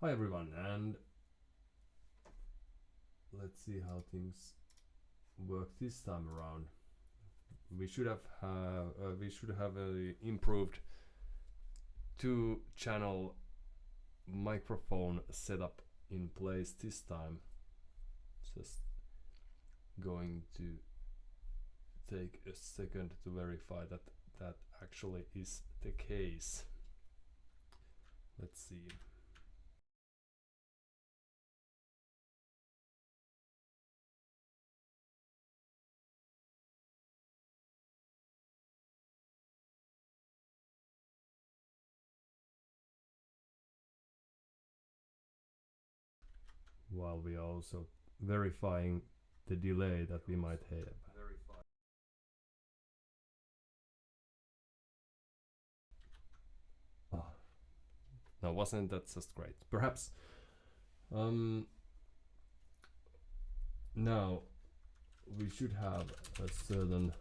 Hi everyone, and let's see how things work this time around. We should have a improved two-channel microphone setup in place this time. Just going to take a second to verify that that actually is the case. Let's see. While we are also verifying the delay that we might have. Oh, no, wasn't that just great? Perhaps now we should have a certain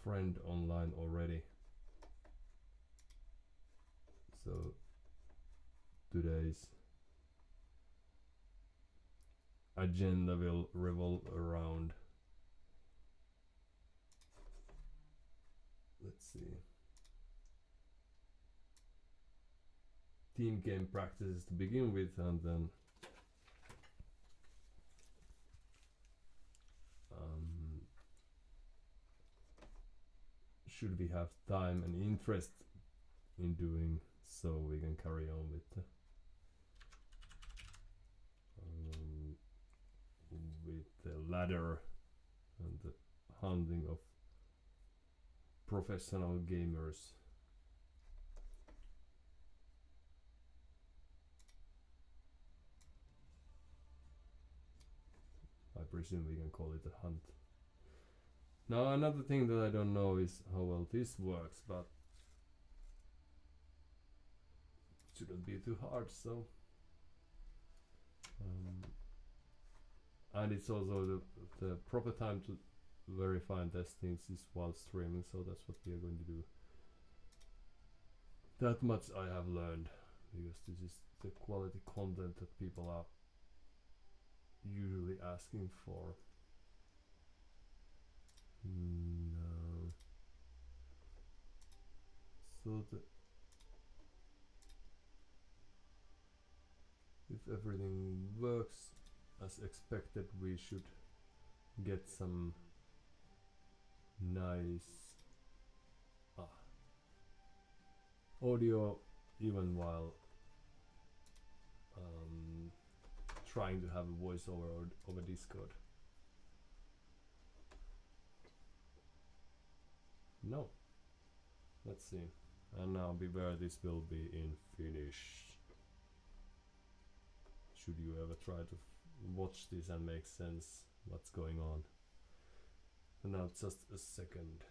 friend online already. So today's agenda will revolve around, let's see, team game practices to begin with, and then should we have time and interest in doing so, we can carry on with the ladder and the hunting of professional gamers. I presume we can call it a hunt. Now another thing that I don't know is how well this works, but it shouldn't be too hard, so and it's also the proper time to verify and test things is while streaming, so that's what we are going to do. That much I have learned, because this is the quality content that people are usually asking for. No. So if everything works as expected, we should get some nice audio even while trying to have a voiceover over Discord. No. Let's see. And now beware, this will be in Finnish. Should you ever try to watch this and make sense what's going on. And now just a second.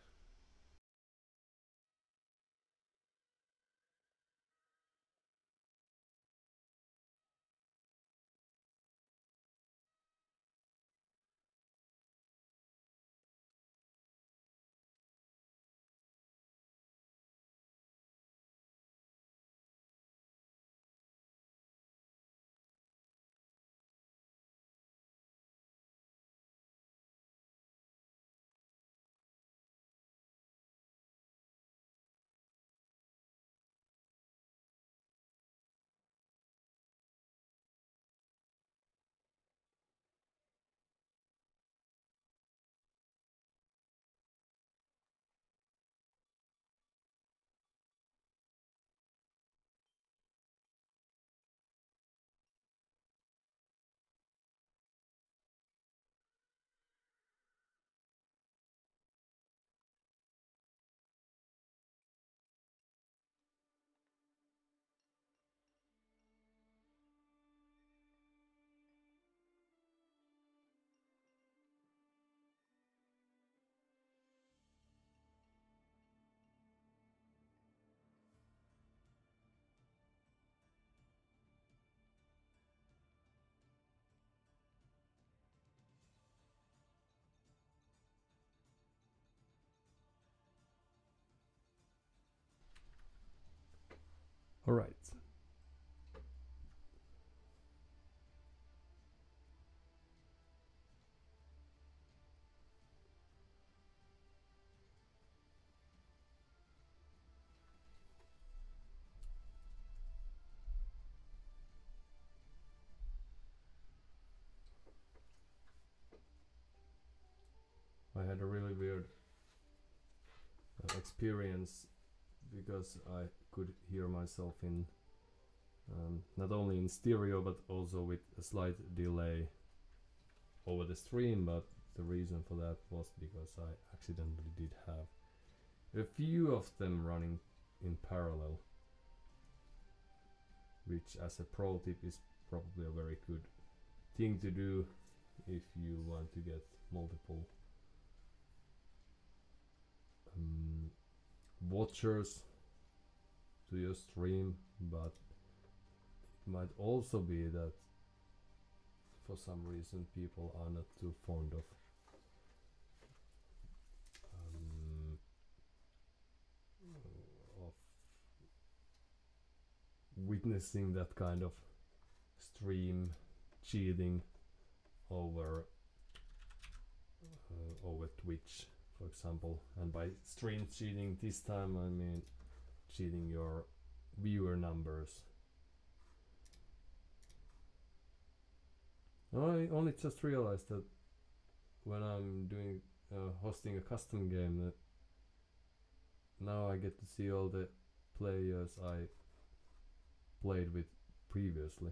Alright. experience because I could hear myself in not only in stereo but also with a slight delay over the stream, but the reason for that was because I accidentally did have a few of them running in parallel, which as a pro tip is probably a very good thing to do if you want to get multiple watchers to your stream, but it might also be that for some reason people are not too fond of witnessing that kind of stream cheating over Twitch, for example. And by stream cheating this time I mean cheating your viewer numbers. I only just realized that when I'm doing hosting a custom game that now I get to see all the players I played with previously.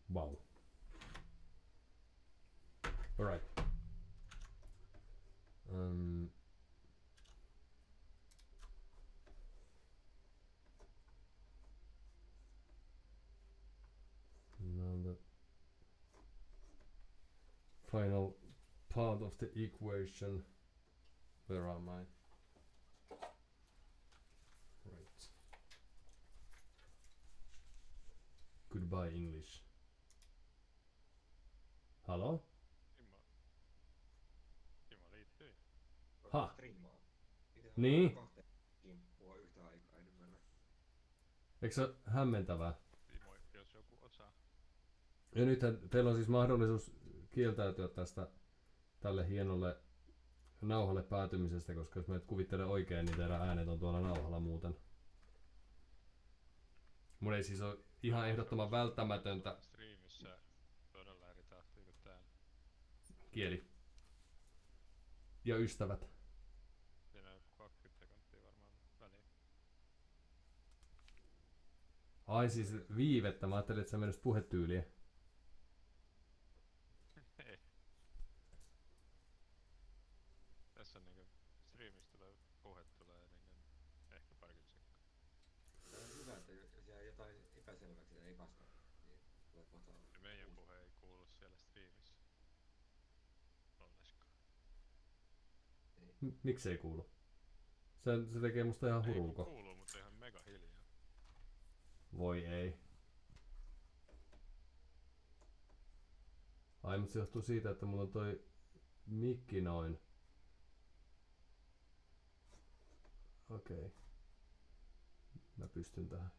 Wow. Alright. Now the final part of the equation. Where am I? Right. Goodbye English. Halo? Timo liittyy. Ha. Striimaa. Miten Niin. kahteen kimppua yhtä aikaa, en ymmärrä. Eikö se ole hämmentävää? Timo, jos joku osaa. Ja nythän teillä on siis mahdollisuus kieltäytyä tästä tälle hienolle nauhalle päätymisestä, koska jos mä nyt kuvittelen oikein, niin teidän äänet on tuolla nauhalla muuten. Mun ei siis ole ihan ehdottoman välttämätöntä Streamissä todella eri tahtia kuin täällä. kieli. Ja ystävät. Siinä on 20 sekuntia varmaan väliin. Ai siis viivettä, mä ajattelin, että sä menisit puhetyyliin. Ei. Tässä niinku streamistä tulee puhe tulee niinku ehkä parikymmentä sekkaa. Tämä on hyvä, että jos jää jotain epäselväksi ja ekasta, niin tulee kohta Ja meidän puhe ei kuulu siellä streamissä. Onnesko. Miksi ei kuulu? Se tekee musta ihan Ei huruko. kuuluu, mutta ihan mega hiljaa. Voi ei. Ai, mutta se johtuu siitä, että mulla on toi mikki noin. Okei. Mä pystyn tähän.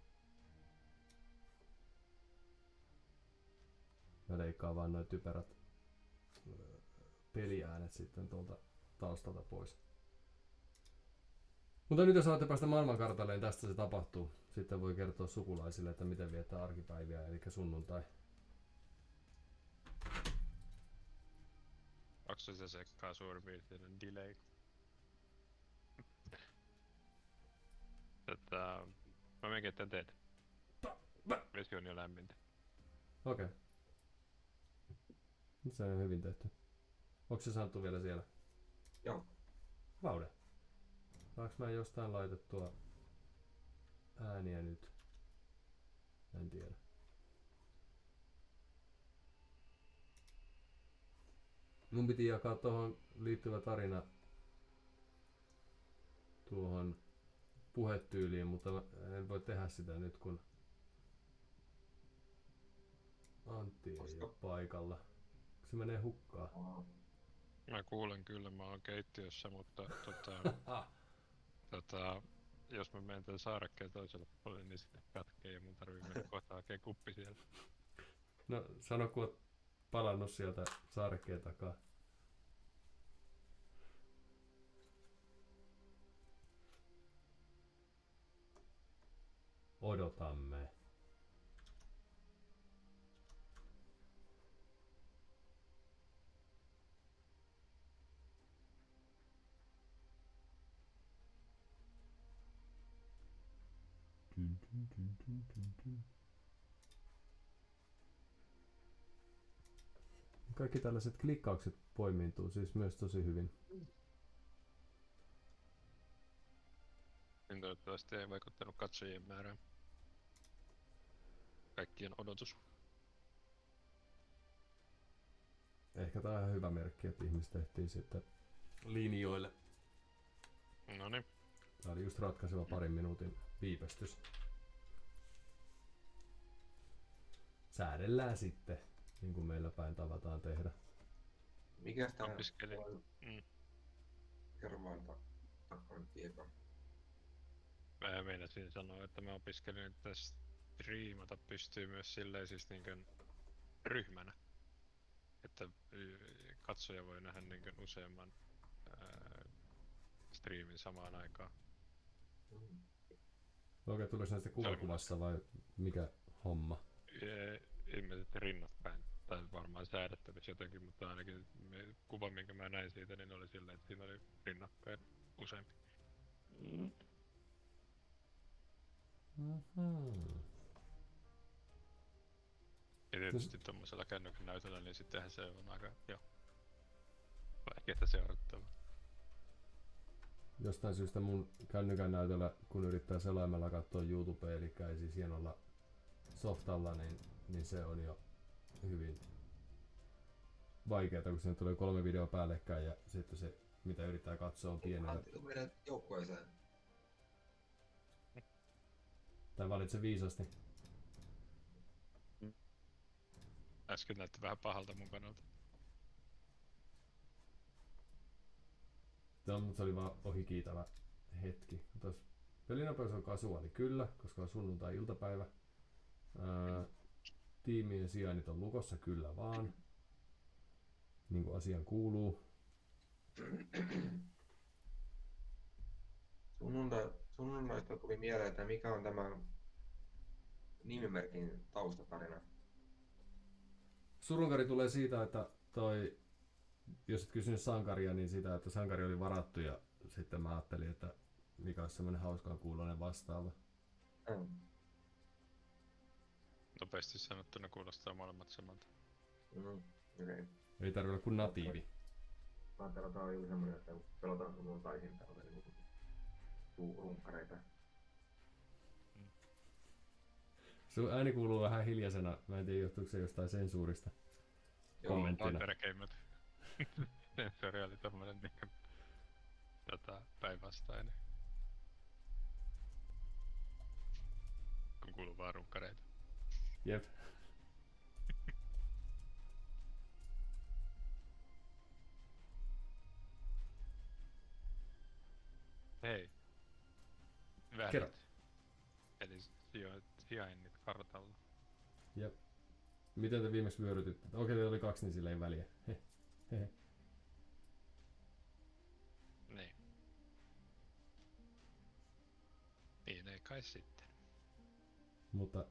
Mä leikkaan vaan noin typerät peliäänet sitten tuolta taustalta pois. Mutta nyt jos haluatte päästä maailmankartalle, niin tästä se tapahtuu. Sitten voi kertoa sukulaisille, että miten viettää arkipäiviä, eli sunnuntai. 12 sekkaa suurin piirtein delay. Mä menenkin tän teet. Vesi on jo lämmintä. Okei. Se on hyvin tehty. Onko se Santtu vielä siellä? Joo. Vaude. Saanko mä jostain laitettua ääniä nyt? En tiedä. Mun piti jakaa tuohon liittyvä tarina tuohon puhetyyliin, mutta en voi tehdä sitä nyt kun Antti ei ole paikalla. Se menee hukkaan. Mä kuulen kyllä, mä oon keittiössä, mutta jos mä menen tän saarekkeen toiselle puolelle, niin sitten katkee ja mun tarvii mennä kohta hakee kuppi sieltä. No sano kun oot palannut sieltä saarekkeen takaa. Odotamme. Kaikki tällaiset klikkaukset poimiintuu siis myös tosi hyvin. Niin toivottavasti ei vaikuttanut katsojien määrään. Kaikkien odotus. Ehkä tää on ihan hyvä merkki, että ihmiset tehtiin sitten linjoille. Noniin. Tää oli just ratkaiseva parin minuutin viivästys. Säädellään sitten, niin kuin meillä päin tavataan tehdä. Mikäs tää Opiskelin. on? Kerro vaan tarkkaan tietoa. Mä meinasin sanoa, että mä opiskelin, että striimata pystyy myös silleen siis niinkön ryhmänä. Että katsoja voi nähdä niinkön useamman striimin samaan aikaan. Okei, tulee se sitten kuvakuvassa vai mikä homma? Ilmeisesti rinnakkain. Tai varmaan säädettävissä jotenkin, mutta ainakin kuva, minkä mä näin siitä, niin oli silleen, että siinä oli rinnakkain useampi. Ja tietysti tommosella kännykän näytöllä, niin sittenhän se on aika vaikeeta seurattavaa. Jostain syystä mun kännykän näytöllä, kun yrittää selaimella katsoa YouTubea, eli ei siis hienolla softalla, niin se on jo hyvin vaikeaa, kun sinne tulee 3 videoa päällekkäin ja sitten se, mitä yrittää katsoa, on pienellä. Antti, meidän joukkueeseen. Tai valitse viisasti. Äsken näytti vähän pahalta mun kannalta. Mutta se oli vaan ohikiitävä hetki. Pelinopeus on kasuaali kyllä, koska on sunnuntai-iltapäivä. Tiimien sijainnit on lukossa kyllä vaan. Niin kuin asian kuuluu. Sunnuntaista tuli mieleen, että mikä on tämä nimimerkin taustatarina. Surunkari tulee siitä, että jos et kysynyt sankaria, niin sitä, että sankari oli varattu ja sitten mä ajattelin, että mikä olisi semmoinen hauskaan kuuloinen vastaava. Nopeasti sanottuna kuulostaa molemmat samalta. Okay. Ei tarvitse olla kuin natiivi. Mä ajattelin, että tää on juuri semmoinen, että pelataan sunnuntaisin täällä runkkareita. Sun ääni kuuluu vähän hiljaisena. Mä en tiedä, johtuuko se jostain sensuurista. Kommenttina. Tärkeimmät. Sensori oli tommonen niinku päinvastainen. Kun kuuluu vaan runkkareita. Jep. Hei. Kerro. Värit. Eli sijainnit kartalla. Jep. Miten te viimeksi vyörytitte? Okei, teillä oli 2, niin sillä ei väliä. Hehe. Niin. Niin ei kai sitten. Mutta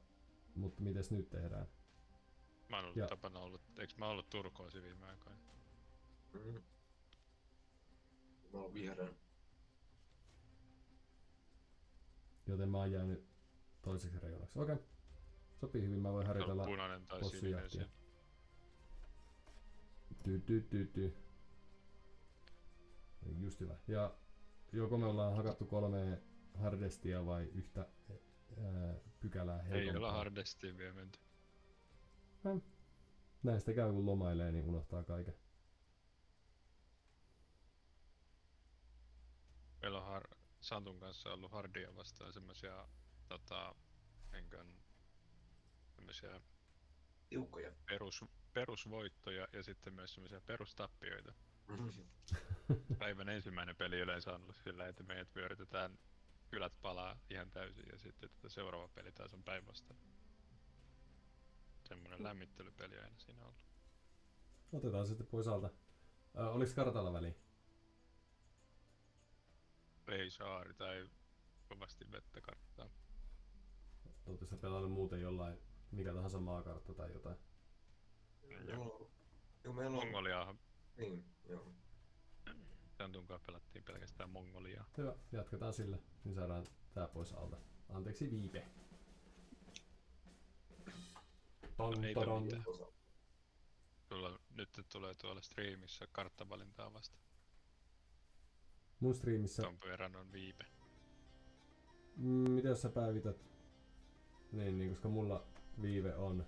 mites nyt tehdään? Mä oon ollut tapana eiks mä ollut turkoosi viime aikoina? Mä oon vihreän. Joten mä oon jäänyt toiseksi reunaksi. Okei. Sopii hyvin, mä voin harjoitella punainen tai sininen bossijahtia. siellä. Just hyvä. Ja joko me ollaan hakattu 3 hardestia vai yhtä pykälää helpompaa? Ei olla hardestiin vielä menty. Näistä käy kun lomailee, niin unohtaa kaiken. Meillä on Santun kanssa ollut hardia vastaan semmosia semmosia Tiukkoja. perusvoittoja ja sitten myös semmosia perustappioita. Päivän ensimmäinen peli yleensä on ollut sillä, että meidät vyörytetään, kylät palaa ihan täysin ja sitten seuraava peli taas on päinvastoin. Semmonen lämmittelypeli aina siinä on ollut. Otetaan sitten pois alta. Oliko kartalla väliä? Ei saari tai kovasti vettä karttaa. Oletko sä pelannut muuten jollain, mikä tahansa maakartta tai jotain? Joo, meillä on... Mongoliaahan. Niin, joo. Santun kanssa pelattiin pelkästään Mongoliaa. Hyvä, jatketaan sillä, niin saadaan tää pois alta. Anteeksi, viipe. Eipä Tontoron. mitään. Sulla nyt tulee tuolla striimissä karttavalintaa vasta. Mun striimissä. Ton verran on viipe. Mitä jos sä päivität? Niin, koska mulla viive on.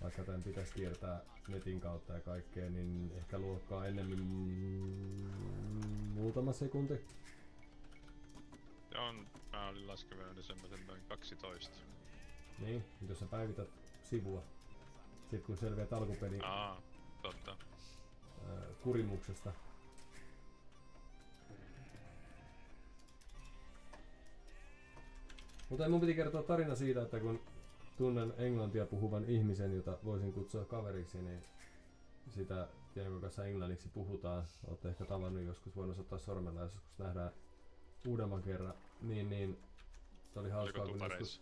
Vaikka tän pitäisi kiertää netin kautta ja kaikkea, niin ehkä luokkaa ennemmin muutama sekunti. Mä olin laskenut semmosen noin 12. Niin, jos sä päivität sivua, sit kun selviät alkupelin totta. kurimuksesta. Mutta mun piti kertoa tarina siitä, että kun tunnen englantia puhuvan ihmisen, jota voisin kutsua kaveriksi, niin sitä, jonka kanssa englanniksi puhutaan, olette ehkä tavannut joskus, voin osoittaa sormella, jos joskus nähdään uudemman kerran, niin se oli hauskaa, kun joskus...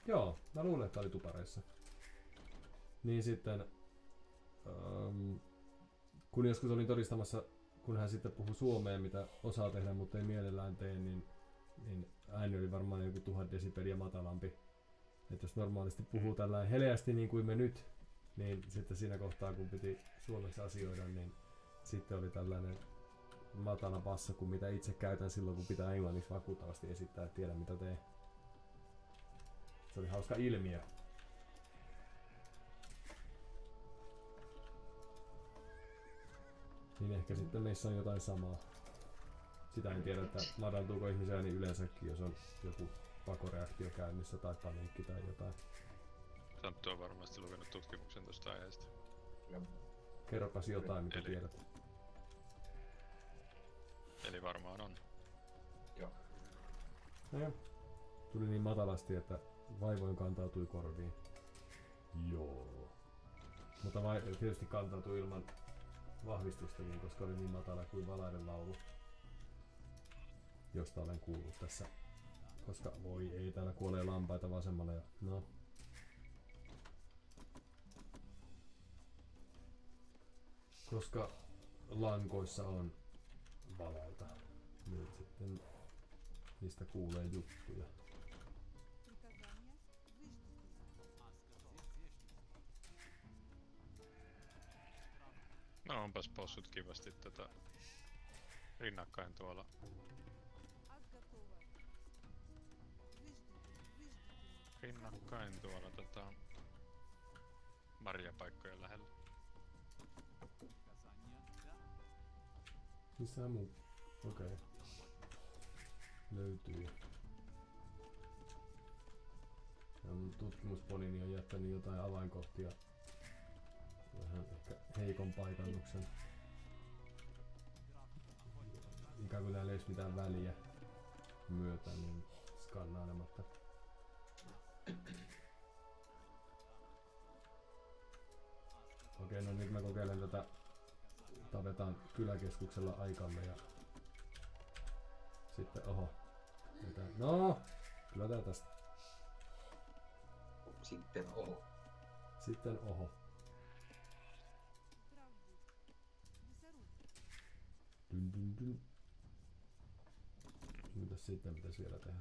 Joo, mä luulen, että oli tupareissa. Niin sitten, kun joskus olin todistamassa, kun hän sitten puhui suomea, mitä osaa tehdä, mutta ei mielellään tee, niin ääni oli varmaan joku 1000 desibeliä matalampi. Että jos normaalisti puhuu tällä heleästi niin kuin me nyt, niin sitten siinä kohtaa kun piti suomeksi asioida, niin sitten oli tällainen matala basso kuin mitä itse käytän silloin kun pitää englanniksi vakuuttavasti esittää, että tiedä mitä tee. Se oli hauska ilmiö. Niin ehkä sitten meissä on jotain samaa. Sitä en tiedä, että madaltuuko ihmisen ääni yleensäkin, jos on joku pakoreaktio käynnissä tai paniikki tai jotain. Santtu on varmasti lukenut tutkimuksen tosta aiheesta. Kerropas jotain, mitä tiedät. Eli varmaan on. Joo. No joo. Tuli niin matalasti, että vaivoin kantautui korviin. Joo. Mutta tietysti kantautui ilman vahvistustakin, koska oli niin matala kuin valaiden laulu. Josta olen kuullut tässä. Koska voi ei, täällä kuolee lampaita vasemmalle ja no. Koska lankoissa on valaita, niin sitten niistä kuulee juttuja. No onpas possut kivasti rinnakkain tuolla. Rinnakkain tuolla marjapaikkojen lähellä. Missä muu? Okei. Löytyy. Ja mun tutkimusponini on jättänyt jotain avainkohtia. Vähän ehkä heikon paikannuksen. Ikään kuin näillä ei olisi mitään väliä myötä, niin skannailematta. Okei, no nyt mä kokeilen tätä. Tapetaan kyläkeskuksella aikalle ja sitten oho. No, kyllä tää tästä. Sitten oho. Sitten oho. Dun. Mitäs sitten pitäisi vielä tehdä?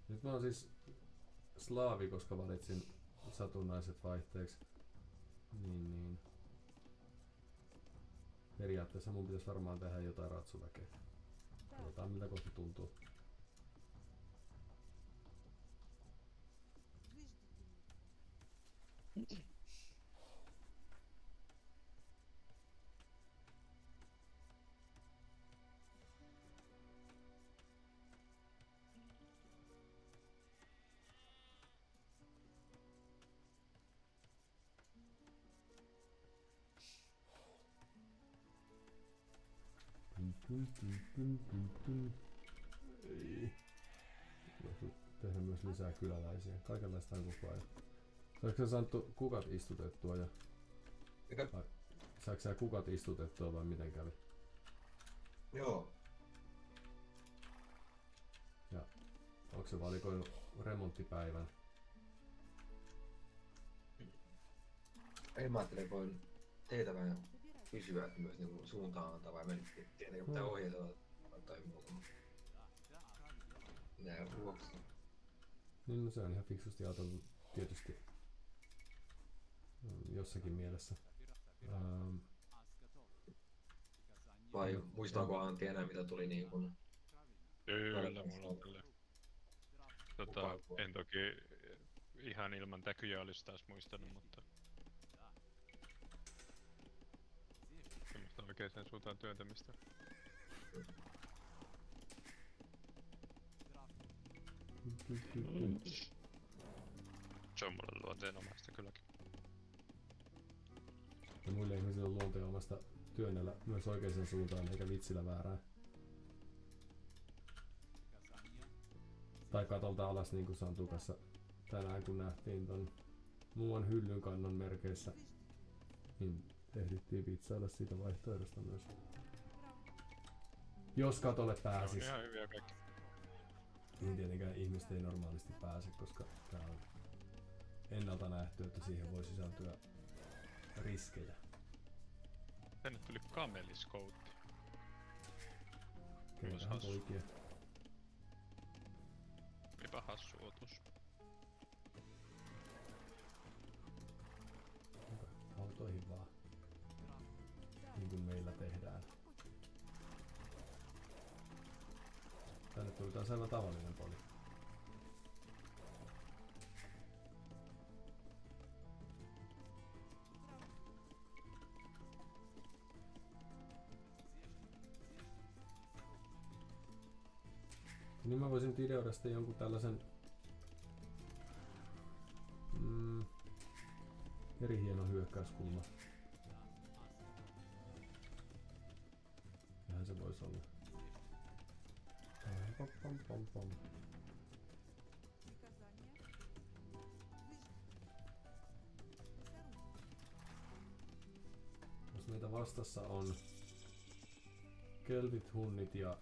Nyt mä oon siis slaavi, koska valitsin satunnaiset vaihteeksi. Niin. Periaatteessa mun pitäisi varmaan tehdä jotain ratsuväkeä. Katsotaan miltä kohta tuntuu. Ei. Voisi tehdä myös lisää kyläläisiä. Kaikenlaista on koko ajan. Saatko sä Santtu kukat istutettua ja... Mikä? Saatko sä kukat istutettua vai miten kävi? Joo. Ja onko se valikoinut remonttipäivän? Ei mä ajattelin, voin teitä vähän kysyä, että myös niinku suuntaan antaa vai mennä tietenkin pitää ohjeita tai muuta. Nää vuoksi. Niin no se on ihan fiksusti ajateltu tietysti jossakin mielessä. Vai muistaako Antti enää mitä tuli niin kun... Kyllä, mulla on kyllä. En toki ihan ilman täkyjä olisi taas muistanut, mutta... Semmoista oikein suuntaan työntämistä. Se on mulle luonteenomaista kylläkin. Ja muille ihmisille on luonteenomaista työnnellä myös oikeaan suuntaan eikä vitsillä väärään. Tai katolta alas niin kuin Santukassa tänään kun nähtiin ton muuan hyllyn kannon merkeissä, niin ehdittiin vitsailla siitä vaihtoehdosta myös. Jos katolle pääsis. Ihan hyviä kaikki. Niin tietenkään ihmiset ei normaalisti pääse, koska tää on ennalta nähty, että siihen voi sisältyä riskejä. Tänne tuli kameliskoutti. Kenellähän poikia. Olipa hassu otus. Autoihin vaan. Niin kuin meillä tehdään. Tänne tuli taas aivan tavallinen poli. Niin mä voisin ideoida sitten jonkun tällaisen eri hieno hyökkäyskulma. Mihän se voisi olla? Pom, pom, pom, pom. Jos meitä vastassa on keltit, hunnit ja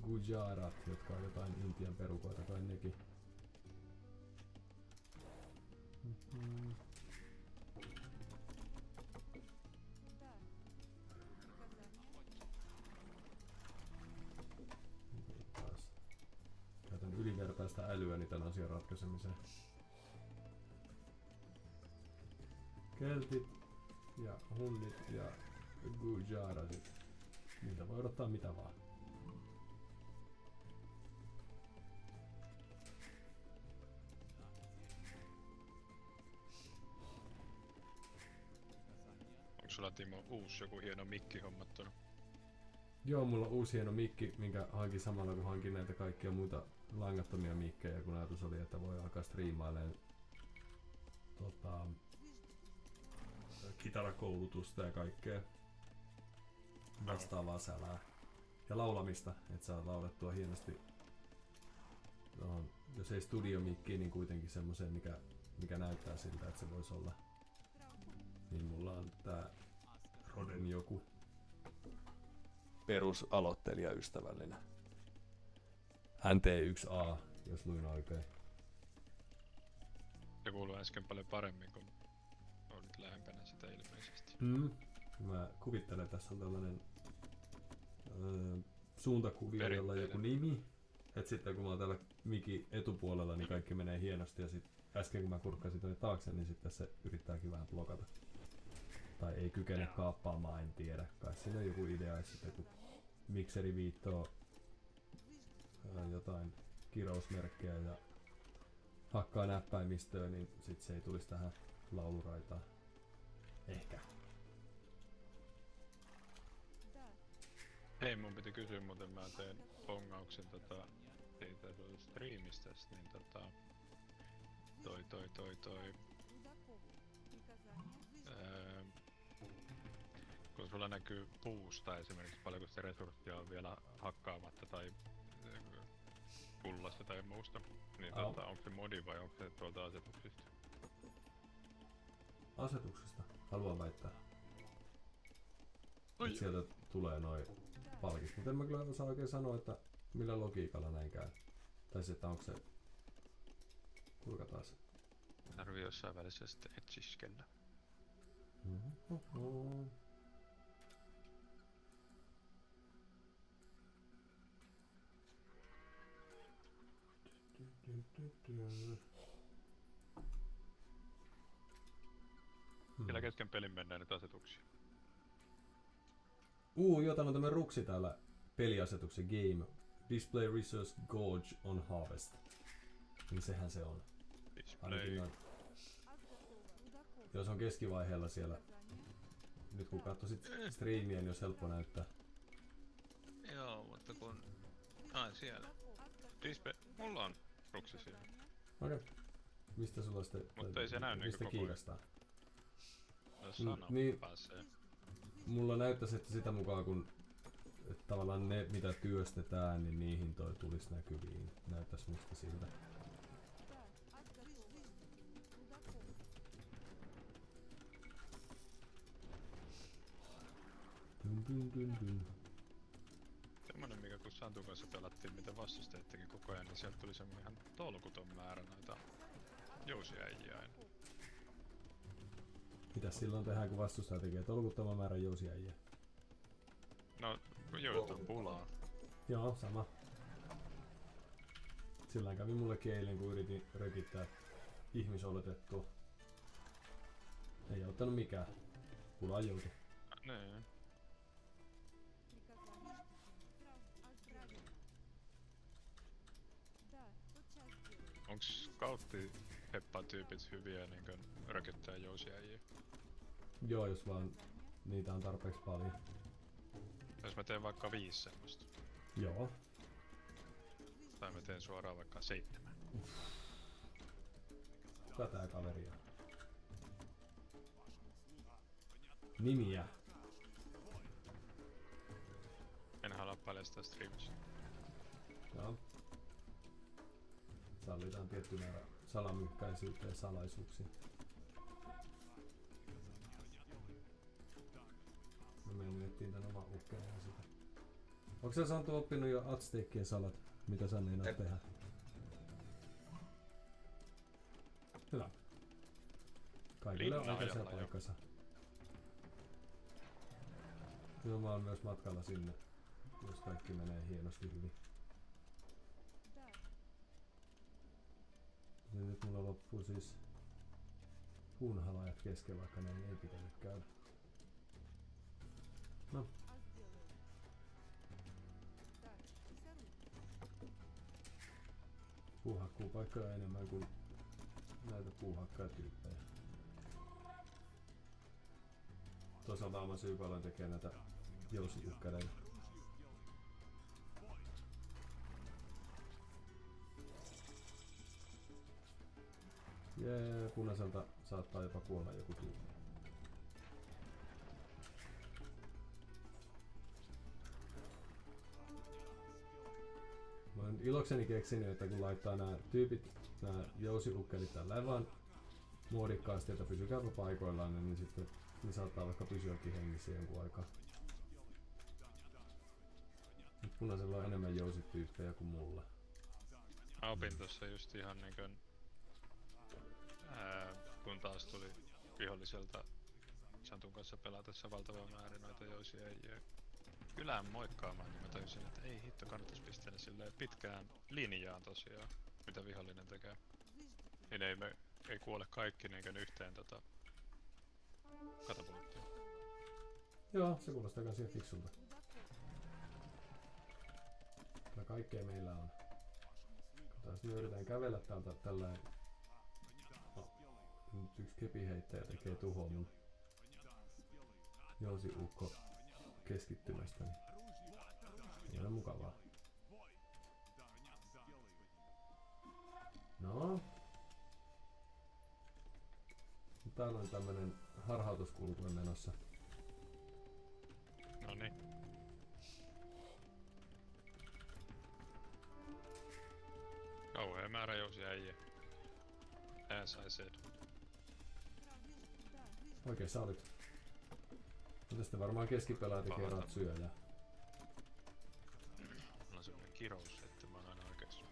gujarat, jotka on jotain Intian perukoita kai nekin. Käytän ylivertaista älyäni tämän asian ratkaisemiseen. Keltit ja hunnit ja gujaratit. Niitä voi odottaa mitä vaan. Onko sulla Timo uusi joku hieno mikki hommattunut? Joo, mulla on uusi hieno mikki, minkä hankin samalla kun hankin näitä kaikkia muita langattomia mikkejä, kun ajatus oli, että voi alkaa striimailemaan kitarakoulutusta ja kaikkea vastaavaa sälää. Ja laulamista, että saa laulettua hienosti. Jos ei studiomikkiä, niin kuitenkin semmoisen, mikä näyttää siltä, että se voisi olla. Niin mulla on tää Roden joku perusaloittelijaystävällinen. NT1A, jos luin oikein. Se kuuluu äsken paljon paremmin, kun on nyt lähempänä sitä ilmeisesti. Mä kuvittelen, että tässä on tällainen suuntakuvio, jolla on joku nimi. Et sitten kun mä oon täällä mikin etupuolella, niin kaikki menee hienosti. Ja sit äsken kun mä kurkkasin tonne taakse, niin sitten se yrittääkin vähän blokata. Tai ei kykene kaappaamaan, en tiedä. Kai siinä on joku idea, että sitten kun mikseri viittoo jotain kirousmerkkejä ja hakkaa näppäimistöä, niin sit se ei tulisi tähän lauluraitaan. Ehkä. Hei, mun piti kysyä muuten, mä teen pongauksen siitä striimistä, niin kun sulla näkyy puusta esimerkiksi paljonko se resurssia on vielä hakkaamatta tai kullasta tai muusta, niin onko se modi vai onko se tuolta asetuksista? Asetuksesta, haluan väittää. Et sieltä tulee noin palkit, mutta en mä kyllä osaa oikein sanoa, että millä logiikalla näin käy. Tai se, että onko se... Kurkataan se. Tarvii jossain välissä sitten etsiskellä. Kyllä kesken pelin mennään nyt asetuksia. Joo, täällä on tämmönen ruksi täällä peliasetuksen game. Display resource gauge on harvest. Niin sehän se on. Display. Jos on keskivaiheella siellä. Nyt kun katsoisit striimiä, niin olisi helppo näyttää. Joo, mutta kun... siellä. Display. Mulla on ruksi siellä. Okei. Mistä sulla sitten... Mutta ei se näy niinku mistä koko ajan. kiikastaa? No sano, niin. pääsee. Mulla näyttäisi, että sitä mukaan kun... Että tavallaan ne mitä työstetään, niin niihin toi tulisi näkyviin. Näyttäisi musta siltä. Semmonen mikä kun Santun kanssa pelattiin, mitä vastustajat teki koko ajan, niin sieltä tuli semmonen ihan tolkuton määrä noita jousiäijiä aina. Mitäs silloin tehdään kun vastustaja tekee tolkuttoman määrän jousiäjiä? No, jousta pulaa. Joo, sama. Sillä kävi mullekin eilen kun yritin rökittää ihmisoletettua. Ei auttanut mikään. Pulaan joutu. Nee. Onks Scoutti-heppan tyypit hyviä niinkön rökittää jousiäjiä? Joo, jos vaan niitä on tarpeeksi paljon. Jos mä teen vaikka 5 semmoista. Joo. Tai mä teen suoraan vaikka 7. Kuka tää kaveri on? Nimiä. En halua paljastaa streamissa. Joo. Sallitaan tietty määrä salamyhkäisyyttä ja salaisuuksia. Me mennettiin tän oman ukkeen sitä. Onko sä Santu oppinut jo Azteekkien salat? Mitä sä meinaat tehdä? Hyvä. Kaikille on aikaisia paikkansa. Joo, mä oon myös matkalla sinne, jos kaikki menee hienosti hyvin. Ja nyt mulla loppuu siis puunhalajat kesken, vaikka ne ei pitänyt käydä. No. Puuhakkuupaikkoja enemmän kuin näitä puuhakkajatyyppejä. Toisaalta mä syypaloin tekee näitä jousiukkeleita. Jee, punaiselta saattaa jopa kuolla joku tyyppi. Mä oon ilokseni keksinyt, että kun laittaa nämä tyypit, nämä jousiukkelit tälleen vaan muodikkaasti, että pysykääpä paikoillaan, niin sitten ne saattaa vaikka pysyäkin hengissä jonkun aikaa. Nyt punaisella on enemmän jousityyppejä kuin mulla. Mä opin tossa just ihan niinkön... kun taas tuli viholliselta Santun kanssa pelatessa valtava määrä noita jousiäijiä kylään moikkaamaan, niin mä tajusin, että ei hitto, kannattais pistää silleen pitkään linjaan tosiaan, mitä vihollinen tekee. Niin ei kuole kaikki niinkön yhteen katapulttiin. Joo, se kuulostaa kans ihan fiksulta. Kyllä kaikkea meillä on. Katsotaan, me yritetään kävellä täältä tällainen. No, nyt yksi kepiheittäjä tekee tuhoa mun jousiukko keskittymästä. Ei ole mukavaa. No. Täällä on tämmönen harhautuskulku menossa. Noniin. Kauhea määrä jousiäijiä. As I said. Oikein sä olit. Mutta sitten varmaan keskipelaaja tekee ratsuja ja... Mulla on semmonen kirous, että mä oon aina oikeassa.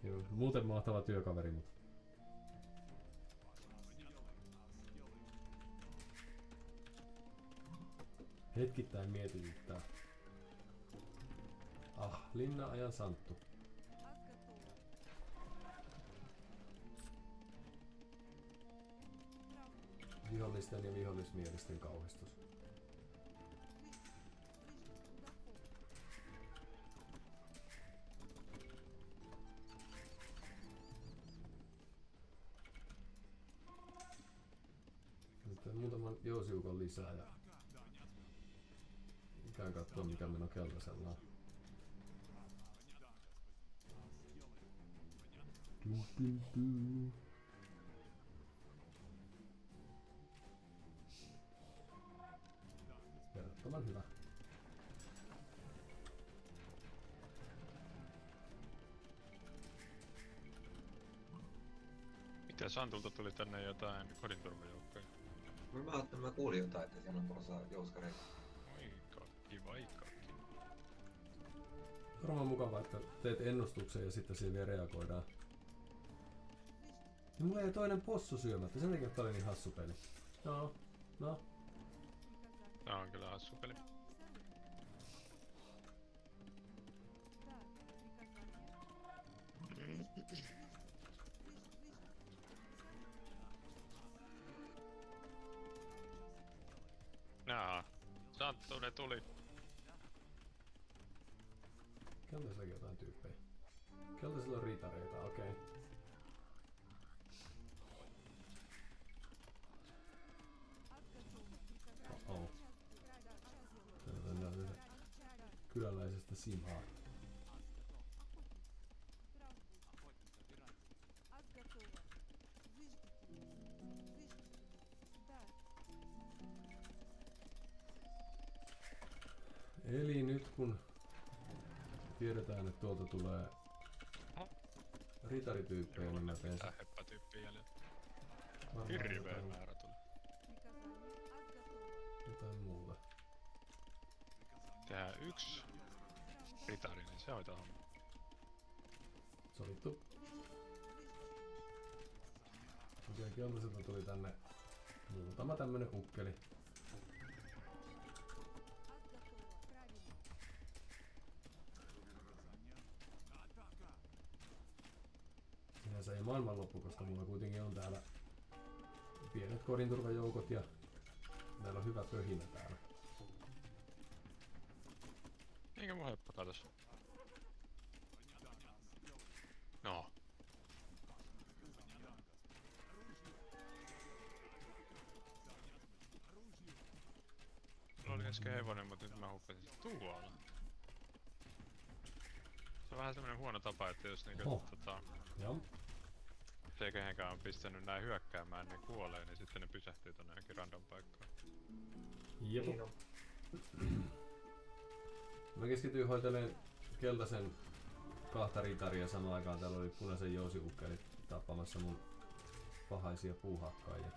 Joo, muuten mahtava työkaveri, mut... Hetkittäin mietityttää. Ah. Linna-ajan Santtu. Vihollisten ja vihollismielisten kauhistus. Nyt on muutaman jousiukon lisää ja käyn kattoo mikä meno keltaisella on. Verrattoman hyvä. Mitä Santulta tuli tänne jotain kodinturvajoukkoja? Mä kuulin jotain, että siellä on tuossa jouskareita. Oi, kiva. Varmaan mukavaa, että teet ennustuksen ja sitten siihen vielä reagoidaan. Ja mulla jäi toinen possu syömättä, sen takia tää oli niin hassu peli. No. Tää on kyllä hassu peli. Santtu, ne tuli. Keltaisillakin jotain tyyppejä. Keltaisilla on ritareita, okei. Okay. Oh. Täällä on kyläläisestä simhaa. Eli nyt kun tiedetään, että tuolta tulee ritarityyppejä, niin mä teen sen. Heppatyyppiä jäljellä. Hirveä määrä tuli. Jotain muuta. Tehdään yksi ritari, niin se hoitaa homma. Sovittu. Okei, keltaiselta tuli tänne muutama tämmönen ukkeli. Se ei maailmanloppu, koska mulla kuitenkin on täällä pienet kodinturvajoukot ja meillä on hyvä pöhinä täällä. Eikä mun heppa katos. No. Mulla oli äsken hevonen, mutta nyt mä hukkasin sen tuolla. Se on vähän semmonen huono tapa, että jos niinku Joo. se kehenkään on pistänyt näin hyökkäämään, ne kuolee, niin sitten ne pysähtyy tonne johonkin random paikkaan. Jep. Mä keskityin hoitelemaan keltaisen kahta ritaria samaan aikaan. Täällä oli punaisen jousiukkeli tappamassa mun pahaisia puuhakkaajia.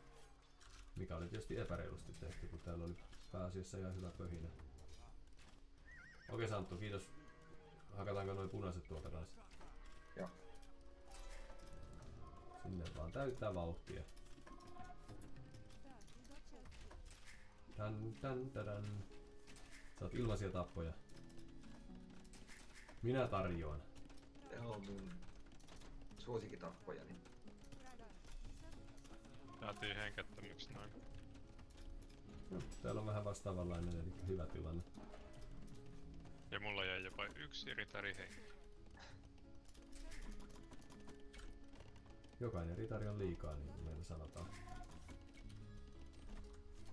Mikä oli tietysti epäreilusti tehty, kun täällä oli pääasiassa ihan hyvä pöhinä. Okei Santtu, kiitos. Hakataanko noin punaiset tuolta kanssa? Joo. Sinne vaan täyttää vauhtia. Tän. Saat ilmaisia tappoja. Minä tarjoan. Tämä on mun suosikkitappojani. Saatiin henkettömyksi noin. No, täällä on vähän vastaavanlainen, eli hyvä tilanne. Ja mulla jäi jopa yksi ritari henki. Jokainen ritari on liikaa, niin kuin meillä sanotaan.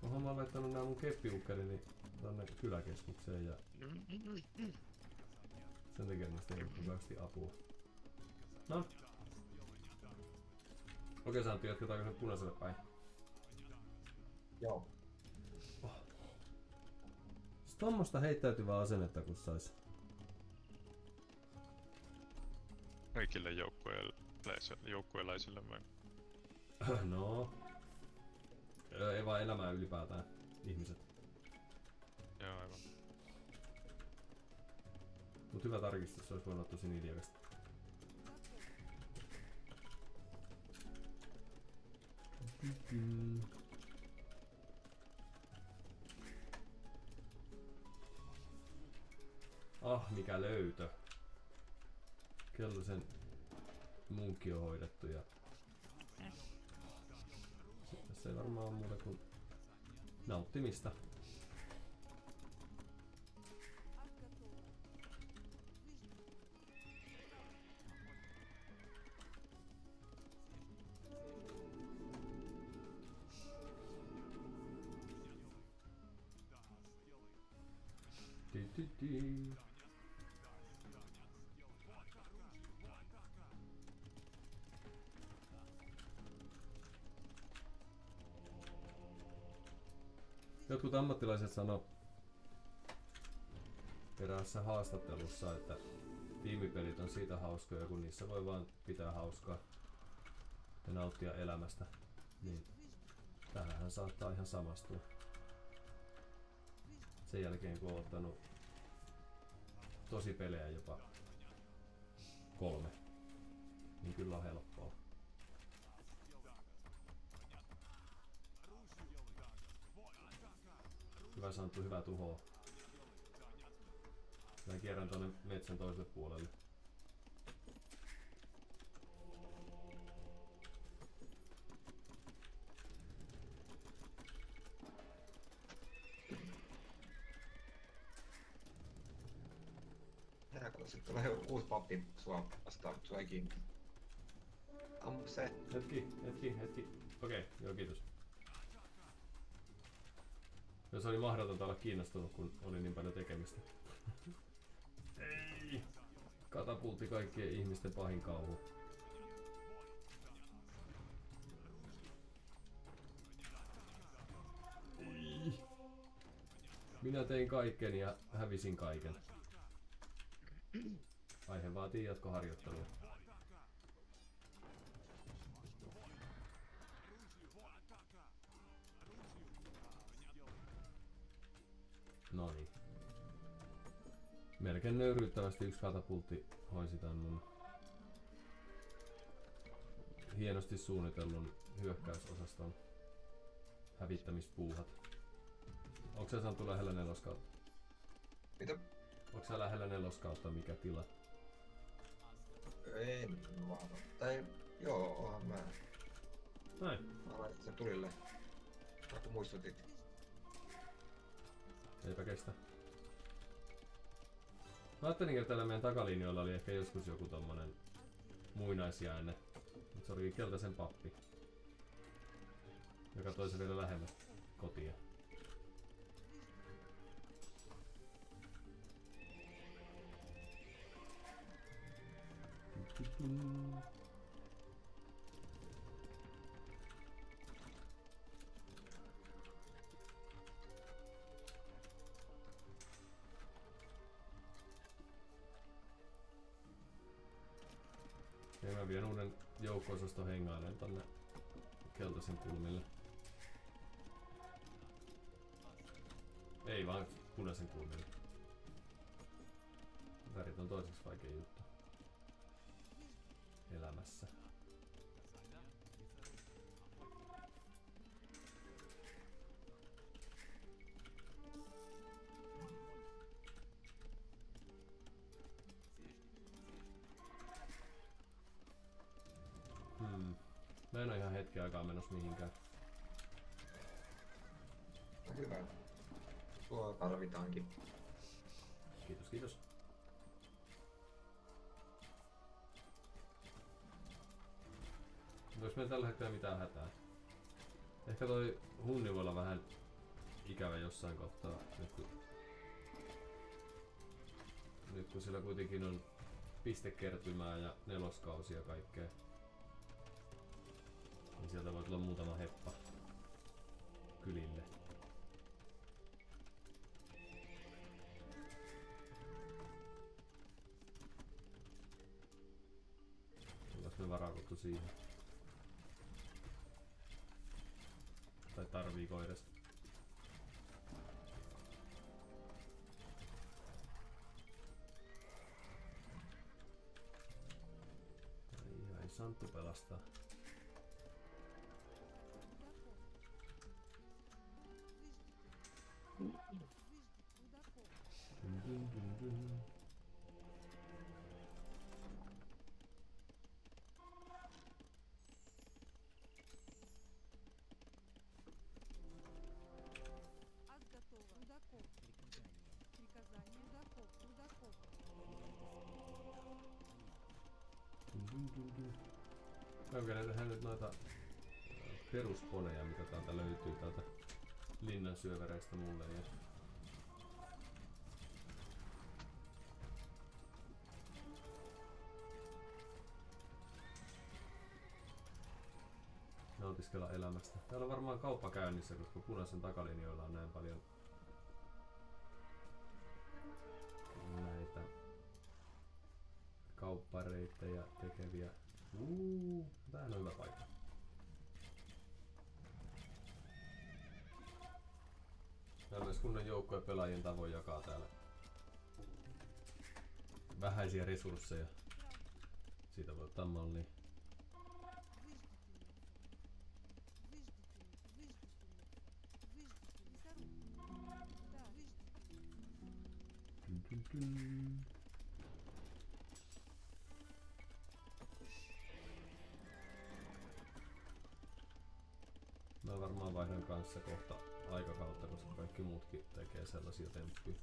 Mä oon laittanut nää mun keppiukkelini tonne kyläkeskukseen ja sen takia niistä ei mukavasti apua. No. Okei Santtu, jatketaanko sen punaiselle päin? Joo. Tommosta heittäytyvää asennetta kun sais. Kaikille joukkueelaisille vai? No. Ei vaan elämää ylipäätään. Ihmiset. Joo, aivan. Mut hyvä tarkistus, se olisi voinut olla tosi niljakasta. Ah, mikä löytö. Keltaisen munkki on hoidettu ja... Tässä ei varmaan ole muuta kuin nauttimista. Jotkut ammattilaiset sanoo eräässä haastattelussa, että tiimipelit on siitä hauskoja, kun niissä voi vaan pitää hauskaa ja nauttia elämästä. Niin tähän saattaa ihan samastua. Sen jälkeen kun on ottanut tosi pelejä jopa 3, niin kyllä on helppoa. Hyvä Santtu, hyvä tuhoa. Mä kierrän tonne metsän toiselle puolelle. Kun sitten tulee uusi pappi sua vastaan, sua ei kiinni. Ammu se. Hetki. Okei, joo kiitos. Ja se oli mahdotonta olla kiinnostunut, kun oli niin paljon tekemistä. Ei! Katapultti kaikkien ihmisten pahin kauhu. Ei! Minä tein kaiken ja hävisin kaiken. Aihe vaatii jatkoharjoittelua. Noniin. Melkein nöyryyttävästi yksi katapultti hoisi tän mun hienosti suunnitellun hyökkäysosaston hävittämispuuhat. Onko sä Santtu lähellä 4 kautta? Mitä? Onko sä lähellä 4 kautta, mikä tila? Ei vaan. Tai joo, oonhan mä. Näin. Mä laitan sen tulille. Kun muistutit. Eipä kestä. Mä ajattelin, että täällä meidän takalinjoilla oli ehkä joskus joku tommonen muinaisjäänne. Mut se olikin keltaisen pappi. Joka toi se vielä lähemmäs kotia. Ja mä vien uuden joukko-osaston hengailen tonne keltaisen kulmille. Ei vaan punaisen kulmille. Värit on toiseksi vaikea juttu elämässä. Mä en oo ihan hetken aikaa menossa mihinkään. No hyvä. Sua tarvitaankin. Kiitos, kiitos. Onko meillä tällä hetkellä mitään hätää? Ehkä toi hunni voi olla vähän ikävä jossain kohtaa, nyt kun sillä kuitenkin on pistekertymää ja 4. kausi ja kaikkea. Niin sieltä voi tulla muutama heppa kylille. Ollaanko me varauduttu siihen? Tai tarviiko edes? Ai Santtu pelastaa. Dun, dun, dun, dun. Mä käyn tehdä nyt noita perusponeja, mitä täältä löytyy täältä linnan syövereistä mulle. Ja nautiskella elämästä. Täällä on varmaan kauppa käynnissä, koska punaisen takalinjoilla on näin paljon näitä kauppareittejä tekeviä. Täällä on hyvä paikka. Täällä myös kunnon joukkojen pelaajien tavoin jakaa täällä vähäisiä resursseja. Siitä voi ottaa mallia. Mä varmaan vaihdan kanssa kohta aikakautta, koska kaikki muutkin tekee sellaisia temppuja.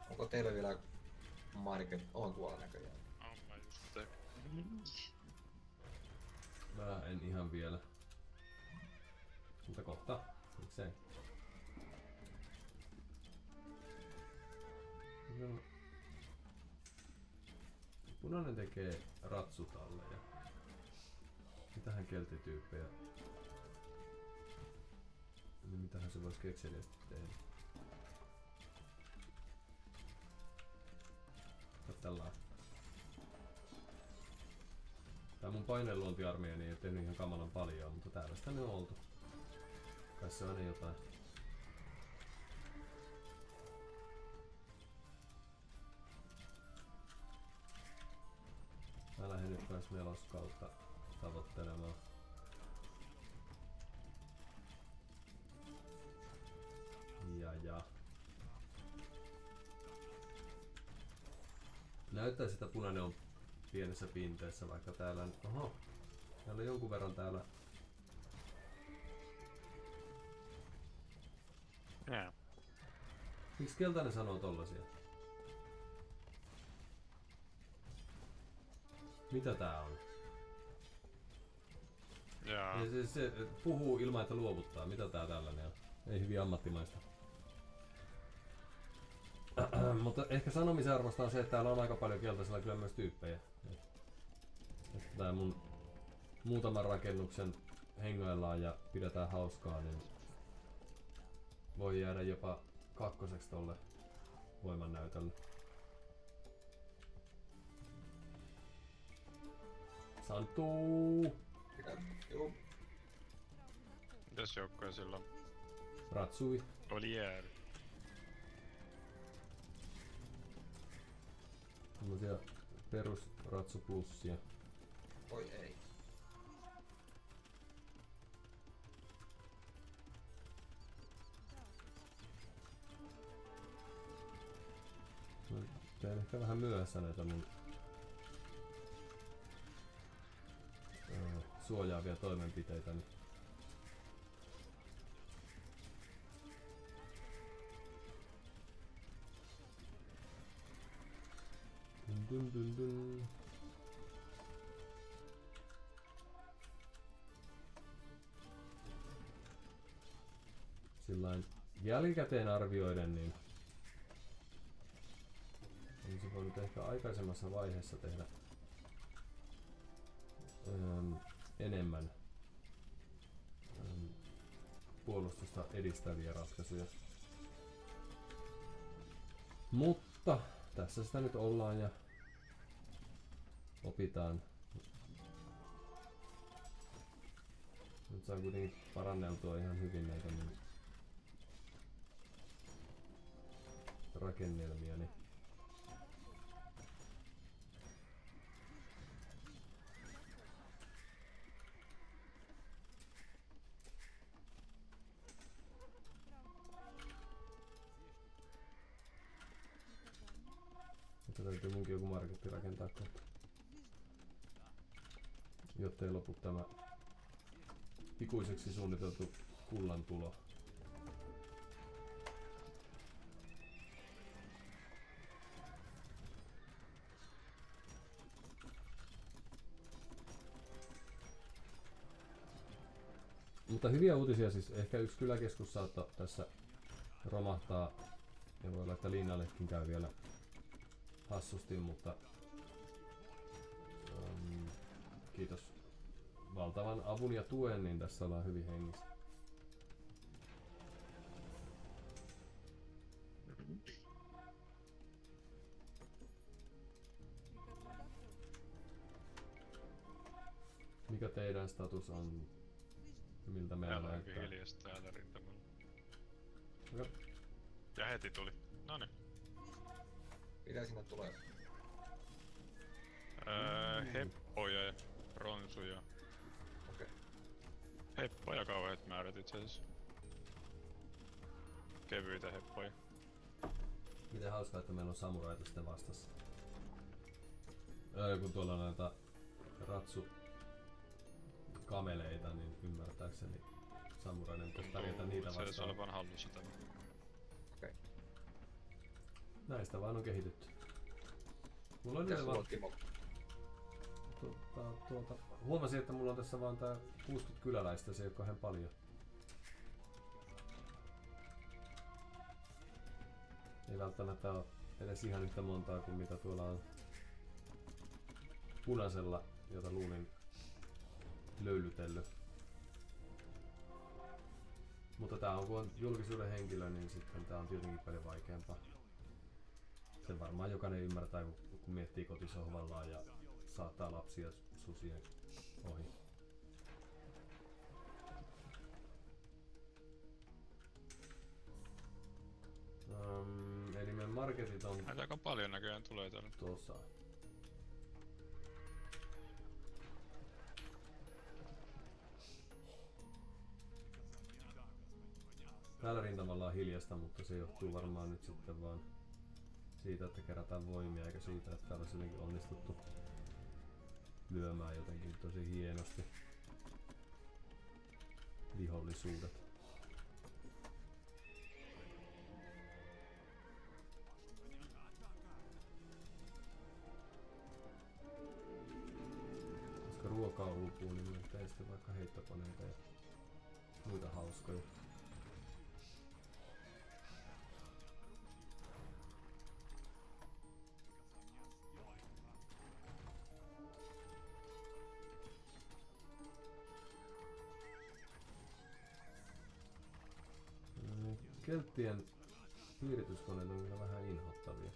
Onko teillä vielä market? On tuolla näköjään. On mä just te. Mä en ihan vielä. Mutta kohta. Miksei? No. Punainen tekee ratsutalleja. Mitähän keltityyppejä? Niin mitähän se voisi kekseliästi tehdä? Katsellaan. Tää mun paineluontiarmeija ei oo tehnyt ihan kamalan paljon, mutta täällä sitä ne on oltu. Kai se on aina jotain. Mä lähden nyt kans neloskautta tavoittelemaan. Ja. Näyttäisi, että punainen on pienessä pinteessä, vaikka täällä... Oho! Täällä on jonkun verran täällä... Yeah. Miksi keltainen sanoo tollasia? Mitä tää on? Jaa. Se puhuu ilman, että luovuttaa. Mitä tää tällainen on? Ei hyvin ammattimaista. Mutta ehkä sanomisen arvosta on se, että täällä on aika paljon keltaisella kyllä myös tyyppejä. Että tää mun muutaman rakennuksen hengaillaan ja pidetään hauskaa, niin voi jäädä jopa kakkoseksi tolle voimannäytölle. Santuu! Joo. Mitäs joukkoja sillä on? Ratsui. Olier. Tämmösiä perus ratsuplussia. Oi ei. Teen ehkä vähän myöhässä näitä mun suojaavia toimenpiteitä. Dun. Sillain jälkikäteen arvioiden, niin olisi voinut ehkä aikaisemmassa vaiheessa tehdä enemmän puolustusta edistäviä ratkaisuja. Mutta tässä sitä nyt ollaan ja opitaan. Nyt saa kuitenkin paranneltua ihan hyvin näitä mun rakennelmia. Niin että täytyy munkin joku marketti rakentaa kohta, jottei lopu tämä ikuiseksi suunniteltu kullantulo. Mutta hyviä uutisia siis. Ehkä yksi kyläkeskus saattaa tässä romahtaa. Ja voi olla, että linnallekin käy vielä hassusti, mutta kiitos valtavan avun ja tuen, niin tässä ollaan hyvin hengissä. Mikä teidän status on? Miltä meillä Täällä on näyttää? hiljasta täällä rintamalla. Okay. Ja heti tuli. Noniin. Mitä sinne tulee? Heppoja ja ronsuja. Okei. Heppoja kauheat määrät itse asiassa. Kevyitä heppoja. Miten hauskaa, että meillä on samuraita sitten vastassa. Kun tuolla on näitä ratsu kameleita, niin ymmärtääkseni samurainen pitäisi pärjätä niitä Se olisi vastaan. olevan hallussa tämä. Okei. Näistä vaan on kehitytty. Mulla on Mitäs vielä sulla on, vaan... Timo? Huomasin, että mulla on tässä vaan tää 60 kyläläistä, se ei oo kauhean paljon. Ei välttämättä oo edes ihan yhtä montaa kuin mitä tuolla on punaisella, jota luulin löylytellyt. Mutta tää on, kun on julkisuuden henkilö, niin sitten tää on tietenkin paljon vaikeampaa. Sen varmaan jokainen ymmärtää, kun miettii kotisohvallaan ja saattaa lapsia susien ohi. Eli meidän marketit on Näitä aika paljon näköjään tulee täällä. tuossa. Täällä rintamalla on hiljasta, mutta se johtuu varmaan nyt sitten vaan siitä, että kerätään voimia, eikä siitä, että täällä olisi jotenkin onnistuttu lyömään jotenkin tosi hienosti vihollisuudet. Koska ruokaa uupuu, niin mä teen sitten vaikka heittokoneita ja muita hauskoja. Kelttien piirityskoneet on kyllä vähän inhottavia.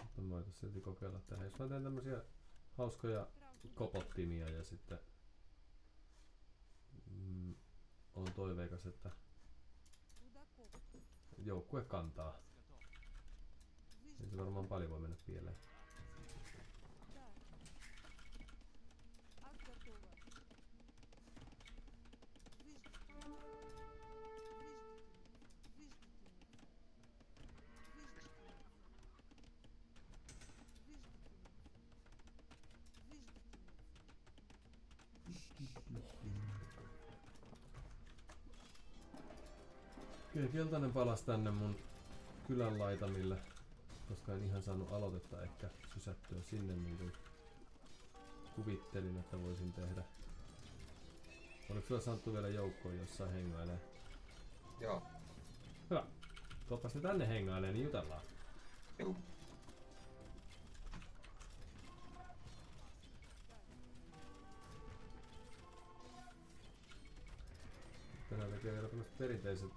Mutta mä voitais silti kokeilla tehdä. Jos mä teen tämmösiä hauskoja kopottimia ja sitten on toiveikas, että joukkue kantaa. Ei se varmaan paljon voi mennä pieleen. Okei, keltainen palas tänne mun kylän laitamille, koska en ihan saanut aloitetta ehkä sysättyä sinne niin kuin kuvittelin, että voisin tehdä. Oliko sulla Santtu vielä joukkoon jossain hengailee? Joo. Hyvä. Tuoppas ne tänne hengailee, niin jutellaan. Juu. Tänään tekee vielä tämmöset perinteiset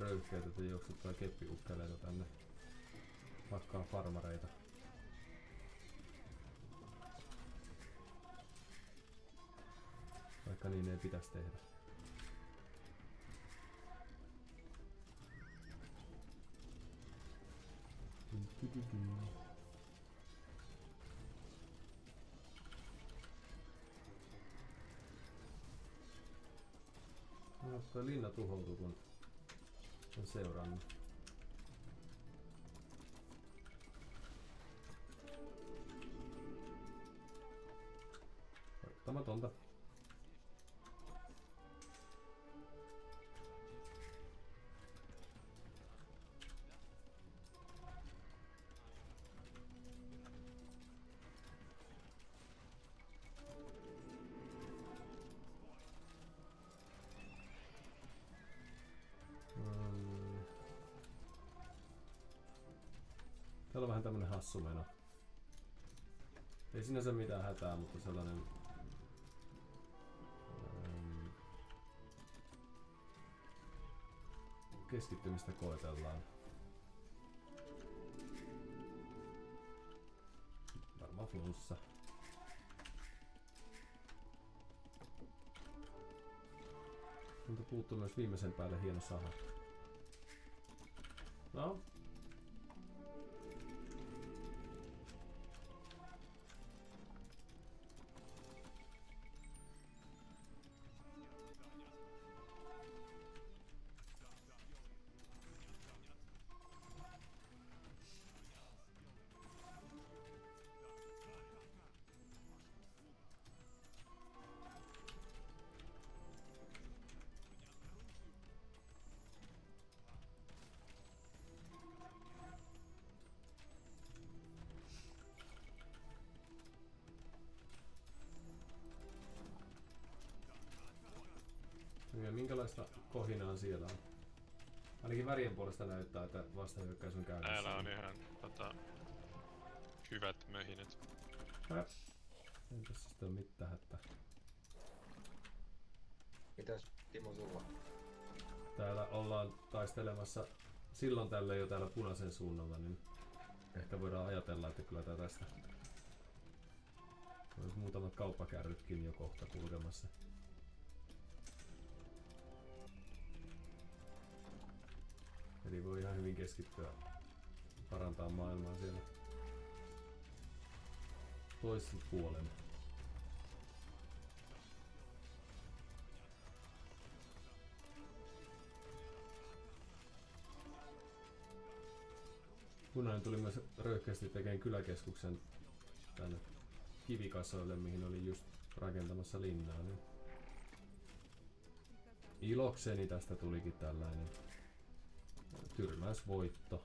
röyhkeet, että juoksuttaa keppiukkeleita tänne. Pakkaa farmareita. Vaikka niin ei pitäisi tehdä. No, toi linna tuhoutui, kun on seurannut. uskomatonta. Täällä on vähän tämmönen hassu meno. Ei sinänsä mitään hätää, mutta sellainen... keskittymistä koetellaan. Varmaan flunssa. Mutta puuttuu myös viimeisen päälle hieno saha. No. Ja minkälaista kohinaa siellä on? Ainakin värien puolesta näyttää, että vastahyökkäys on käynnissä. Täällä on ihan hyvät möhinät. Entäs sitten on mitään hätää? Mitäs Timo sulla? Täällä ollaan taistelemassa silloin tällöin jo täällä punaisen suunnalla, niin ehkä voidaan ajatella, että kyllä tästä olisi muutamat kauppakärrytkin jo kohta kulkemassa. Eli voi ihan hyvin keskittyä parantaa maailmaa siellä toisen puolen. Punainen tuli myös röyhkeästi tekemään kyläkeskuksen tänne kivikasoille, mihin oli just rakentamassa linnaa. Niin ilokseni tästä tulikin tällainen tyrmäysvoitto.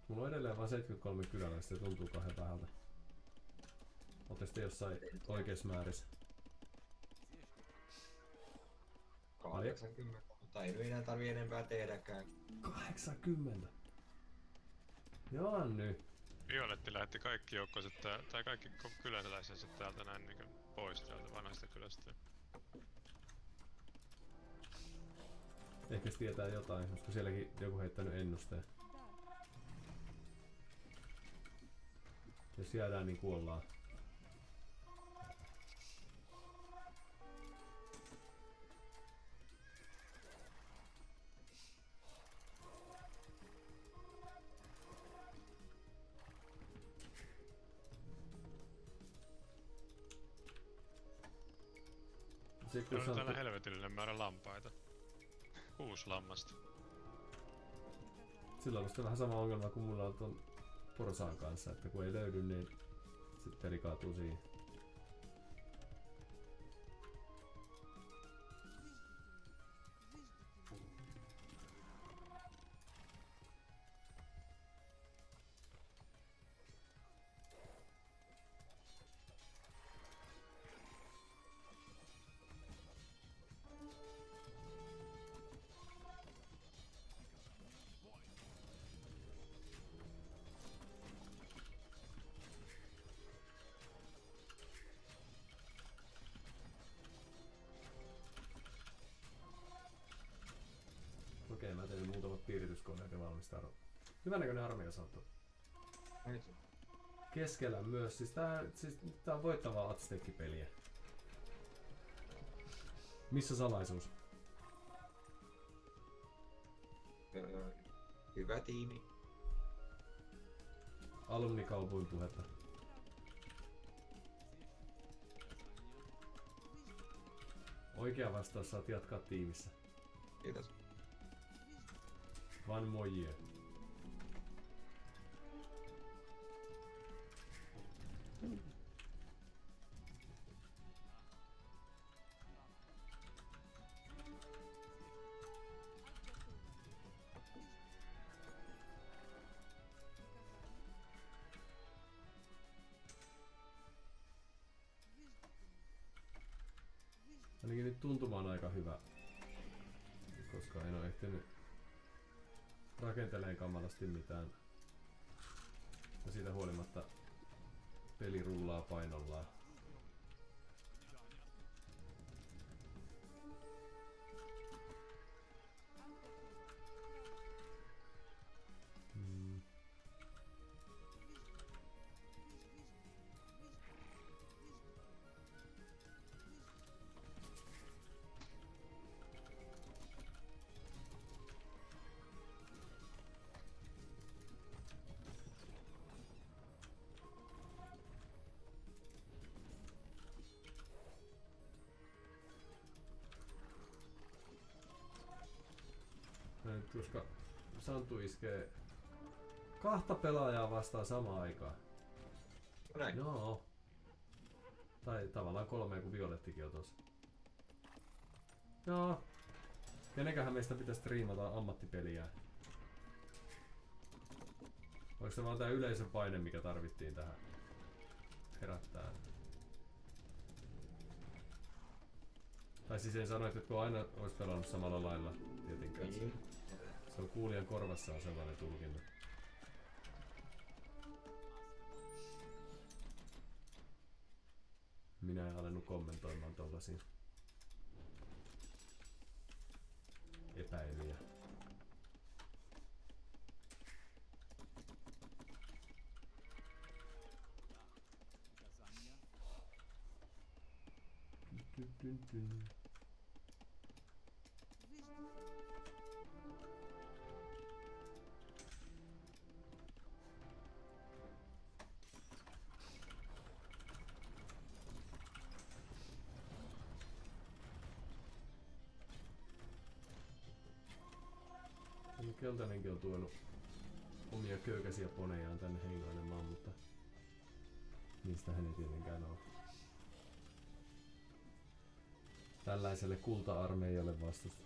Mulla on edelleen vain 73 kyläläistä, se tuntuu kauhean vähältä. Ootte sitten jossain oikeassa määrissä? 80, mutta ei enää tarvii enempää tehdäkään. 80? Joo nyt. Violetti lähti kaikki joukkoiset, tai kaikki kyläläisensä täältä näin niin pois täältä vanhasta kylästä. Ehkä se tietää jotain, koska sielläkin joku heittänyt ennusteen. Jos jäädään, niin kuollaan. Täällä on täällä helvetillinen määrä lampaita. 6 lammasta. Silloin on sitten vähän sama ongelma kuin mulla on ton porsaan kanssa, että kun ei löydy, niin sitten peli kaatuu siihen. Okei, mä tein muutamat piirityskoneet ja valmistaa. Hyvänäköinen armeija saattu. Keskellä myös, siis tää on voittavaa Aztekki-peliä. Missä salaisuus? Hyvä tiimi. Alumnikaupuin puhetta. Oikea vastaus, saat jatkaa tiimissä. Kiitos. One more year. Ainakin nyt tuntuma on aika hyvä, koska en ole ehtinyt rakenteleen kamalasti mitään. Ja siitä huolimatta peli rullaa painollaan. Koska Santu iskee kahta pelaajaa vastaan samaan aikaan. Näin. Joo. Tai tavallaan 3, kun Violettikin on tossa. Joo. Kenenkähän meistä pitäisi striimata ammattipeliä? Oliko se vaan tää yleisön paine, mikä tarvittiin tähän herättää? Tai siis en sano, että kun aina olisi pelannut samalla lailla tietenkään. Niin. Se on kuulijan korvassa on sellainen tulkinta. Minä en alennut kommentoimaan tollasia epäilyjä. Keltainenkin on tuonut omia köykäisiä ponejaan tänne hengailemaan, mutta niistä hän ei tietenkään ole tällaiselle kulta-armeijalle vastusta.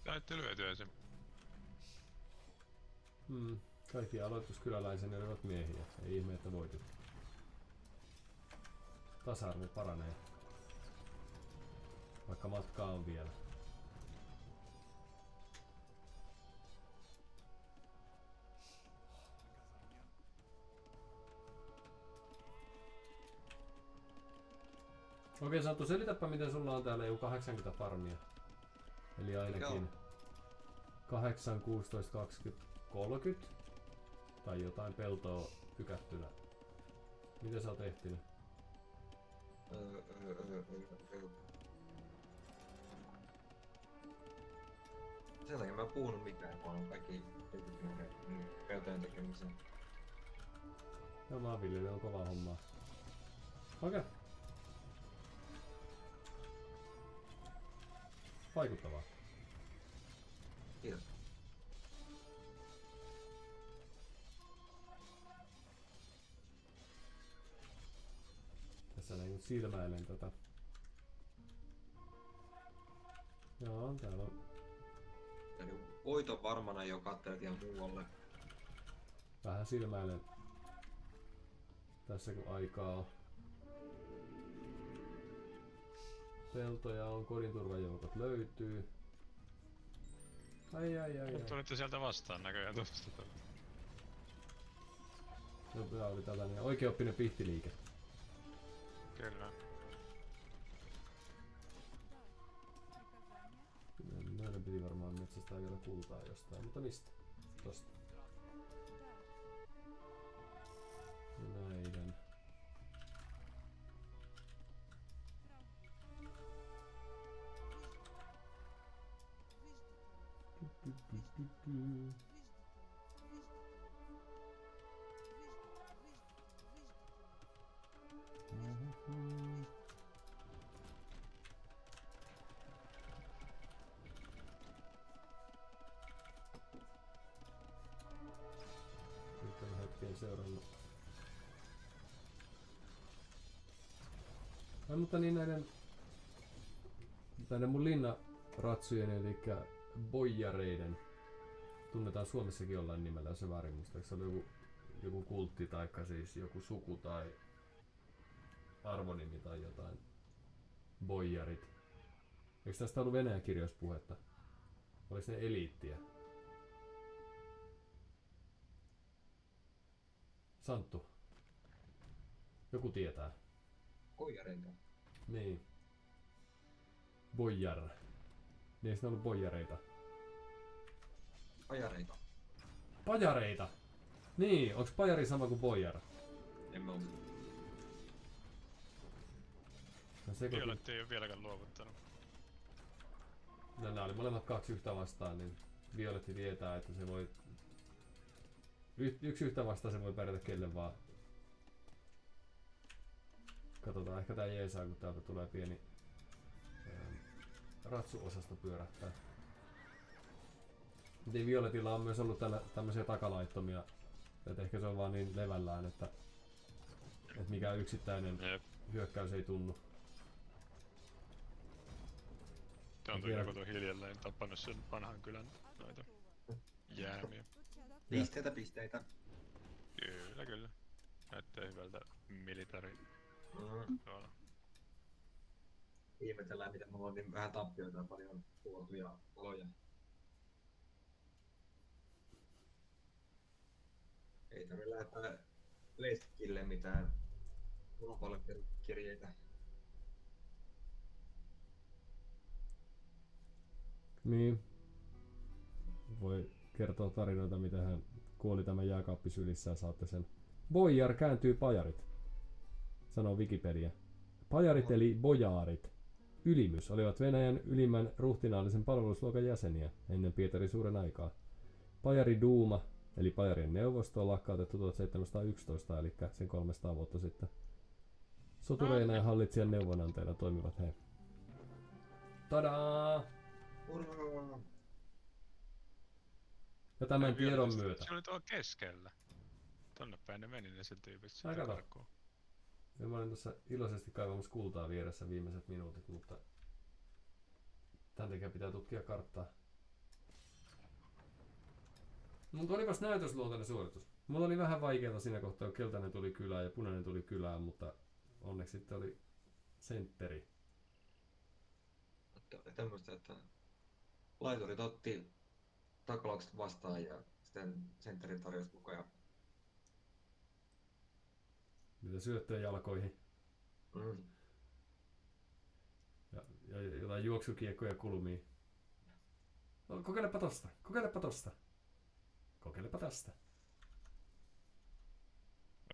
Saitte lyötyä sen. Kaikki aloituskyläläisen olivat miehiä. Ei ihme, että voitit. Tasa-arvo paranee. Vaikka matkaa on vielä. Okei, Santtu, selitäpä miten sulla on täällä EU 80 farmia. Eli ainakin 8, 16, 20, 30 tai jotain peltoa pykättynä. Miten sä oot ehtinyt? Sen takia mä en puhunut mitään, kun on kaikki peltojen tekemiseen. Joo, maanviljely on kova hommaa. Okei. Vaikuttavaa. Kiitos. Tässä näin silmäilen tätä. Joo, täällä on. Eli voiton varmana jo kattelet ihan muualle. Vähän silmäilen. Tässä kun aikaa on. Peltoja on, kodinturvajoukot löytyy. Ai. Tulitte sieltä vastaan näköjään tuosta. Tämä oli tällainen oikeaoppinen pihtiliike. Kyllä. Näiden piti varmaan metsästää vielä kultaa jostain, mutta mistä? Tosta. Näiden. Nyt on hetken seurannut. Mutta niin näiden mun linnaratsujen eli boijareiden tunnetaan Suomessakin jollain nimellä, jos se väärin muista. Se oli joku kultti tai siis joku suku tai arvonimi tai jotain. Boijarit. Eikö tästä ollut Venäjän kirjoissa puhetta? Oliko ne eliittiä? Santtu. Joku tietää. Koijareita. Niin. Boijar. Niin eikö ne ollut boijareita? Pajareita. Pajareita! Niin, onks pajari sama kuin boijar? En mä usko. Violetti ei oo vieläkään luovuttanut. No, nämä oli molemmat 2 yhtä vastaan, niin Violetti tietää, että se voi... Yksi yhtä vastaan se voi pärjätä kelle vaan. Katsotaan, ehkä tää jeesaa, kun täältä tulee pieni ratsuosasto pyörähtää. Niin Violetilla on myös ollut tämmöisiä takalaittomia, että ehkä se on vaan niin levällään, että mikään yksittäinen hyökkäys ei tunnu. Tämä on joku hiljalleen tappanut sen vanhan kylän noita jäämiä. Pisteitä. Kyllä. Näyttää hyvältä militari. Tuolla. Ihmetellään, miten mulla on niin vähän tappioita ja paljon tuotuja aloja. Ei tarvi lähettää Leskille mitään monopalkkirjeitä. Niin. Voi kertoa tarinoita, miten hän kuoli tämän jääkaappisylissä ja saatte sen. Boijar kääntyy pajarit, sanoo Wikipedia. Pajarit eli bojaarit, ylimys, olivat Venäjän ylimmän ruhtinaallisen palvelusluokan jäseniä ennen Pietarin suuren aikaa. Pajari Duuma, eli Pajarien neuvosto, on lakkautettu 1711, eli sen 300 vuotta sitten. Sotureina ja hallitsijan neuvonantajana toimivat he. Tadaa! Urraa! Ja tämän tiedon myötä. Se oli tuolla keskellä. Tonne päin ne meni ne sen tyypit sitten karkuun. Ja mä olin tuossa iloisesti kaivamassa kultaa vieressä viimeiset minuutit, mutta tän takia pitää tutkia karttaa. Mutta olipas näytösluontainen suoritus. Mulla oli vähän vaikeaa siinä kohtaa, kun keltainen tuli kylään ja punainen tuli kylään, mutta onneksi sitten oli sentteri. Tämmöistä, että laiturit otti taklaukset vastaan ja sitten sentteri tarjosi koko ajan. Mitä syöttöä jalkoihin. Ja jotain juoksukiekkoja kulmiin. No, kokeilepa tosta, kokeilepa tosta. Kokeilepa tästä.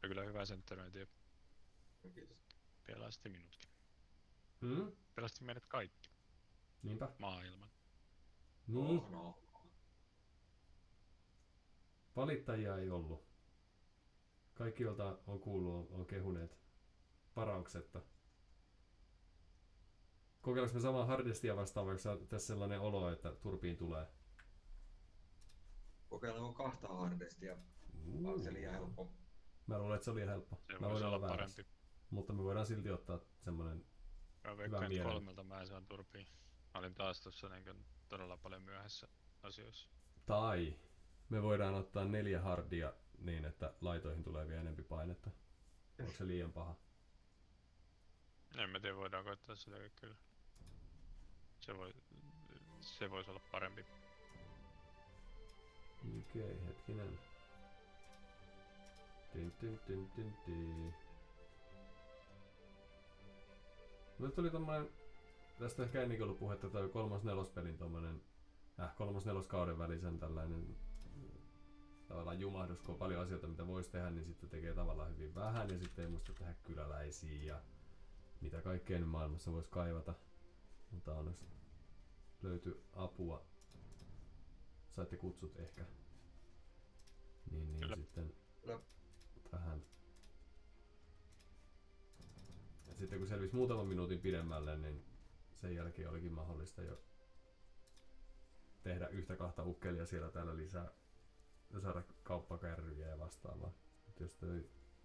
Oli kyllä hyvä sentteröinti ja Kiitos. pelasti minutkin. Hmm? Pelasti meidät kaikki. Niinpä. Maailman. Niin. No. Valittajia ei ollut. Kaikki, joilta on kuullut, on kehuneet varauksetta. Kokeillaanko me samaa hardestia vastaan, vaikka tässä sellainen olo, että turpiin tulee? Kokeillaanko 2 hardestia? On se liian helppo. Mä luulen, että se oli helppo. Se mä voisi olla väärässä. parempi. Mutta me voidaan silti ottaa semmonen Mä veikkaan, että 3 mä en saan turpiin. Mä olin taas tossa niin todella paljon myöhässä asioissa. Tai me voidaan ottaa 4 hardia niin, että laitoihin tulee vielä enempi painetta. Onko se liian paha? En mä tiedä, voidaan koittaa sitäkin kyllä. Se voisi olla parempi. Okei, hetkinen. Tin. Mulle tuli tommonen, tästä ehkä ennenkin ollut puhetta, toi 3-4 pelin tommonen 3-4 kauden välisen tällainen tavallaan jumahdus, kun on paljon asioita mitä voisi tehdä, niin sitten tekee tavallaan hyvin vähän ja sitten ei muista tehdä kyläläisiä ja mitä kaikkea nyt maailmassa voisi kaivata. Mutta onneksi löytyi apua. Saitte kutsut ehkä. Niin sitten vähän. Ja sitten kun selvisi muutaman minuutin pidemmälle, niin sen jälkeen olikin mahdollista jo tehdä 1-2 ukkelia siellä täällä lisää ja saada kauppakärryjä ja vastaavaa.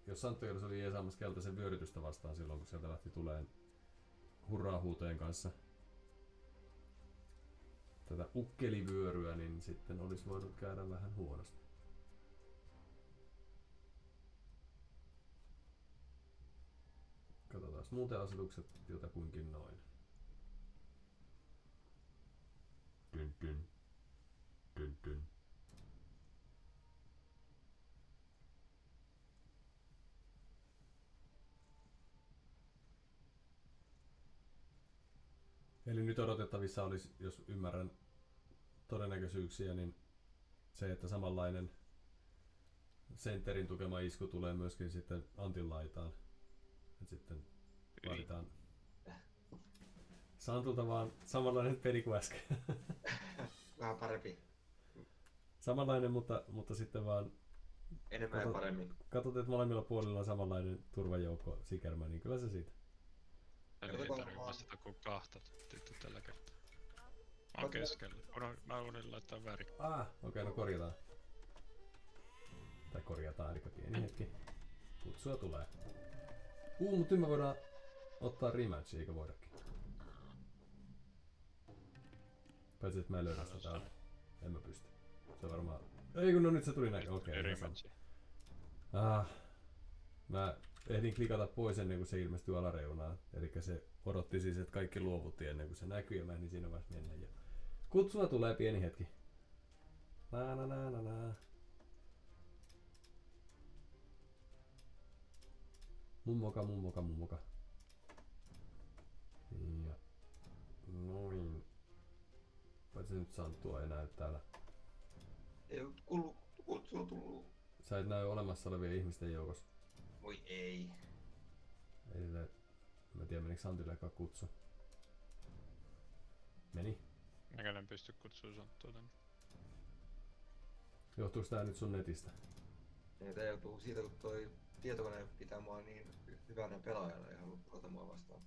Jos Santtojolis oli jeesaamassa keltaisen vyörytystä vastaan silloin, kun sieltä lähti tuleen hurraa-huutojen kanssa tätä ukkelivyöryä, niin sitten olisi voinut käydä vähän huonosti. Katsotaan muuten asetukset jotakuinkin noin. Dyn. Eli nyt odotettavissa olisi, jos ymmärrän todennäköisyyksiä, niin se, että samanlainen sentterin tukema isku tulee myöskin sitten Antin laitaan. Et sitten vaaditaan Santulta vaan samanlainen peli kuin äsken. Vähän parempi. Samanlainen, mutta sitten vaan Enemmän ja paremmin. katsot, että molemmilla puolilla on samanlainen turvajoukko sikermä, niin kyllä se siitä. Eli ei tarvitse vastata kuin 2 tyttöä tällä kertaa. Mä oon keskellä. Mä unohdin laittaa väri. Okei, no korjataan. Tai korjataan, eli pieni hetki. Kutsua tulee. Mutta me voidaan ottaa rematch, eikö voidakin? Paitsi, että mä en löydä sitä täällä. En mä pysty. Se on varmaan... Ei kun no nyt se tuli näin. Okei. Mä ehdin klikata pois ennen kuin se ilmestyi alareunaan. Eli se odotti siis, että kaikki luovutti ennen kuin se näkyi ja mä ehdin siinä vaiheessa mennä. Ja kutsua tulee pieni hetki. Mummoka. Ja noin. Paitsi nyt Santtua ei näy täällä. Ei oo kutsua tullut. Sä et näy olemassa olevien ihmisten joukossa. Voi ei. Eli mä en tiedä menikö Santillekaan kutsu. Meni. Mäkään en pysty kutsua Santtua tänne. Johtuuko tää nyt sun netistä? Ei, tää joutuu siitä, kun toi tietokone pitää mua niin hyvänä pelaajana ja haluaa pelata mua vastaan.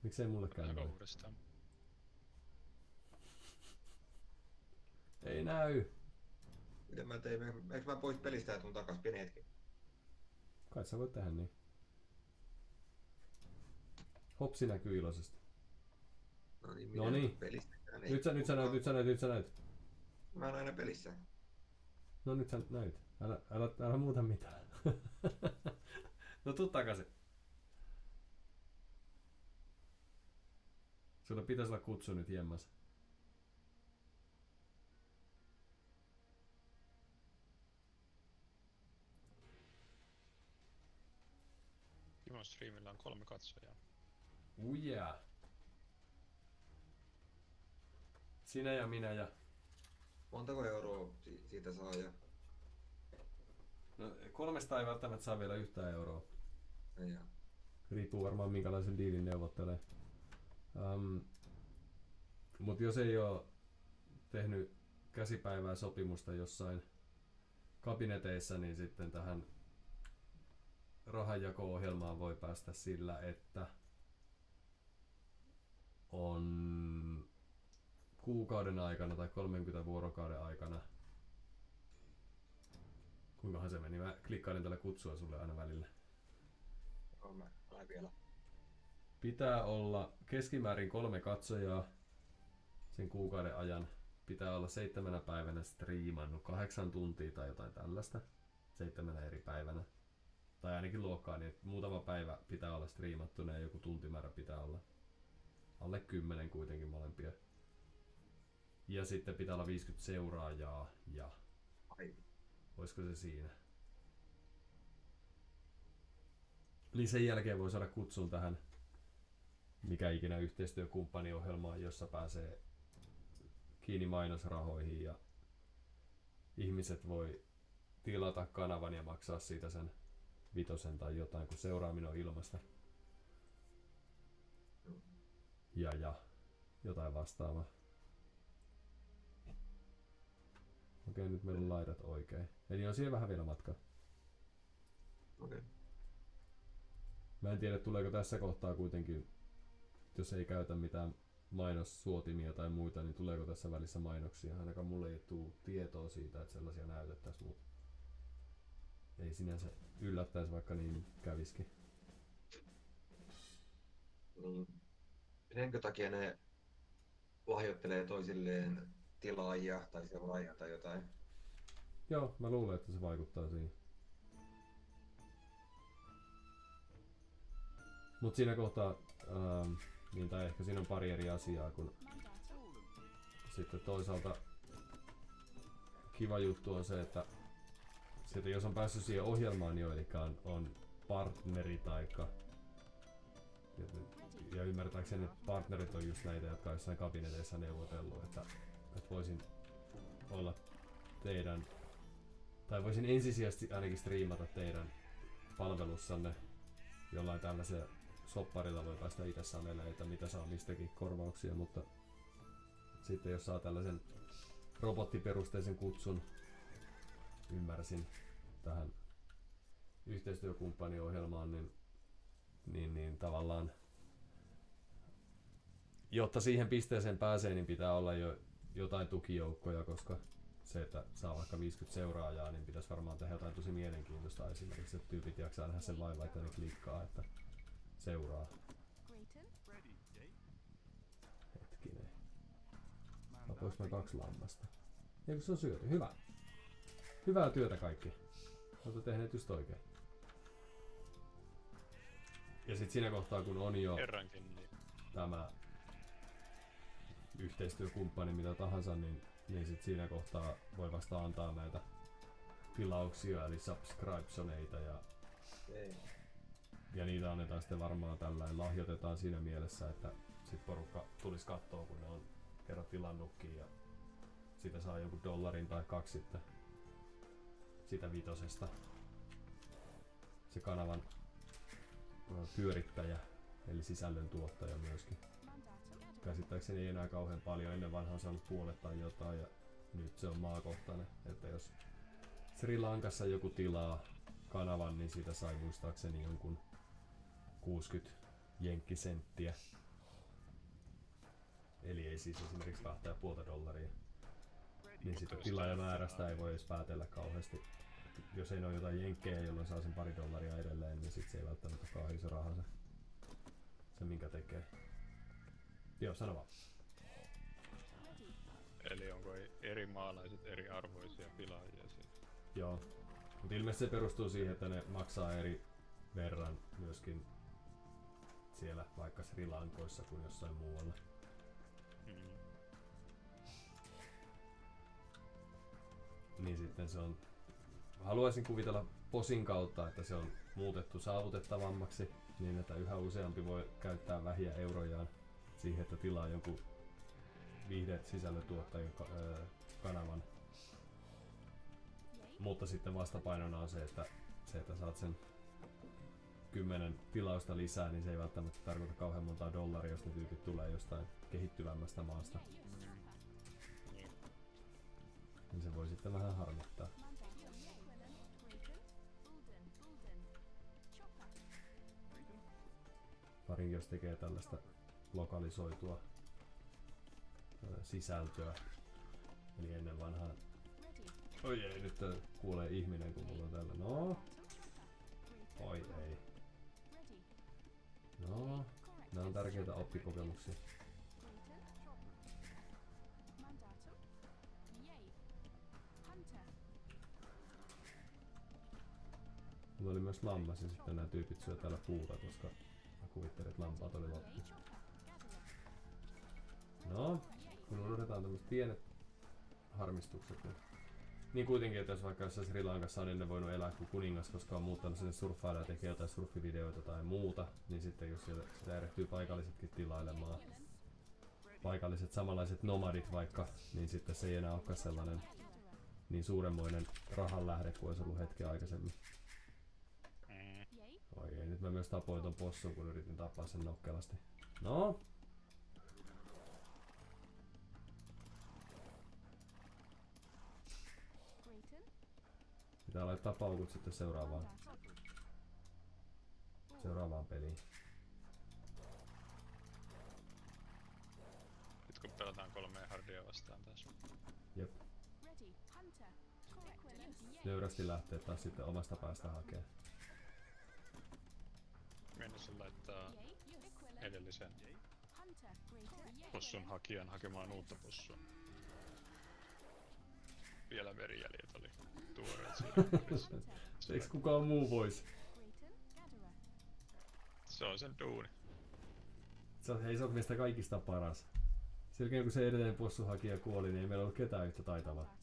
Miksei mulle käy noin? Uudestaan. Ei näy! Miten mä tein? Eikö mä pois pelistä ja tuun takas pieni hetki? Kai sä voit tehdä niin. Hopsi näkyy iloisesti. No niin. Pelistäkään ei. Nyt sä näyt. Mä oon aina pelissä. No nyt sä näyt. Älä muuta mitään. No tuu takaisin. Sulla pitäisi olla kutsu nyt jemmas. Kimon streamillä on 3 katsojaa. Yeah. Sinä ja minä ja... Montako euroa siitä saa ja... No 300 ei välttämättä saa vielä 1 euroa. Ja. Riippuu varmaan minkälaisen diilin neuvottelee. Mut jos ei oo tehnyt käsipäivää sopimusta jossain kabineteissa, niin sitten tähän rahanjako-ohjelmaan voi päästä sillä, että on kuukauden aikana tai 30 vuorokauden aikana. Kuinkahan se meni? Mä klikkailin tällä kutsua sulle aina välillä. Mä vielä. Pitää olla keskimäärin 3 katsojaa sen kuukauden ajan. Pitää olla 7 päivänä striimannut 8 tuntia tai jotain tällaista. 7 eri päivänä. Tai ainakin luokkaa, niin muutama päivä pitää olla striimattuna ja joku tuntimäärä pitää olla. Alle 10 kuitenkin molempia. Ja sitten pitää olla 50 seuraajaa ja Ai. olisiko se siinä? Niin sen jälkeen voi saada kutsun tähän mikä ikinä yhteistyökumppaniohjelmaan, jossa pääsee kiinni mainosrahoihin ja ihmiset voi tilata kanavan ja maksaa siitä sen 5 tai jotain, kun seuraaminen on ilmasta. Ja jotain vastaavaa. Okei, nyt meillä on laidat oikein. Eli on siihen vähän vielä matkaa. Okei. Mä en tiedä, tuleeko tässä kohtaa kuitenkin, jos ei käytä mitään mainossuotimia tai muita, niin tuleeko tässä välissä mainoksia. Ainakaan mulle ei tule tietoa siitä, että sellaisia näytettäisiin, mutta ei sinänsä yllättäisi, vaikka niin käviskin. Niin. Minkä takia ne lahjoittelee toisilleen tilaajia tai seuraajia tai jotain? Joo, mä luulen, että se vaikuttaa siihen. Mut siinä kohtaa, niin tai ehkä siinä on pari eri asiaa, kun sitten toisaalta kiva juttu on se, että sitten jos on päässyt siihen ohjelmaan jo, eli on partneri taikka ja ymmärtääkseni partnerit on just näitä, jotka on jossain kabineteissa neuvotellut, että voisin olla teidän, tai voisin ensisijaisesti ainakin striimata teidän palvelussanne jollain tällaisella sopparilla, voi päästä itse sanelemaan, että mitä saa mistäkin korvauksia, mutta sitten jos saa tällaisen robottiperusteisen kutsun, ymmärsin, tähän yhteistyökumppaniohjelmaan, niin tavallaan jotta siihen pisteeseen pääsee, niin pitää olla jo jotain tukijoukkoja, koska se, että saa vaikka 50 seuraajaa, niin pitäisi varmaan tehdä jotain tosi mielenkiintoista. Esimerkiksi, että tyypit jaksaa nähdä sen vaivaa, että ne klikkaa, että seuraa. Hetkinen. Tapois mä 2 lammasta. Eikö se on syöty? Hyvä. Hyvää työtä kaikki. Olette tehneet just oikein. Ja sit siinä kohtaa, kun on jo tämä yhteistyökumppani mitä tahansa, niin sit siinä kohtaa voi vasta antaa näitä tilauksia, eli subscriptioneita ja niitä annetaan sitten varmaan tällainen, lahjoitetaan siinä mielessä, että sit porukka tulisi kattoo, kun ne on kerran tilannutkin ja siitä saa jonkun $1 tai 2 sitten sitä 5. Se kanavan pyörittäjä, eli sisällön tuottaja myöskin. Käsittääkseni ei enää kauhean paljon, ennen vanhaan saanut puolet tai jotain ja nyt se on maakohtainen, että jos Sri Lankassa joku tilaa kanavan, niin siitä sai muistaakseni jonkun 60 jenkkisenttiä. Eli ei siis esimerkiksi $2,5. Niin sitten tilaajamäärästä ei voi edes päätellä kauheasti. Jos ei ole jotain jenkkejä, jolloin saa sen $2 edelleen, niin sit se ei välttämättä ole kauhean iso raha se minkä tekee. Joo, sano vaan. Eli onko eri maalaiset eri arvoisia pilaajia siinä? Joo, mutta ilmeisesti se perustuu siihen, että ne maksaa eri verran myöskin siellä vaikka Sri Lankoissa kuin jossain muualla. Niin sitten se on, haluaisin kuvitella posin kautta, että se on muutettu saavutettavammaksi niin, että yhä useampi voi käyttää vähiä eurojaan siihen, että tilaa jonkun viihde-sisällötuottajan kanavan. Mutta sitten vastapainona on se, että saat sen 10 tilausta lisää, niin se ei välttämättä tarkoita kauhean montaa $, jos ne tyypit tulee jostain kehittyvämmästä maasta. Niin se voi sitten vähän harmittaa. Varinkin jos tekee tällaista lokalisoitua sisältöä. Eli ennen vanhaan... Oi ei, nyt kuolee ihminen kun mulla on täällä. No. Oi ei. No. Nämä on tärkeitä oppikokemuksia. Mulla oli myös lammas ja sitten nämä tyypit syö täällä puuta, koska mä kuvittelin, että lampaat oli loppu. No, kun unohdetaan tämmöset pienet harmistukset, niin kuitenkin, että jos vaikka jossain Sri Lankassa on ennen voinut elää kuin kuningas, koska on muuttanut sinne surffailla ja tekee jotain surfivideoita tai muuta, niin sitten jos sitä erehtyy paikallisetkin tilailemaan, paikalliset samanlaiset nomadit vaikka, niin sitten se ei enää olekaan sellainen niin suuremmoinen rahan lähde kuin olisi ollut hetken aikaisemmin. Oi ei, nyt mä myös tapoin ton possun, kun yritin tappaa sen nokkelasti. No! Pitää laittaa paukut sitten seuraavaan peliin. Nyt kun pelataan 3 hardia vastaan taas. Jep. Nöyrästi lähtee taas sitten omasta päästä hakemaan. Mennessä laittaa edellisen possun hakijan hakemaan uutta possua. Vielä verijäljet oli tuoreet siinä. Eiks kukaan muu vois? Se on sen duuni. Se on meistä kaikista paras. Selkeä kun se edellinen possuhakija kuoli, niin ei meillä ollut ketään yhtä taitavaa.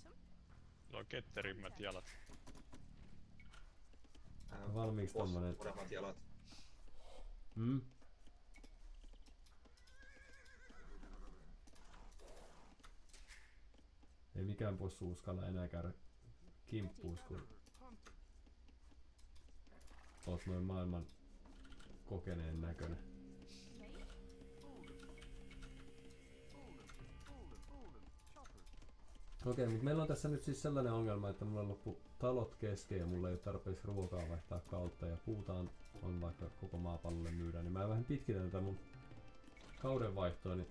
Sillä on ketterimmät jalat. Valmiiksi tommonen. Uudemmat jalat. Ei mikään possu uskalla enää käydä kimppuus, kun oot noin maailman kokeneen näköinen. Okei, mutta meillä on tässä nyt siis sellainen ongelma, että mulla loppu talot kesken ja mulla ei ole tarpeeksi ruokaa vaihtaa kautta ja puuta on vaikka koko maapallolle myydään, niin mä vähän pitkitän tätä mun kaudenvaihtoa, niin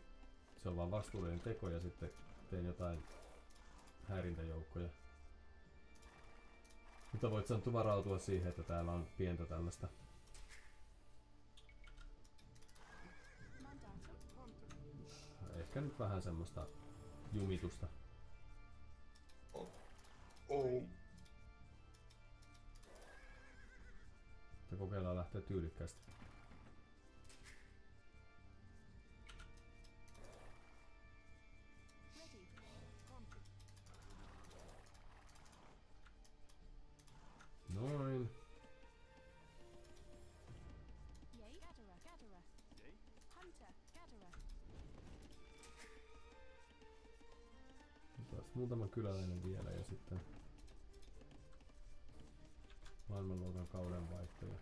se on vaan vastuullinen teko ja sitten teen jotain häirintäjoukkoja. Mutta voit sanoa varautua siihen, että täällä on pientä tällaista ehkä nyt vähän semmoista jumitusta. Mutta kokeillaan lähteä tyylikkäästi. Noin. Taas muutama kyläläinen vielä ja sitten maailmanluokan kaudenvaihtoja.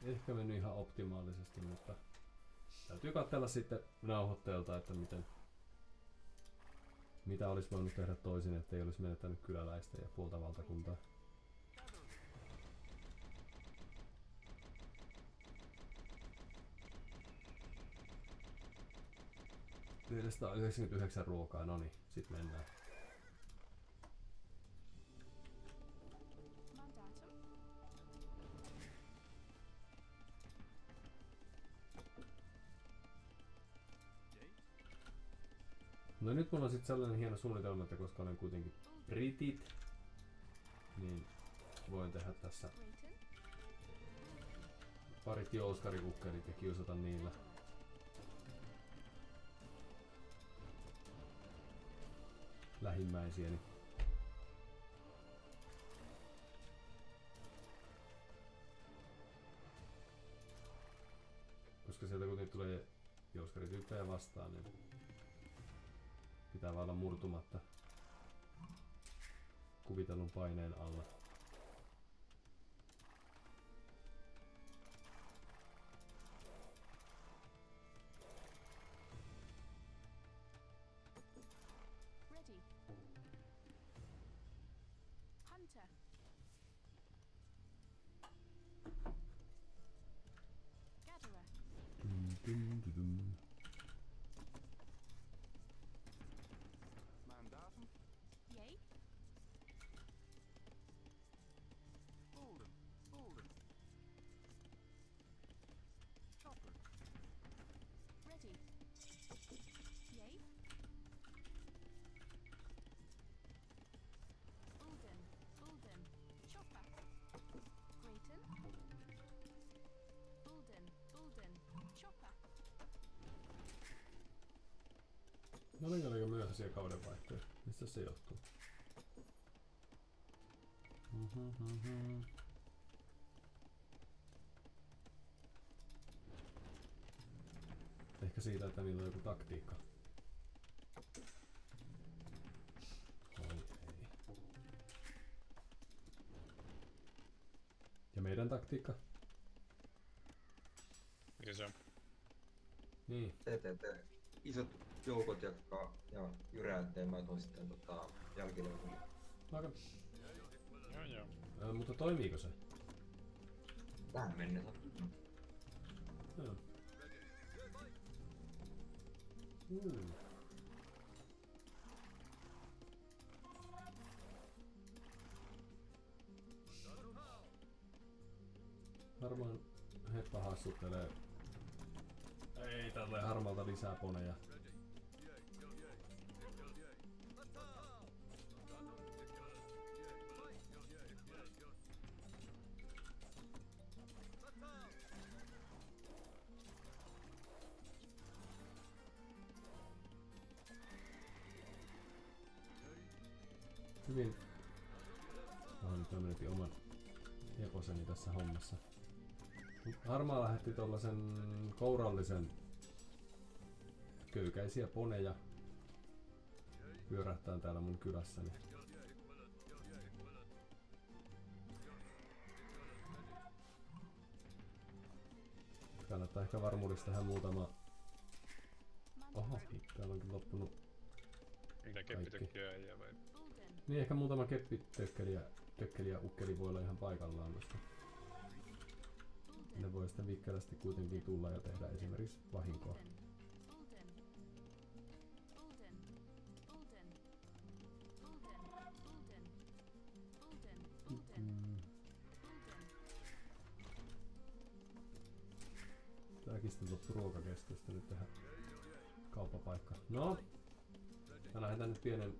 Ehkä mennyt ihan optimaalisesti, mutta täytyy katsella sitten nauhoitteelta, että mitä olisi voinut tehdä toisin, ettei olisi menettänyt kyläläistä ja puolta valtakuntaa. Yhdestä 99 ruokaa, no niin, sit mennään. No nyt mulla on sit sellainen hieno suunnitelma, että koska olen kuitenkin britit, niin voin tehdä tässä parit jouskarikukkelit ja kiusata niillä. Lähimmäisiäni. Koska sieltä kuitenkin tulee jouskarityyppejä vastaan, niin pitää vaan olla murtumatta kuvitellun paineen alla. No niin, oliko myöhäisiä kaudenvaihtoja? Mistä se johtuu? Ehkä siitä, että niillä on joku taktiikka. Oi ei. Ja meidän taktiikka? Mikä se on? Niin. TTT. Isot joukot, jotka jyräätte, mä tuon sitten jälkilöihin. Aika. Joo. Mutta toimiiko se? Tähän mennessä. Joo. Varmaan Heppa hassuttelee. Ei, tälle harmalta lisää poneja. Hyvin. Nyt menetin oman heposeni tässä hommassa. Harmaa lähetti tollasen kourallisen köykäisiä poneja pyörähtää täällä mun kylässäni. Kannattaa ehkä varmuudesta tehdä muutama... Oho, täällä onkin loppunut Mitä keppitökkiä vai? Niin, ehkä muutama keppitökkeli ja ukkeli voi olla ihan paikallaan, koska ne voi sitten vikkelästi kuitenkin tulla ja tehdä esimerkiksi vahinkoa. Tääkin loppu ruokakestosta nyt tehdä kauppapaikka. No! Mä lähetän nyt pienen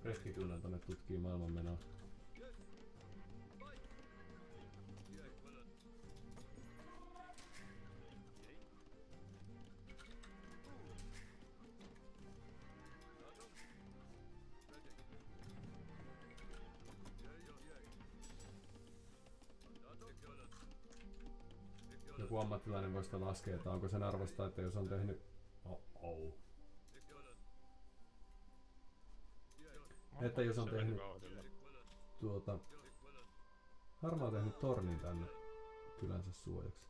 reskitunnan tonne tutkii maailmanmenoa. Joku ammattilainen voi sitä laskea, että onko sen arvosta, että jos on tehnyt... Että jos on tehnyt... Harmaa on tehnyt tornin tänne kylänsä suojaksi.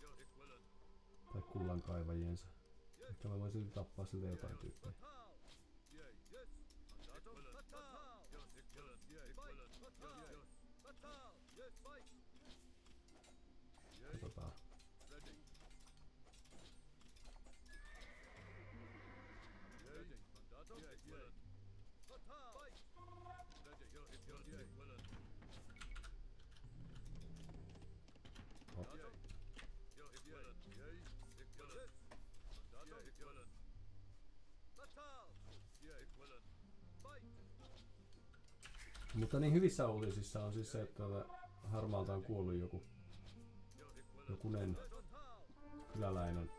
Tai kullankaivajiensa. Ehkä mä voin silti tappaa siltä jotain tyyppejä. Katsotaan. Mutta niin hyvissä uutisissa on siis se, että harmaalta on kuollut jokunen kyläläinen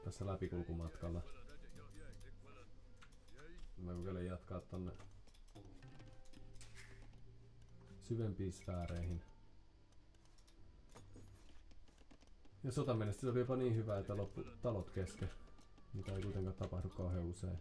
tässä läpikulkumatkalla. Mä kokeilen jatkaa tonne syvempiin sfääreihin. Ja sotamenestys oli jopa niin hyvä, että loppu talot kesken, mitä ei kuitenkaan tapahdu kauhean usein.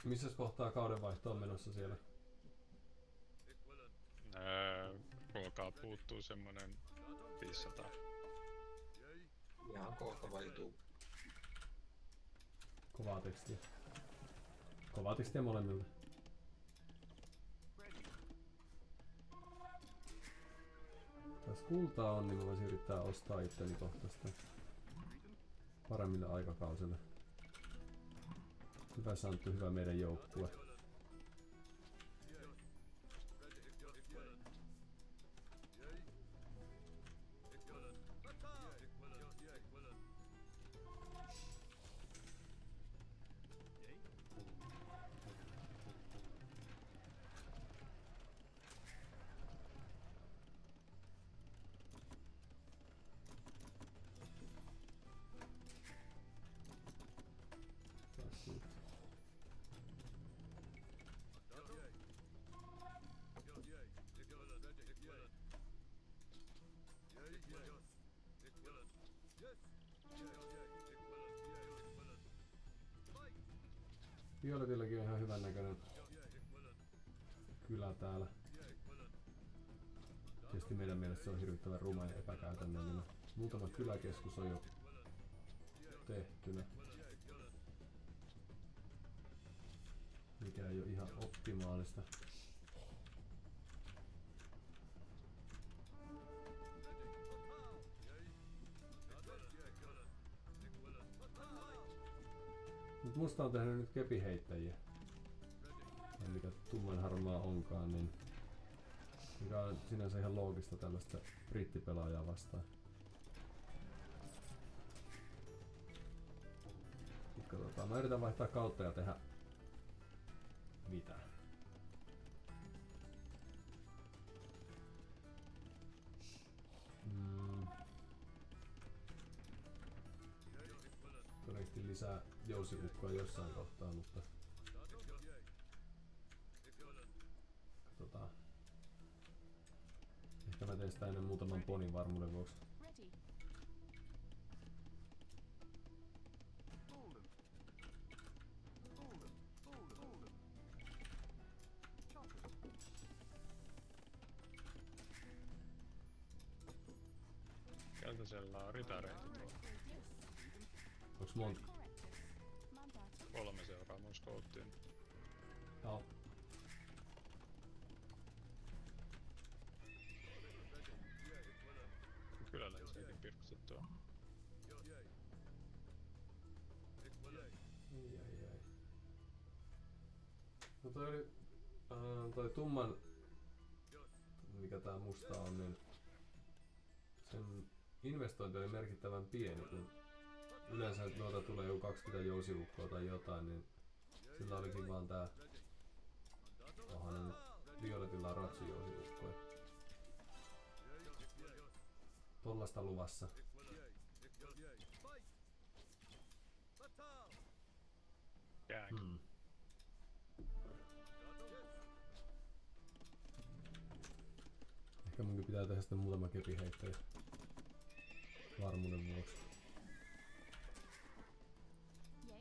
Missäs kohtaa kaudenvaihto on menossa siellä? Ruokaa puuttuu semmonen 500. Ihan kohta vaihtuu. Kovaa tekstiä. Kovaa tekstiä molemmilta. Tässä kultaa on, niin mä voisin yrittää ostaa itteni kohta sitä. paremmille aikakausille. Hyvä Santtu, hyvä meidän joukkue. Violetillakin on ihan hyvän näköinen kylä täällä. Tietysti meidän mielestä se on hirvittävän ruma ja epäkäytännöllinen. Muutama kyläkeskus on jo tehtynä. Mikä ei ole ihan optimaalista. Mut musta on tehnyt nyt kepiheittäjiä. Ja mikä tumman harmaa onkaan, niin mikä on sinänsä ihan loogista tällaista brittipelaajaa vastaan. Nyt katsotaan. Mä yritän vaihtaa kautta ja tehdä mitä. Todennäköisesti lisää jousiukkoa jossain kohtaa, mutta katsotaan. Ehkä mä teen sitä ennen muutaman ponin varmuuden vuoksi. Keltaisella on ritareita tuolla. Onks monta? 3 seuraa mun skouttiin. Joo. Kyllä löysiäkin pirkustettua. Ai. No toi oli toi tumman, mikä tää musta on, niin sen investointi oli merkittävän pieni, kun yleensä noita tulee joku 20 jousiukkoa tai jotain, niin sillä olikin vaan tää violetilla on ratsujousiukkoja. Tollasta luvassa. Ehkä munkin pitää tehdä sitten muutama kepiheittäjä varmuuden vuoksi.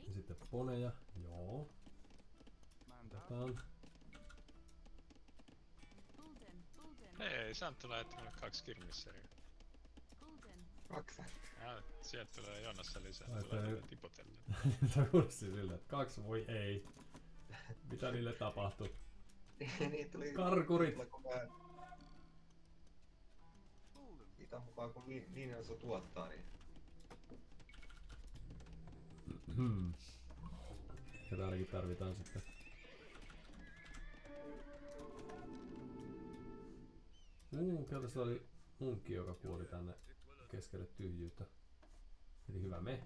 Ja sitten poneja, joo. Otetaan. Hei, Santtu lähetti mulle 2 kirmisseriä. 2. Sieltä tulee jonossa lisää, Ai, tulee niille tipotelle. Sä kuulostin silleen, että 2 voi ei. Mitä niille tapahtui? Niin tuli Karkurit! Siitä mukaan kun Linjanso tuottaa, niin Ja täälläkin tarvitaan sitten. Keltaisella oli munkki, joka kuoli tänne keskelle tyhjyyttä. Eli hyvä me.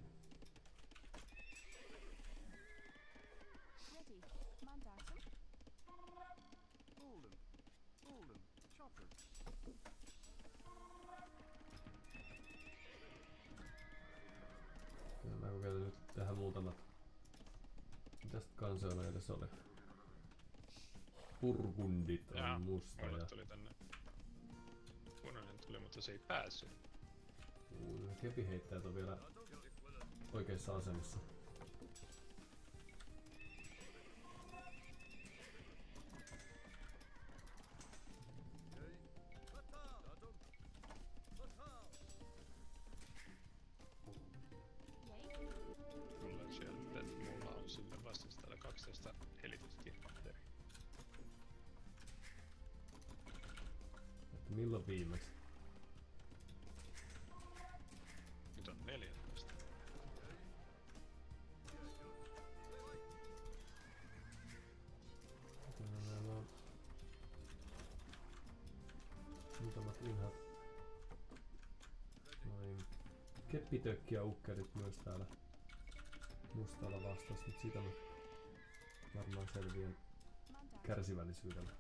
Ja mä kokeilin nyt tehdä muutamat. Mitäs kansoilla edes oli? Burgundit on musta mulle ja tuli tänne. Punainen tuli, mutta se ei päässyt. kepiheittäjät on vielä oikeassa asemassa. Mulla sieltä, että mulla on sille vastassa täällä 12 helityskirmaatteria. Että milloin viimeksi? Nyt on 14. ylhäältä. Noin. Keppitökki ja ukkerit myös täällä mustalla vastas, mut siitä mä varmaan selviän kärsivällisyydellä.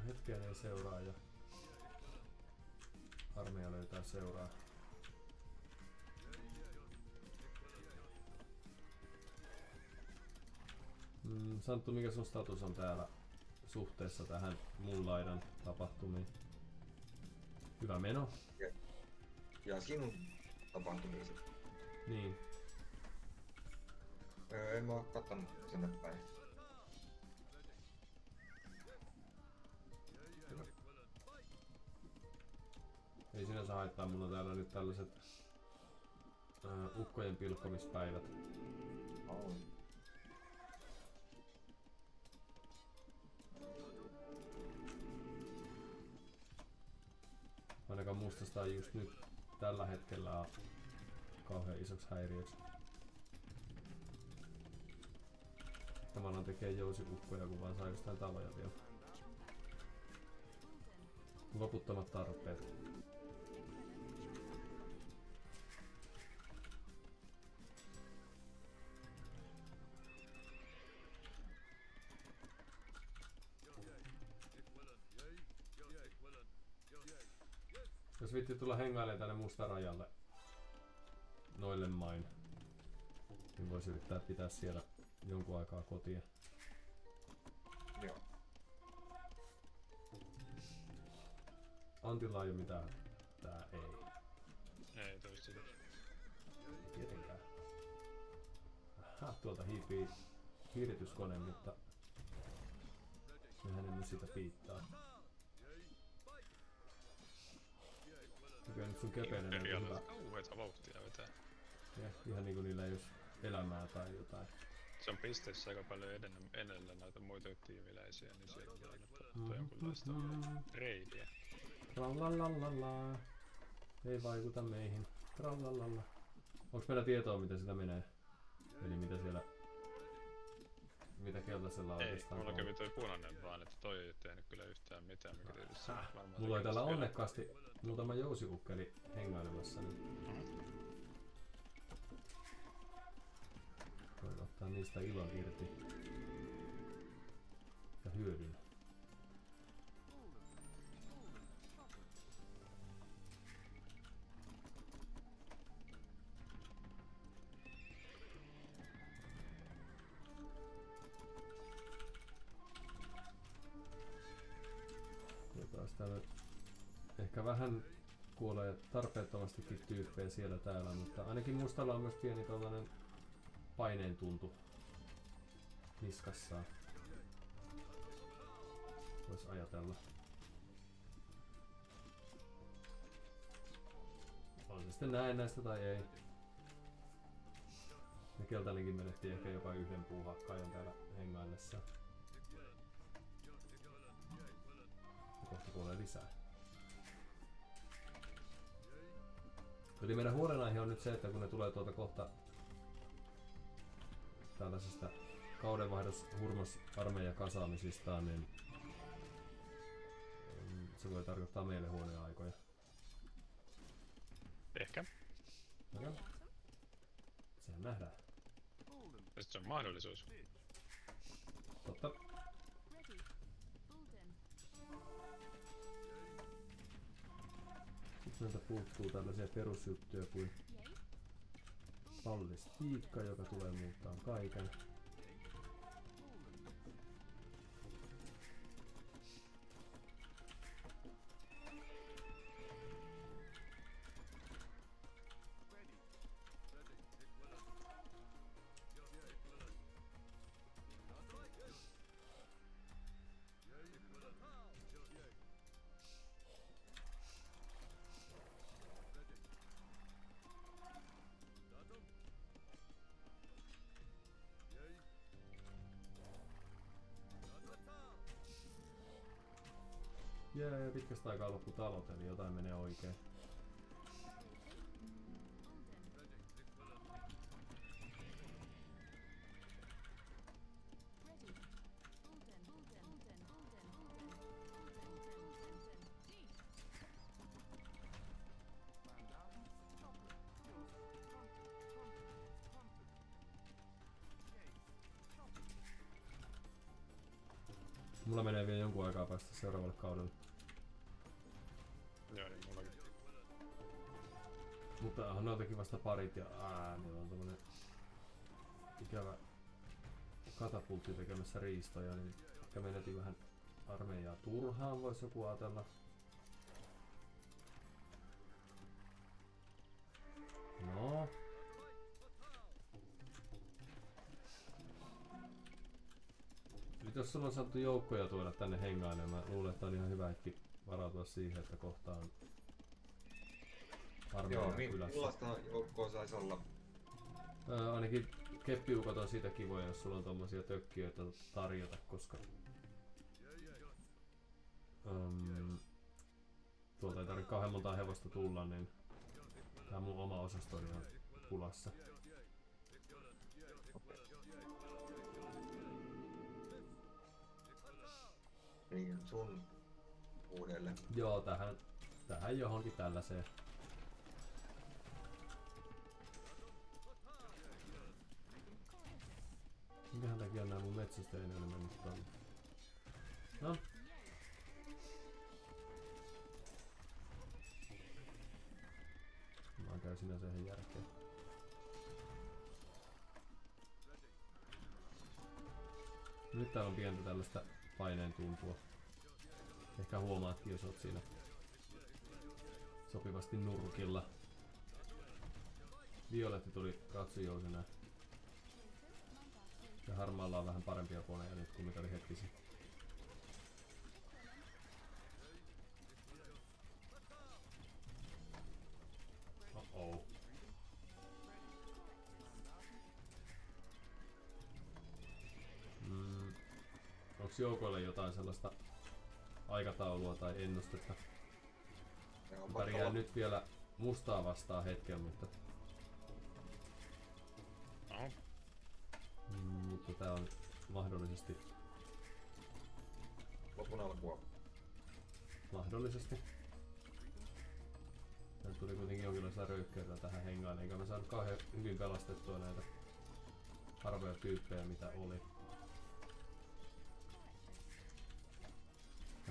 Hetken ei seuraa ja armeija löytää seuraa. Santtu, mikä sun status on täällä suhteessa tähän mun laidan tapahtumiin? Hyvä meno. Ja sinun tapahtumiisi. Niin. En mä oo kattonut sinne päin. Ei sinänsä haittaa, mulla on täällä nyt tällaiset ukkojen pilkkomispäivät. Oh. Ainakaan mustasta ei just nyt tällä hetkellä ole kauhean isoksi häiriöksi. Tavallaan tekee jousiukkoja, kun vaan saa jostain taloja vielä. Loputtomat tarpeet. Jos viitti tulla hengailemaan tänne mustarajalle noille main, niin voisi yrittää pitää siellä jonkun aikaa kotia. Joo. Antilla ei oo mitään. Tää ei. Ei toistaiseksi. Tietenkään. Aha, tuolta hiipii hiirityskone, mutta mehän emme sitä piittaa. Kyllä nyt sun kepeinen on hyvä. Periaatteessa kauheeta vauhtia vetää. Ja, ihan niinku niillä ei ois elämää tai jotain. Se on pisteessä aika paljon edellä noita muita tiimiläisiä, niin siellä on aina jonkunlaista reidiä. Tralalala. Ei vaikuta meihin. Tralalala. Onks meillä tietoa miten sitä menee? Eli mitä siellä... Mitä keltaisella on Ei, oikeastaan mulla on? kävi toi punainen vaan, että toi ei tehnyt kyllä yhtään mitään, mikä tietysti varmaan... Mulla oli täällä vielä. onnekkaasti muutama jousiukkeli hengailemassa, niin voin ottaa niistä ilon irti ja hyödyn. Taas täällä ehkä vähän kuolee tarpeettomastikin tyyppejä siellä täällä, mutta ainakin mustalla on myös pieni tällainen paineen tuntu niskassaan. Vois ajatella. On se sitten näennäistä tai ei. Ja keltainenkin menetti ehkä jopa yhden puuhakkaajan täällä hengaillessaan. Kohta kuolee lisää. Eli meidän huolenaihe on nyt se, että kun ne tulee tuolta kohta tällaisesta kaudenvaihdos hurmosarmeijan kasaamisistaan, niin se voi tarkoittaa meille huonoja aikoja. Ehkä. Okei. Sehän nähdään. Ja sit se on mahdollisuus. Totta. Sitten meiltä puuttuu tällaisia perusjuttuja kuin ballistiikka, joka tulee muuttaa kaiken. Jee, pitkästä aikaa loppu talot, eli jotain menee oikein. Mulla menee vielä jonkun aikaa päästä seuraavalle kaudelle. Joo, niin mullakin. Mutta onhan noitakin vasta parit ja niillä on tommonen ikävä katapultti tekemässä riistoja, niin ehkä menetin vähän armeijaa turhaan, vois joku ajatella. No. Nyt jos sulla on saatu joukkoja tuoda tänne hengailemaan, mä luulen, että on ihan hyvä hetki varautua siihen, että kohtaan armeija kylässä. Millaista joukkoa sais olla? Ainakin keppiukot on siitä kivoja, jos sulla on tommosia tökkiöitä tarjota, koska tuolta ei tarvitse kauhean montaa hevosta tulla, niin tää mun oma osastoni on pulassa. Niin sun uudelle. Joo, tähän johonkin tällaiseen. Minkähän takia nää mun metsästäjät ei mennyt tonne? No. Mä käyn sinänsä ihan järkeä. Nyt täällä on pientä tällaista paineen tuntua. Ehkä huomaatkin, jos oot siinä sopivasti nurkilla. Violetti tuli katsojousena. Ja harmaalla on vähän parempia koneja nyt kuin mitä oli hetki sitten. Oh-oh. Onks joukoille jotain sellaista aikataulua tai ennustetta? Pärjää nyt vielä mustaa vastaan hetken, mutta mutta tää on mahdollisesti lopun alkua. Mahdollisesti. Tää tuli kuitenkin jonkinlaisella röyhkeydellä tähän hengaan, eikä mä saanut kauhean hyvin pelastettua näitä harvoja tyyppejä mitä oli.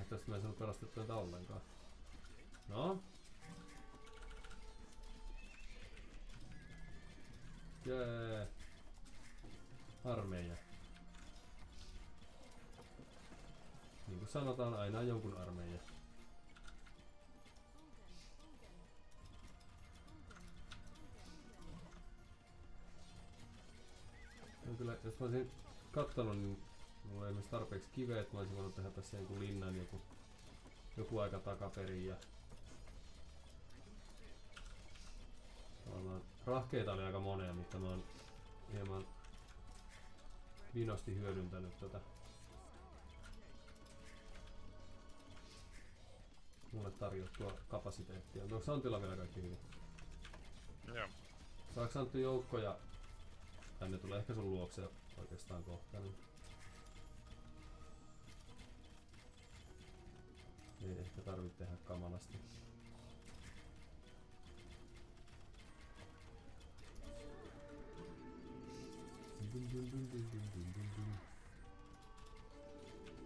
Tästä mä en saanut pelastettua näitä ollenkaan. No. Jee. Armeija. Niin kuin sanotaan, aina on jonkun armeija. Kyllä, jos mä olisin kattonut, niin mulla ei esimerkiksi tarpeeksi kiveä, että mä olisin voinut tehdä tässä jonkun linnan joku aika takaperin. Ja rahkeita oli aika monia, mutta mä oon hieman vinosti hyödyntänyt tätä mulle tarjottua kapasiteettia. Onko Santilla vielä kaikki hyvin? Joo. Saaks Santtu joukkoja? Tänne tulee ehkä sun luokse oikeastaan kohta. Niin ei ehkä tarvitse tehdä kamalasti.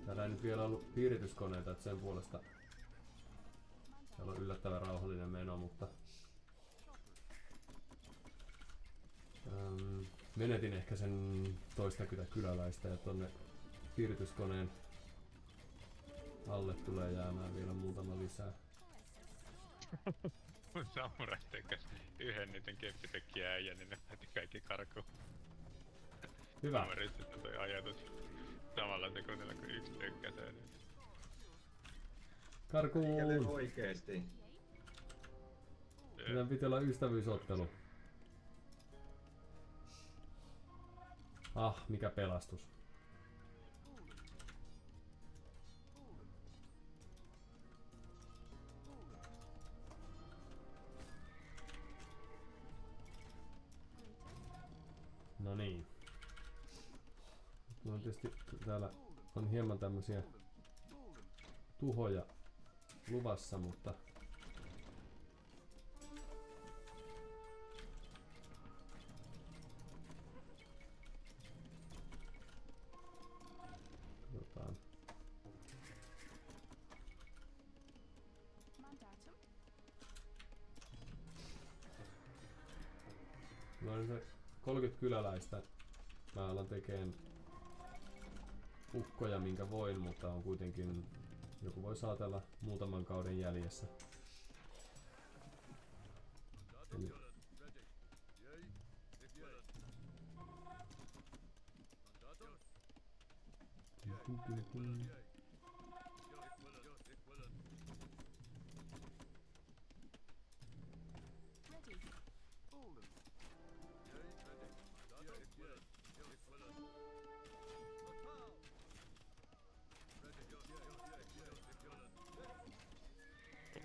Täällä ei nyt vielä ollut piirityskoneita, että sen puolesta täällä on yllättävän rauhallinen meno, mutta menetin ehkä sen toistakymmentä kyläläistä ja tonne piirityskoneen alle tulee jäämään vielä muutama lisää. Mun samurai tekäs yhden niiden keppitekkiä äijän, niin ne lähti kaikki karkuun. Hyvä. Mä yritin toi ajatus samalla sekunnilla kuin yksi tykkäsee. Niin. Karkuun! Oikeesti. Meidän piti olla ystävyysottelu. Ah, mikä pelastus. tietysti täällä on hieman tämmösiä tuhoja luvassa, mutta katsotaan. Noin se 30 kyläläistä. Mä alan tekeen ukkoja minkä voin, mutta on kuitenkin joku voi saatella muutaman kauden jäljessä. Eli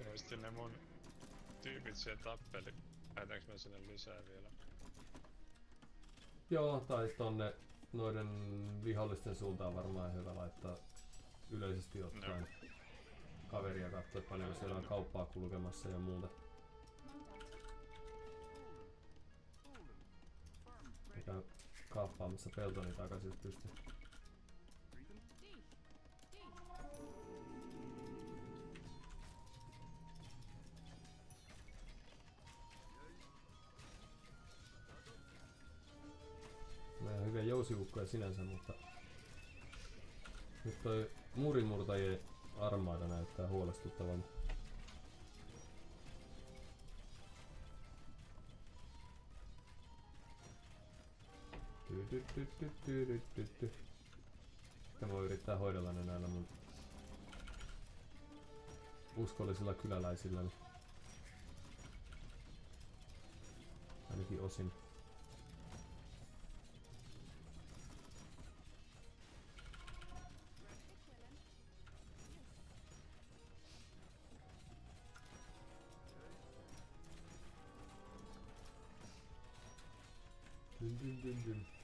Ilmeisesti ne mun tyypit siellä tappeli. Lähetäänkö mä sinne lisää vielä? joo, tai tonne noiden vihollisten suuntaan varmaan hyvä laittaa yleisesti ottaen kaveria katsoa, että paljon siellä on kauppaa kulkemassa ja muuta. Ja käy kaappaamassa peltoni takaisin jos pystyy. Meillä on hyviä jousiukkoja sinänsä, mutta nyt toi muurinmurtajien armaada näyttää huolestuttavan. Sitten voi yrittää hoidella ne näillä mun uskollisilla kyläläisilläni. Ainakin osin.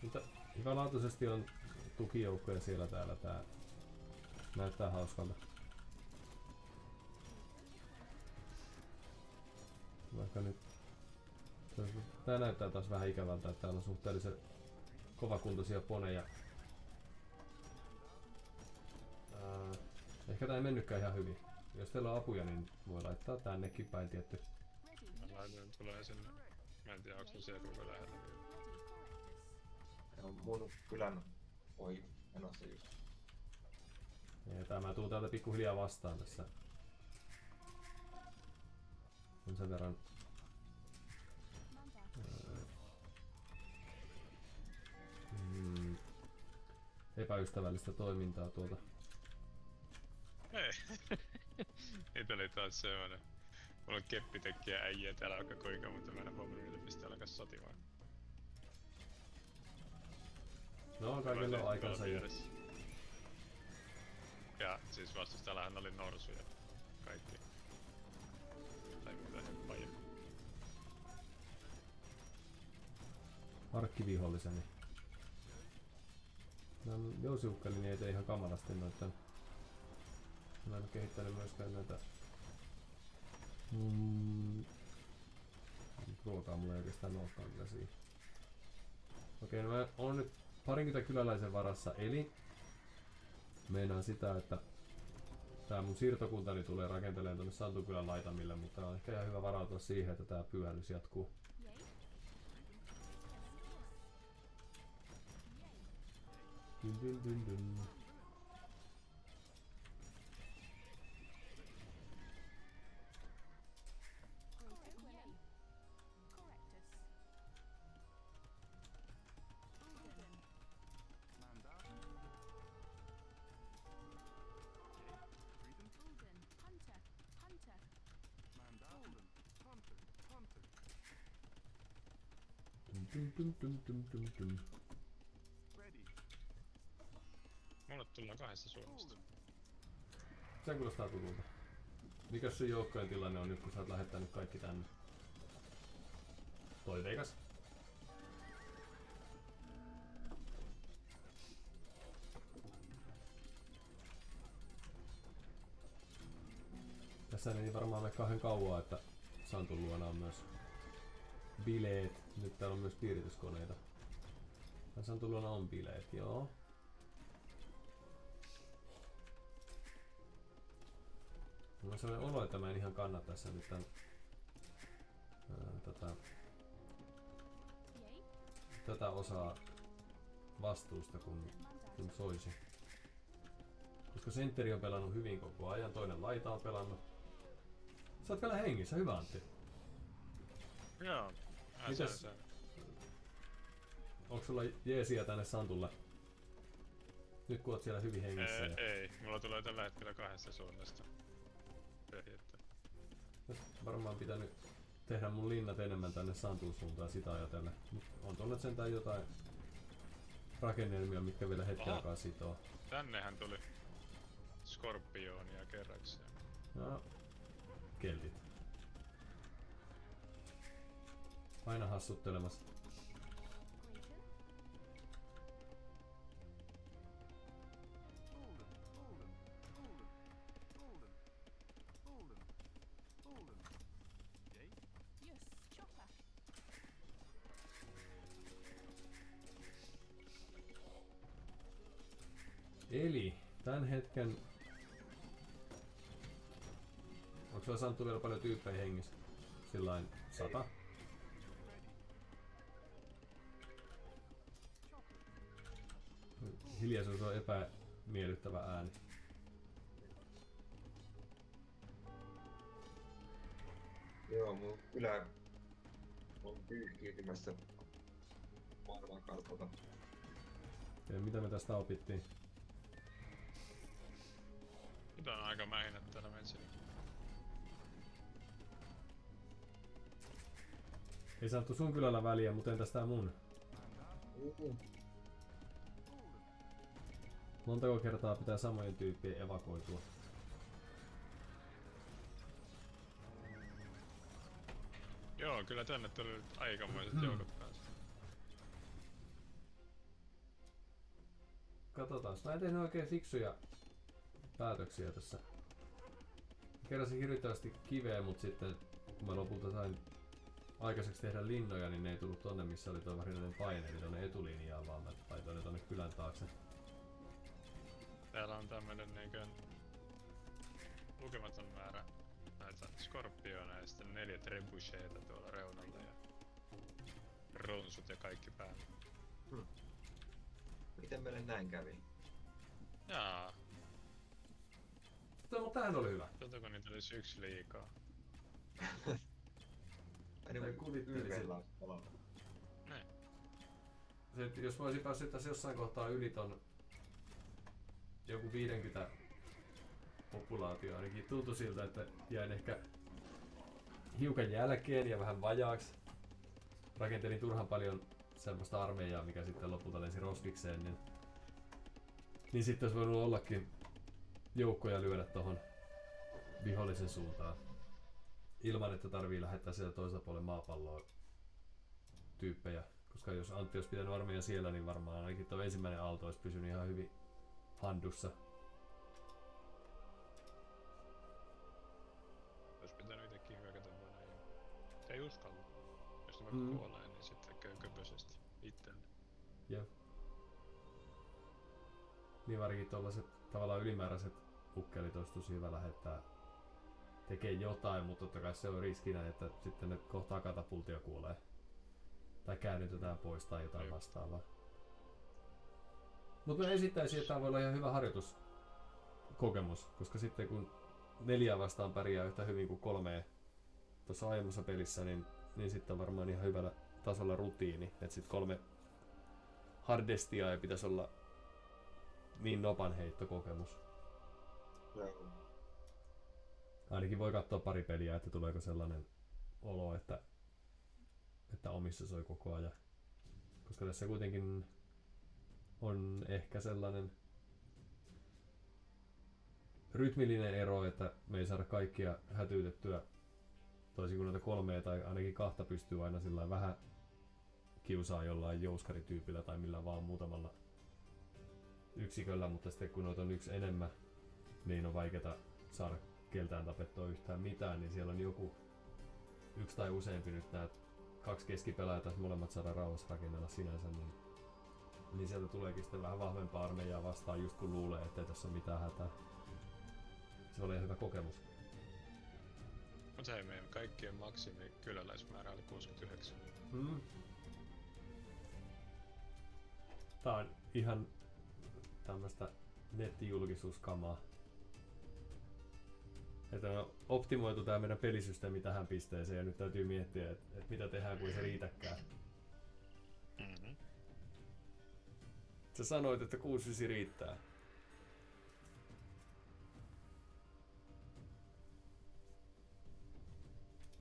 Mutta hyvälaatuisesti on tukijoukkoja siellä täällä. Tää näyttää hauskalta. Vaikka nyt tää näyttää taas vähän ikävältä, että täällä on suhteellisen kovakuntoisia poneja. Ehkä tää ei mennytkään ihan hyvin. Jos teillä on apuja, niin voi laittaa tännekin päin tietty. Mä laitoin tulee sinne. Mä en tiedä onko ne siellä kuinka lähellä vielä. Ne on mun kylän ohi menossa just. Ja tämä tuu täältä pikkuhiljaa vastaan tässä. On sen verran epäystävällistä toimintaa tuolta. Ei. Niitä oli taas semmonen. Mulla on keppitekkiä äijä täällä aika kuinka, mutta mä en huomannut niitä pistää alkaa sotimaan. No kaikilla on aikansa jo. Ja siis vastustajallahan oli norsuja. Kaikki. Tai muuta hemppaajia. Arkkiviholliseni. No jousiukkelini ei tee ihan kamalasti noitten. Mä en oo kehittänyt myöskään näitä ruokaa mulla ei oikeastaan olekaan kyllä siihen. Okei, no mä oon nyt parinkymmentä kyläläisen varassa, eli meinaan sitä, että tää mun siirtokuntani tulee rakentelemaan tonne Santukylän laitamille, mutta on ehkä ihan hyvä varautua siihen, että tää pyöhännys jatkuu. Dun dun dun dun. Mulle tullaan 2 suunnasta. Se kuulostaa tutulta. Mikäs sun joukkojen tilanne on nyt, kun sä oot lähettänyt kaikki tänne? Toiveikas. tässä niin varmaan me kauhean kauan, että Santun luona on myös bileet. Nyt täällä on myös piirityskoneita. Santun luona on bileet, joo. Mulla on sellainen olo, että mä en ihan kanna tässä nyt tän, tätä osaa vastuusta kun soisi. Koska sentteri on pelannut hyvin koko ajan, toinen laita on pelannut. Sä oot vielä hengissä, hyvä Antti. Joo. Mitäs? Onko sulla jeesiä tänne Santulle? Nyt kun oot siellä hyvin hengissä. Ei, mulla tulee tällä hetkellä 2 suunnasta. Varmaan pitänyt tehdä mun linnat enemmän tänne Santun suuntaan sitä ajatellen. On tuolla sentään jotain rakennelmia, mitkä vielä hetken aikaa sitoo. Tännehän tuli skorpionia kerrakseen. No, keltit. Aina hassuttelemassa. Eli tän hetken... Onko sulla Santtu vielä paljon tyyppejä hengissä? Sillain 100? Hiljaisuus on epämiellyttävä ääni. Joo, mun kylä on pyyhkiytymässä maailmankartalta. Ja mitä me tästä opittiin? Nyt on aika mähinä täällä metsillä. Ei saatu sun kylällä väliä, mutta entäs tää mun? Montako kertaa pitää samojen tyyppien evakuoitua? Joo, kyllä tänne tuli nyt aikamoiset joukot päästä. Katsotaan, mä en tehnyt oikein fiksuja päätöksiä tässä. Keräsin hirvittävästi kiveä, mutta sitten kun mä lopulta sain aikaiseksi tehdä linnoja, niin ne ei tullut tonne, missä oli tuo varsinainen paine, eli tonne etulinjaan, vaan mä laitoin ne tonne kylän taakse. Täällä on tämmönen niinkö lukematon määrä näitä skorpioneja ja sitten 4 trebucheita tuolla reunalla ja ronsut ja kaikki päällä. Miten meille näin kävi? Jaa. Mutta tämähän oli hyvä. Tuntuuko niitä olisi 1 liikaa? Aina kuvittelisin. Niin. Se, jos mä olisin päässyt tässä jossain kohtaa yli ton joku 50 populaatio ainakin tuntui siltä, että jäin ehkä hiukan jälkeen ja vähän vajaaksi. Rakentelin turhan paljon semmoista armeijaa, mikä sitten lopulta lensi roskikseen, niin sitten olisi voinut ollakin joukkoja lyödä tohon vihollisen suuntaan. Ilman, että tarvii lähettää sieltä toisella puolella maapalloa tyyppejä. Koska jos Antti olisi pitänyt armeijan siellä, niin varmaan ainakin tuo ensimmäinen aalto olisi pysynyt ihan hyvin handussa. Olisi pitänyt itekin hyökätä vaan näin. Se ei uskalla. Jos mä kuolee, niin sitten käy köpösesti itselle. Jep. Niin varsinkin tuollaiset tavallaan ylimääräiset ukkelit olisi tosi hyvä lähettää tekee jotain, mutta totta kai se on riskinä, että sitten ne kohtaa katapultia kuolee. Tai käännytetään pois tai jotain vastaavaa. Mutta mä esittäisin, että tämä voi olla ihan hyvä harjoituskokemus, koska sitten kun 4 vastaan pärjää yhtä hyvin kuin 3 tuossa aiemmassa pelissä, niin sitten on varmaan ihan hyvällä tasolla rutiini. Että sitten 3 hardestia ei pitäisi olla niin nopan heittokokemus. Ainakin voi katsoa pari peliä, että tuleeko sellainen olo, että omissa soi koko ajan. Koska tässä kuitenkin on ehkä sellainen rytmillinen ero, että me ei saada kaikkia hätyytettyä toisin kuin noita 3 tai ainakin 2 pystyy aina sillä vähän kiusaa jollain jouskarityypillä tai millään vaan muutamalla yksiköllä, mutta sitten kun noita on 1 enemmän, niin on vaikeaa saada keltään tapettua yhtään mitään, niin siellä on joku yksi tai useampi nyt nää 2 keskipelaajaa, tai molemmat saadaan rauhassa rakennella sinänsä, niin sieltä tuleekin sitten vähän vahvempaa armeijaa vastaan just kun luulee, ettei tässä ole mitään hätää. Se oli hyvä kokemus. Mut hei, meidän kaikkien maksimi kyläläismäärä oli 69. Tää on ihan tämmöstä nettijulkisuuskamaa. Että on optimoitu tää meidän pelisysteemi tähän pisteeseen ja nyt täytyy miettiä, että mitä tehdään kun ei se riitäkään. Sä sanoit, että 69 riittää.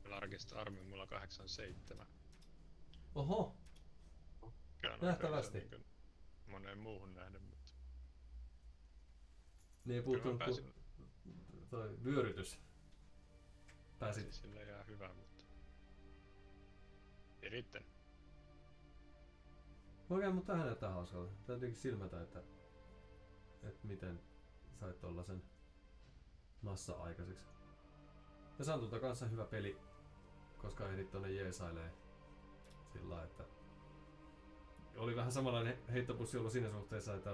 Largest Army mulla 87. Oho! Nähtävästi. Niin moneen muuhun nähden, mutta... Niin ei puuttunut toi vyörytys. Pääsit. Sillä ihan hyvä, mutta... Ei riittänyt. Okei, mutta tähän näyttää hauskalta. Täytyykin silmätä, että miten sait tollasen massa aikaiseksi. Ja Santulta kanssa hyvä peli, koska ehdit tonne jeesailee sillä, että oli vähän samanlainen heittopussi ollut siinä suhteessa, että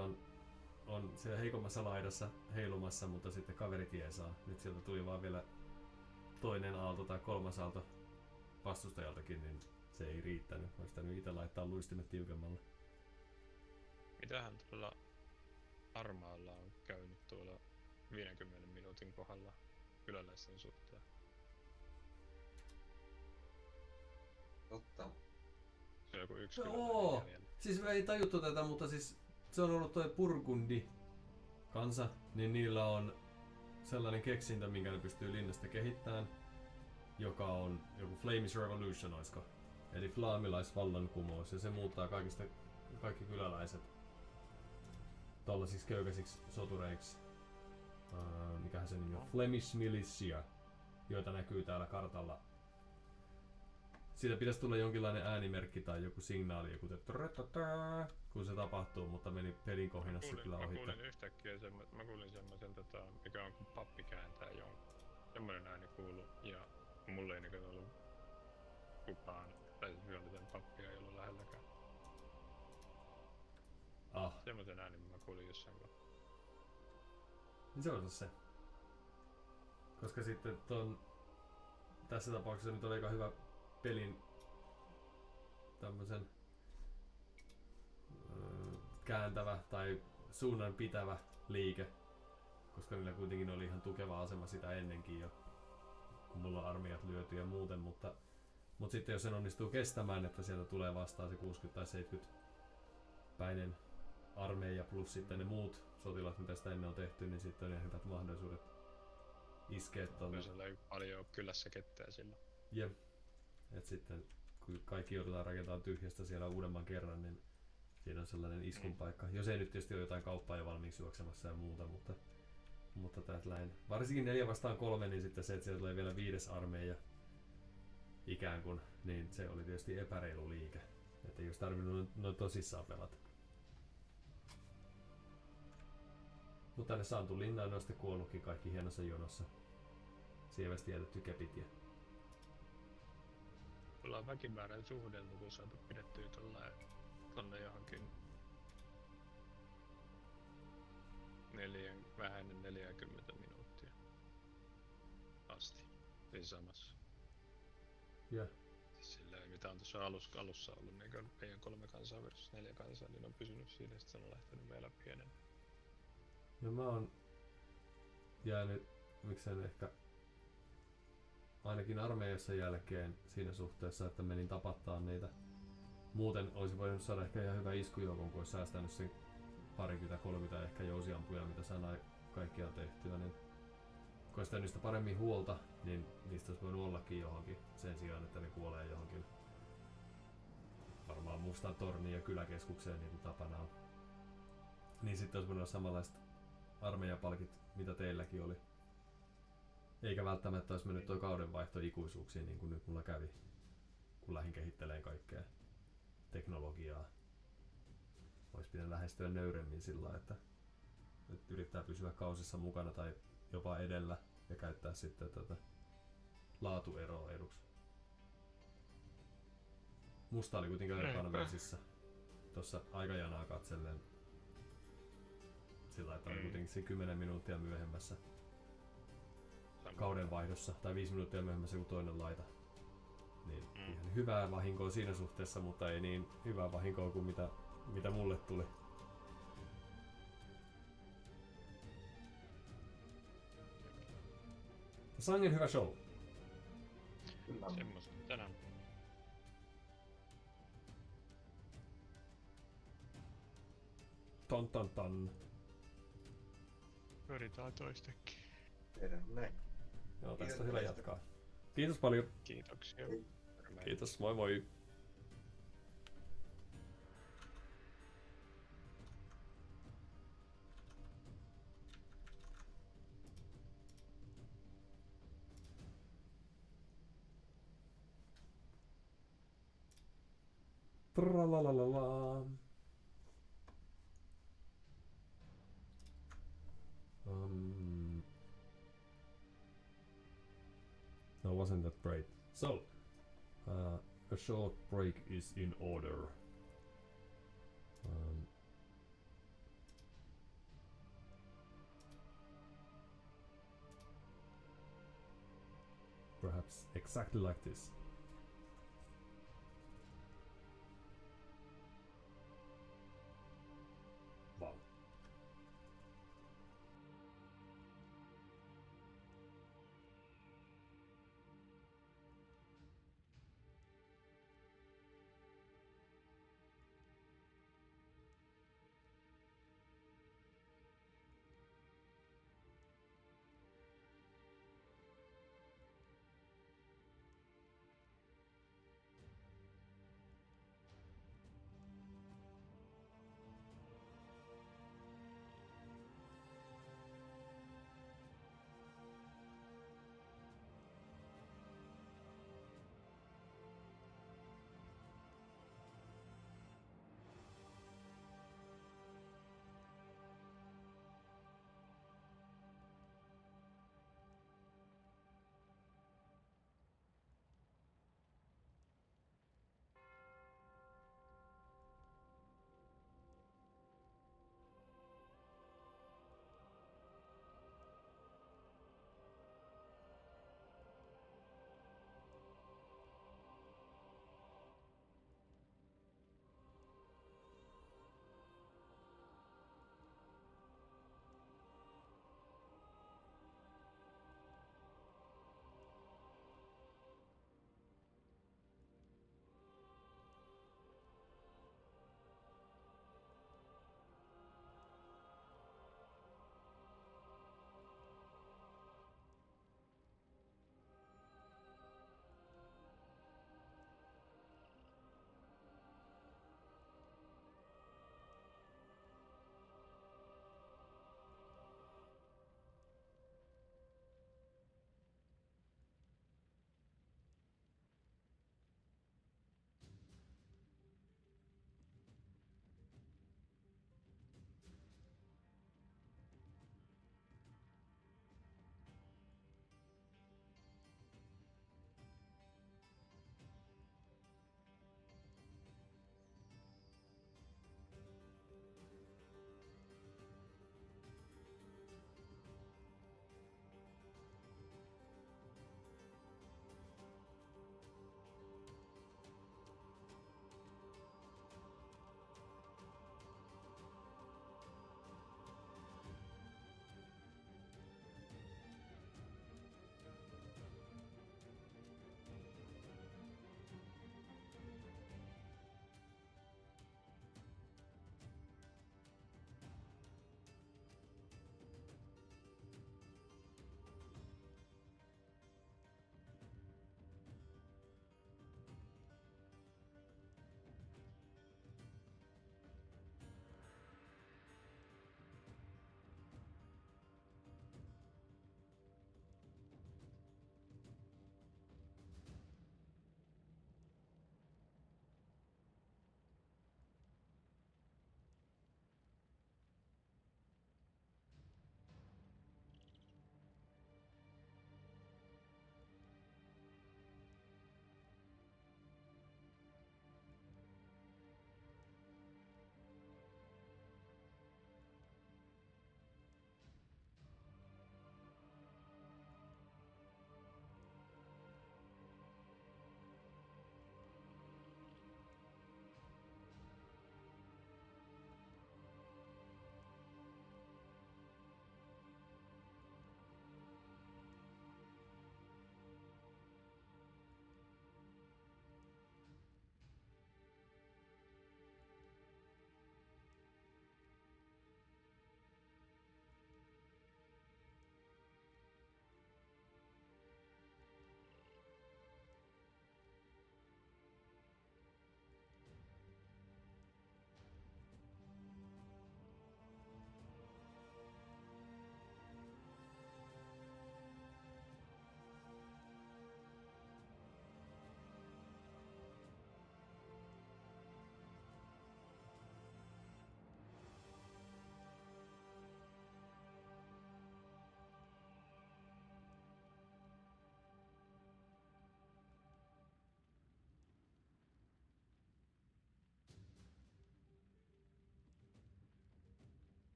on siellä heikommassa laidassa heilumassa, mutta sitten kaverit jeesaa. Nyt sieltä tuli vaan vielä toinen aalto tai kolmas aalto vastustajaltakin, niin se ei riittänyt. Olisi pitänyt itse laittaa luistimet tiukemmalle. Mitähän tuolla Armaalla on käynyt tuolla 50 minuutin kohdalla kyläläisten suhteen? Totta. Se on joku yksi Joo, kyläläinen. siis me ei tajuttu tätä, mutta siis se on ollut toi Burgundi kansa, niin niillä on sellainen keksintä, minkä ne pystyy linnasta kehittämään, joka on joku Flemish Revolution, oisko? Eli flaamilaisvallankumous, ja se muuttaa kaikki kyläläiset tollasiksi köykäisiksi sotureiksi. Mikähän se nimi on? Flemish Militia, joita näkyy täällä kartalla. Siitä pitäisi tulla jonkinlainen äänimerkki tai joku signaali, joku kun se tapahtuu, mutta meni pelin kohinassa kyllä ohi. Mä kuulin yhtäkkiä mä kuulin semmoisen, mikä on kun pappi kääntää jonkun. Semmoinen ääni kuului, ja mulle ei niinku ollut kukaan, tai siis vihollisen pappia ei ollut lähelläkään. Semmoisen äänen mä kuulin jossain kohtaa. Niin se on se. Koska sitten tässä tapauksessa nyt oli aika hyvä pelin tämmösen kääntävä tai suunnan pitävä liike, koska niillä kuitenkin oli ihan tukeva asema sitä ennenkin jo, kun mulla on armeijat lyöty ja muuten, mutta sitten jos sen onnistuu kestämään, että sieltä tulee vastaan se 60 tai 70 päinen armeija plus sitten ne muut sotilaat, mitä sitä ennen on tehty, niin sitten on ihan hyvät mahdollisuudet iskeä tonne. Kyllä siellä paljon kylässä ketteä silloin. Jep. Et sitten kun kaikki joudutaan rakentamaan tyhjästä siellä uudemman kerran, niin siinä on sellainen iskun paikka. Jos ei nyt tietysti ole jotain kauppaa jo valmiiksi juoksemassa ja muuta, mutta täälläin varsinkin 4 vastaan 3, niin sitten se, että siellä tulee vielä 5. armeija ikään kuin, niin se oli tietysti epäreilu liike. Että ei olisi tarvinnut noin tosissaan pelata. Mutta tänne Santun linnaan on sitten kuollutkin kaikki hienossa jonossa. Sievästi jätetty kepit ja... Ollaan väkimäärän suhdeltu, kun saatu pidettyä tonne johonkin vähän ennen 40 minuuttia asti. Siis samassa. Yeah. Siis silleen, mitä on tuossa alussa ollut, niin kuin meidän 3 kansaa versus 4 kansaa, niin on pysynyt siinä, sitten se on lähtenyt vielä pienen. No mä oon jäänyt, miksei ehkä ainakin armeijassa jälkeen siinä suhteessa, että menin tapattaa niitä. Muuten olisi voinut saada ehkä ihan hyvä iskujoukon, kun olisi säästänyt sen 20-30 ehkä jousiampuja, mitä sanoi kaikkia tehtyä. Niin kun olisi niistä paremmin huolta, niin niistä olisi voinut ollakin johonkin sen sijaan, että ne kuolee johonkin varmaan mustaan torniin ja kyläkeskukseen niin kuin tapana on. Niin sitten olisi voinut olla samanlaiset armeijapalkit, mitä teilläkin oli. Eikä välttämättä olisi mennyt toi kaudenvaihto ikuisuuksiin niin kuin nyt mulla kävi, kun lähdin kehittelemään kaikkea teknologiaa. Olisi pitänyt lähestyä nöyremmin sillä, että yrittää pysyä kausissa mukana tai jopa edellä ja käyttää sitten tätä laatueroa eduksi. Musta oli kuitenkin aika kanversissa tuossa aikajanaa katsellen. Sillä että oli kuitenkin siinä 10 minuuttia myöhemmässä kaudenvaihdossa, tai 5 minuuttia myöhemmässä kuin toinen laita. Niin ihan hyvää vahinkoa siinä suhteessa, mutta ei niin hyvää vahinkoa kuin mitä mulle tuli. Sangen hyvä show. Kyllä. Semmosta tänään. Ton. Pyritään toistekin. Tehdään näin. Joo, tästä on hyvä jatkaa. Kiitos paljon. Kiitoksia. Kiitos, moi moi. Tralalalala. No, wasn't that great? So, a short break is in order. Perhaps exactly like this. Wow.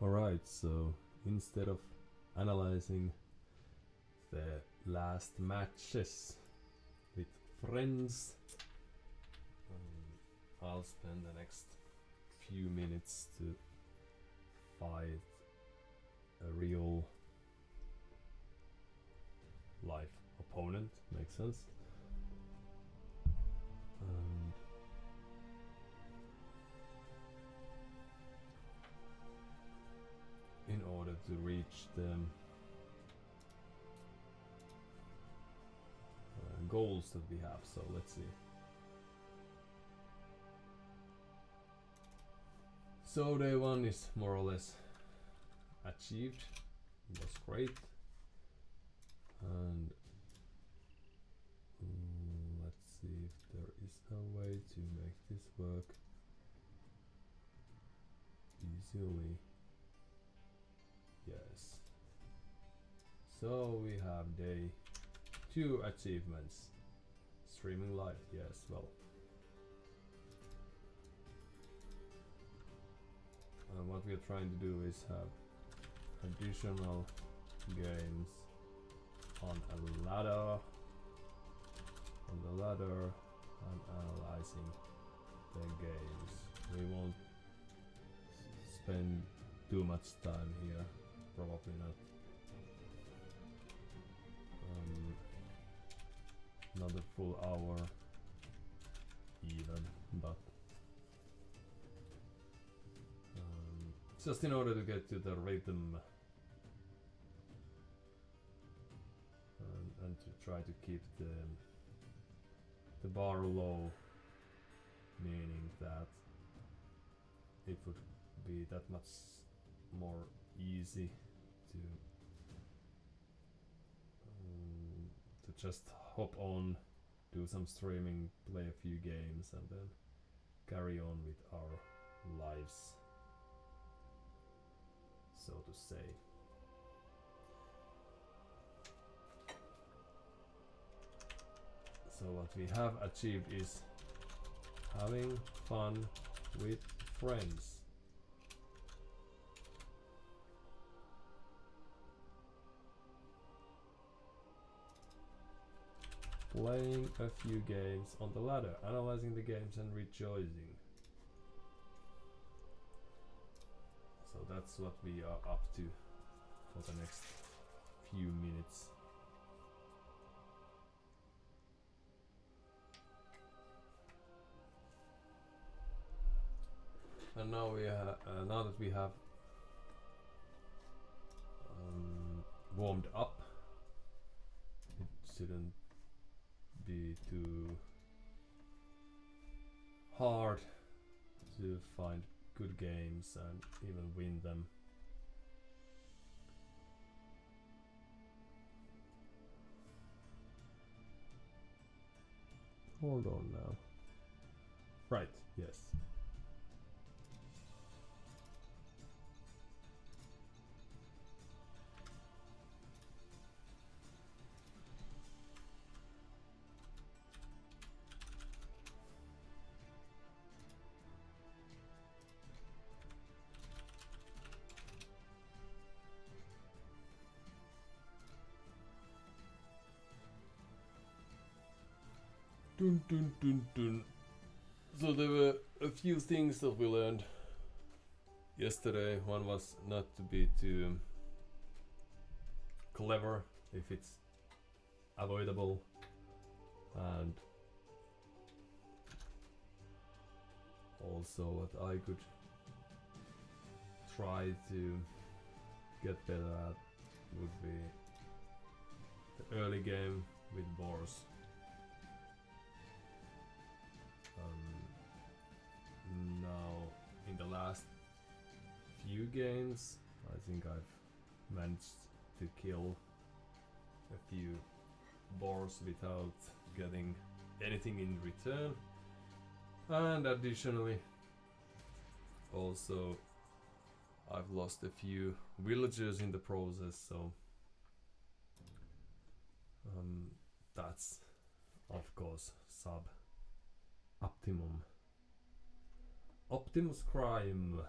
Alright, so instead of analyzing the last matches with friends, I'll spend the next few minutes to fight a real life opponent. Makes sense? In order to reach the goals that we have, so let's see. So day 1 is more or less achieved. It was great. And let's see if there is a way to make this work easily. Yes. So we have day 2 achievements. Streaming live, yes, well. And what we are trying to do is have additional games on a ladder. On the ladder and analyzing the games. We won't spend too much time here. Probably not. Not a full hour even, but just in order to get to the rhythm and to try to keep the bar low, meaning that it would be that much more easy to just hop on, do some streaming, play a few games, and then carry on with our lives, so to say. So what we have achieved is having fun with friends. Playing a few games on the ladder, analyzing the games and rejoicing. So that's what we are up to for the next few minutes. And now now that we have warmed up, it shouldn't be too hard to find good games and even win them. Hold on now. Right, yes. Dun, dun, dun, dun. So there were a few things that we learned yesterday. One was not to be too clever if it's avoidable, and also what I could try to get better at would be the early game with boars. Now in the last few games I think I've managed to kill a few boars without getting anything in return, and additionally also I've lost a few villagers in the process, so that's of course sub-optimum. OptimusCrime.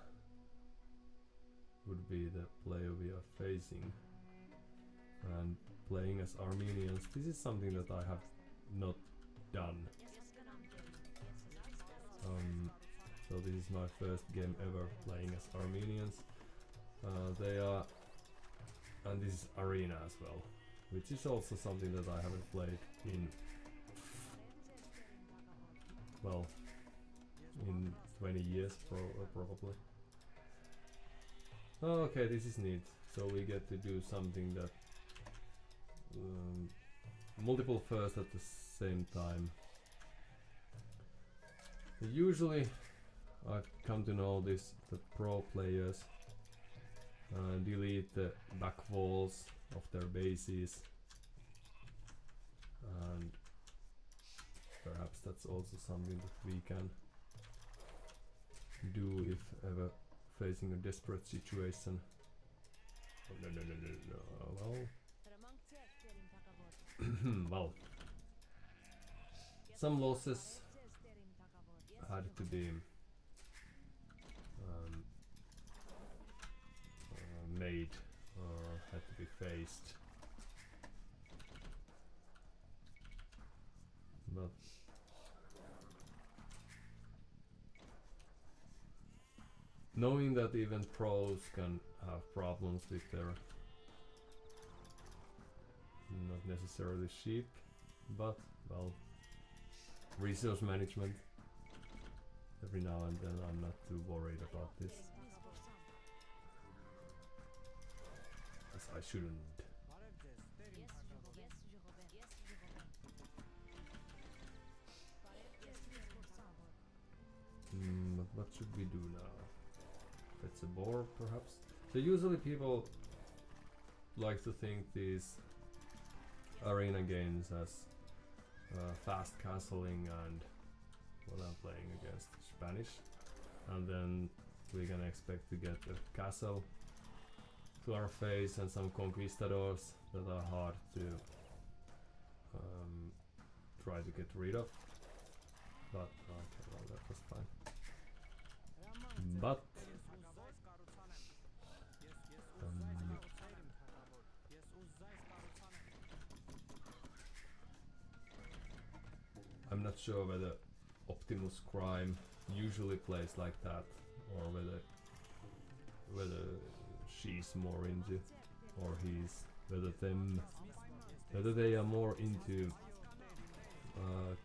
would be the player we are facing. And playing as Armenians, this is something that I have not done. So this is my first game ever playing as Armenians. They are, and this is Arena as well, which is also something that I haven't played in, well, in 20 years probably. Okay, this is neat. So we get to do something that multiple firsts at the same time. Usually I've come to know this, that pro players delete the back walls of their bases, and perhaps that's also something that we can do if ever facing a desperate situation. Oh, no, well. Well, some losses had to be made, or had to be faced, but knowing that even pros can have problems with their not necessarily sheep, but well, resource management. Every now and then I'm not too worried about this, as I shouldn't. But what should we do now? Fetch a boar, perhaps? So usually people like to think these arena games as fast castling and what I'm playing against Spanish, and then we can expect to get a castle to our face and some conquistadors that are hard to try to get rid of. But okay, well, that was fine. But I'm not sure whether OptimusCrime usually plays like that, or whether she's more into, or he's, whether they are more into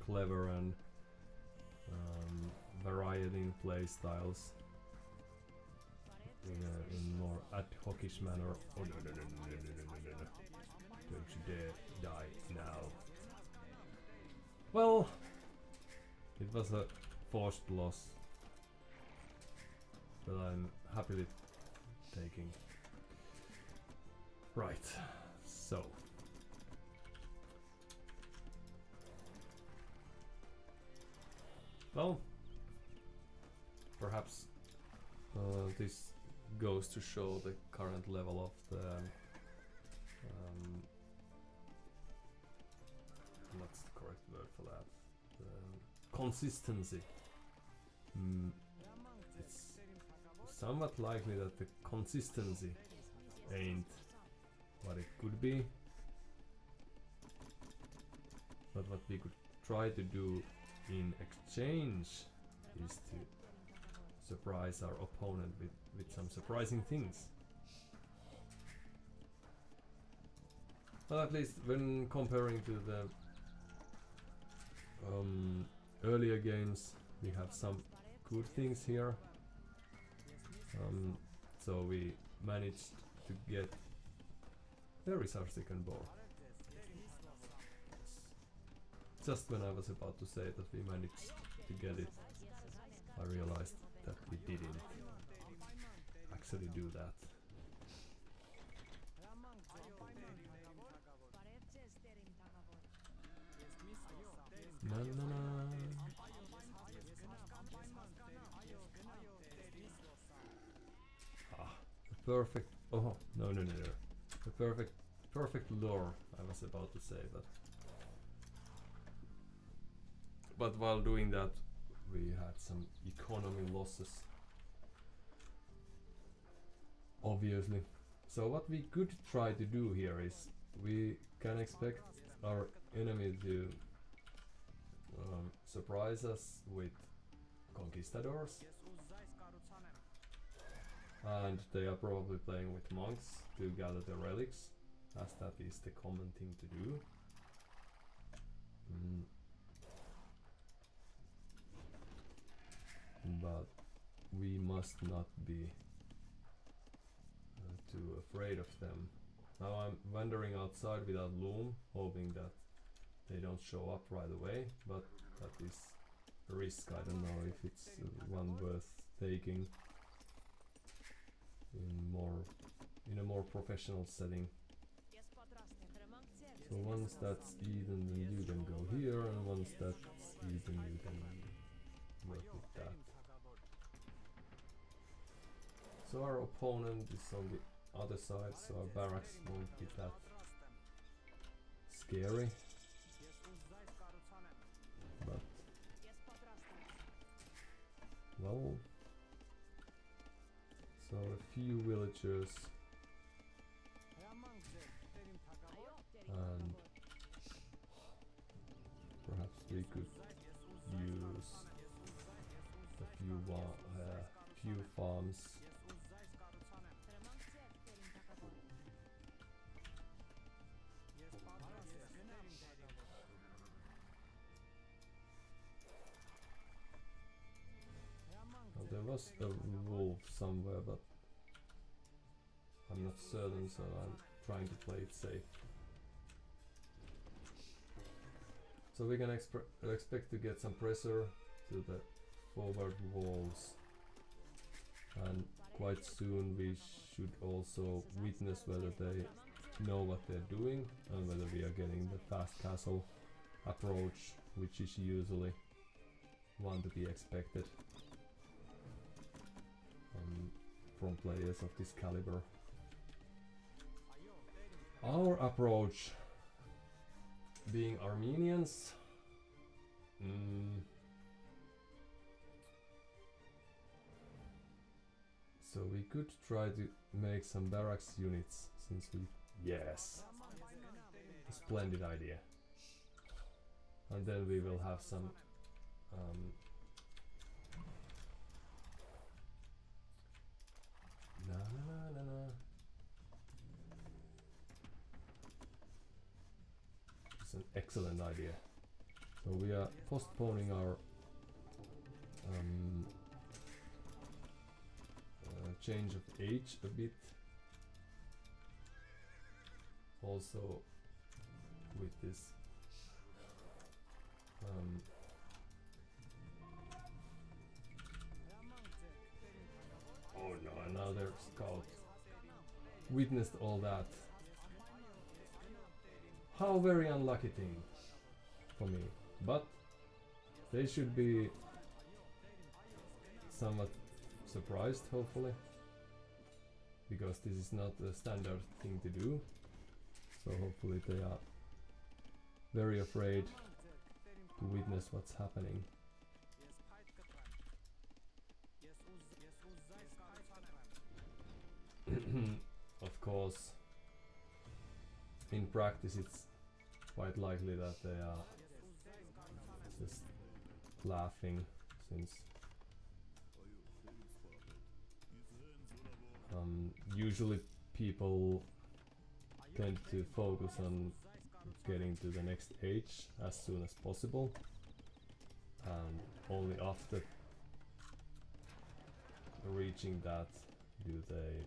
clever and variety in play styles in more ad hocish manner. Oh no. Don't you dare die now. Well, it was a forced loss that I'm happily taking. Right, so well, perhaps this goes to show the current level of the what's the correct word for that? Consistency. It's somewhat likely that the consistency ain't what it could be, but what we could try to do in exchange is to surprise our opponent with some surprising things. Well, at least when comparing to the earlier games, we have some good things here. So we managed to get. Where is our second boar? Just when I was about to say that we managed to get it, I realized that we didn't actually do that. Na, na, na. Ah, the perfect. Oh no. The perfect lure. I was about to say, but while doing that, we had some economy losses. obviously. So what we could try to do here is we can expect our enemy to surprise us with conquistadors, and they are probably playing with monks to gather the relics, as that is the common thing to do. But we must not be too afraid of them. Now I'm wandering outside without loom, hoping that they don't show up right away, but that is a risk. I don't know if it's one worth taking in a more professional setting. So once that's eaten, then you can go here, and once that's eaten, you can work with that. So our opponent is on the other side, so our barracks won't be that scary. But well, so a few villagers, and perhaps we could use a few farms. Now, there was a wolf somewhere, but I'm not certain, so I'm trying to play it safe. So we can expect to get some pressure to the forward walls, and quite soon we should also witness whether they know what they're doing and whether we are getting the fast castle approach, which is usually one to be expected from players of this caliber. Our approach, being Armenians, so we could try to make some barracks units, since we... Yes! A splendid idea. And then we will have some It's an excellent idea. So we are postponing our change of age a bit. Also with this oh no, another scout witnessed all that. How very unlucky thing for me, but they should be somewhat surprised, hopefully, because this is not a standard thing to do. So hopefully they are very afraid to witness what's happening. Of course, in practice it's quite likely that they are just laughing, since usually people tend to focus on getting to the next age as soon as possible, and only after reaching that do they...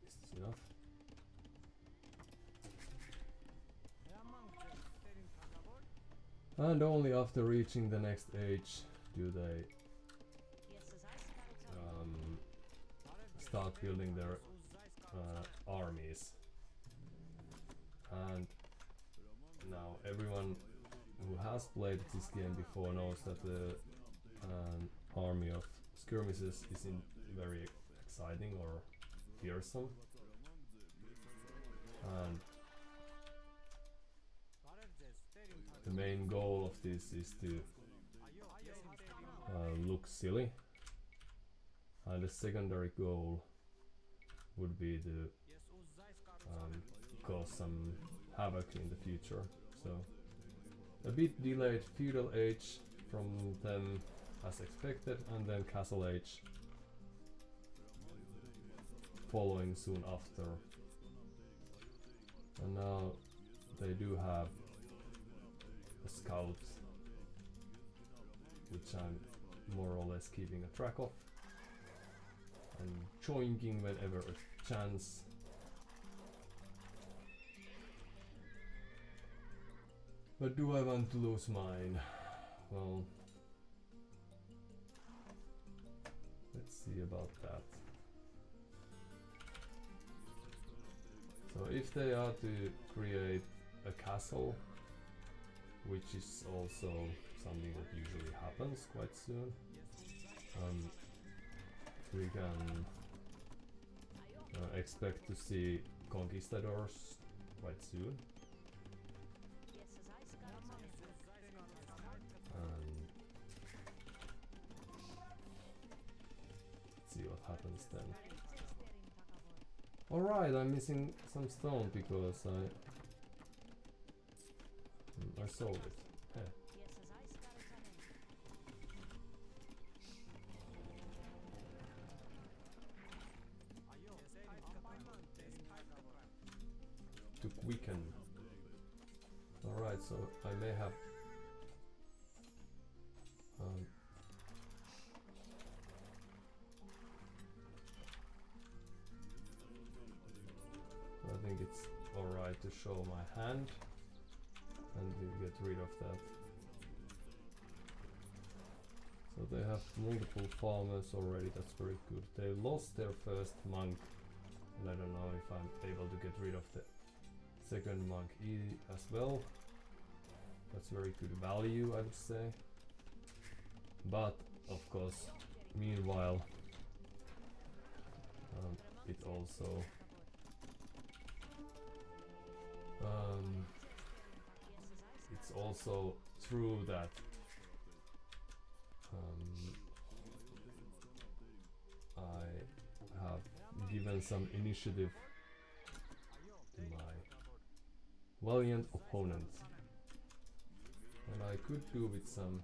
Is this enough? And only after reaching the next age do they start building their armies. And now everyone who has played this game before knows that the army of skirmishes isn't very exciting or fearsome, and the main goal of this is to look silly and the secondary goal would be to cause some havoc in the future. So a bit delayed feudal age from them as expected, and then castle age following soon after. And now they do have a scout, which I'm more or less keeping a track of and joining whenever a chance. But do I want to lose mine? Well, let's see about that. So if they are to create a castle, which is also something that usually happens quite soon, we can expect to see conquistadors quite soon. Let's see what happens then. Alright, I'm missing some stone because I sold it. Hey. To quicken. Alright, so I may have I think it's alright to show my hand and to get rid of that. So they have multiple farmers already, that's very good. They lost their first monk, and I don't know if I'm able to get rid of the second monk as well. That's very good value, I would say. But of course, meanwhile, it also it's also true that I have given some initiative to my valiant opponent, and I could do with some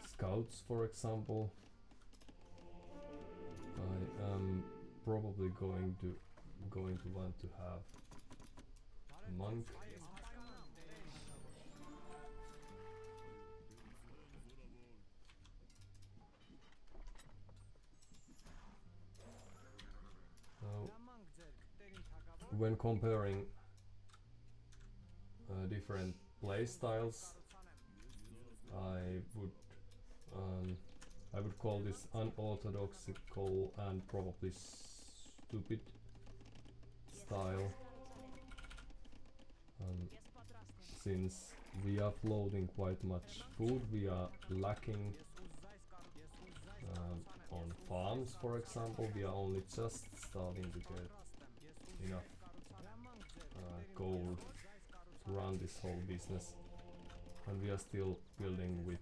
scouts, for example. I am probably going to want to have a monk. Now, when comparing different play styles, I would call this unorthodoxical and probably stupid style, since we are floating quite much food, we are lacking on farms, for example. We are only just starting to get enough gold to run this whole business, and we are still building with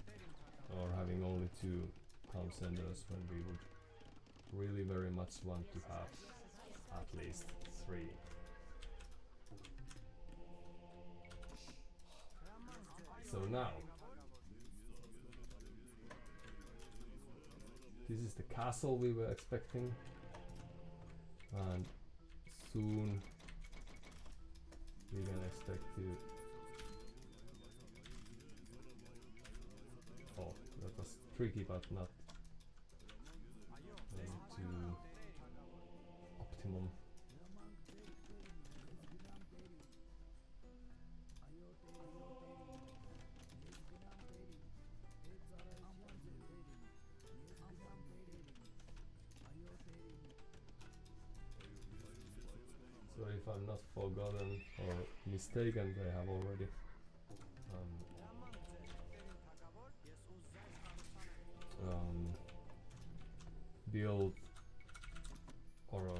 or having only 2 town centers when we would really very much want to have at least 3. So now, this is the castle we were expecting, and soon we can expect to... Oh, that was tricky, but not too optimum. So if I'm not forgotten or mistaken, they have already built or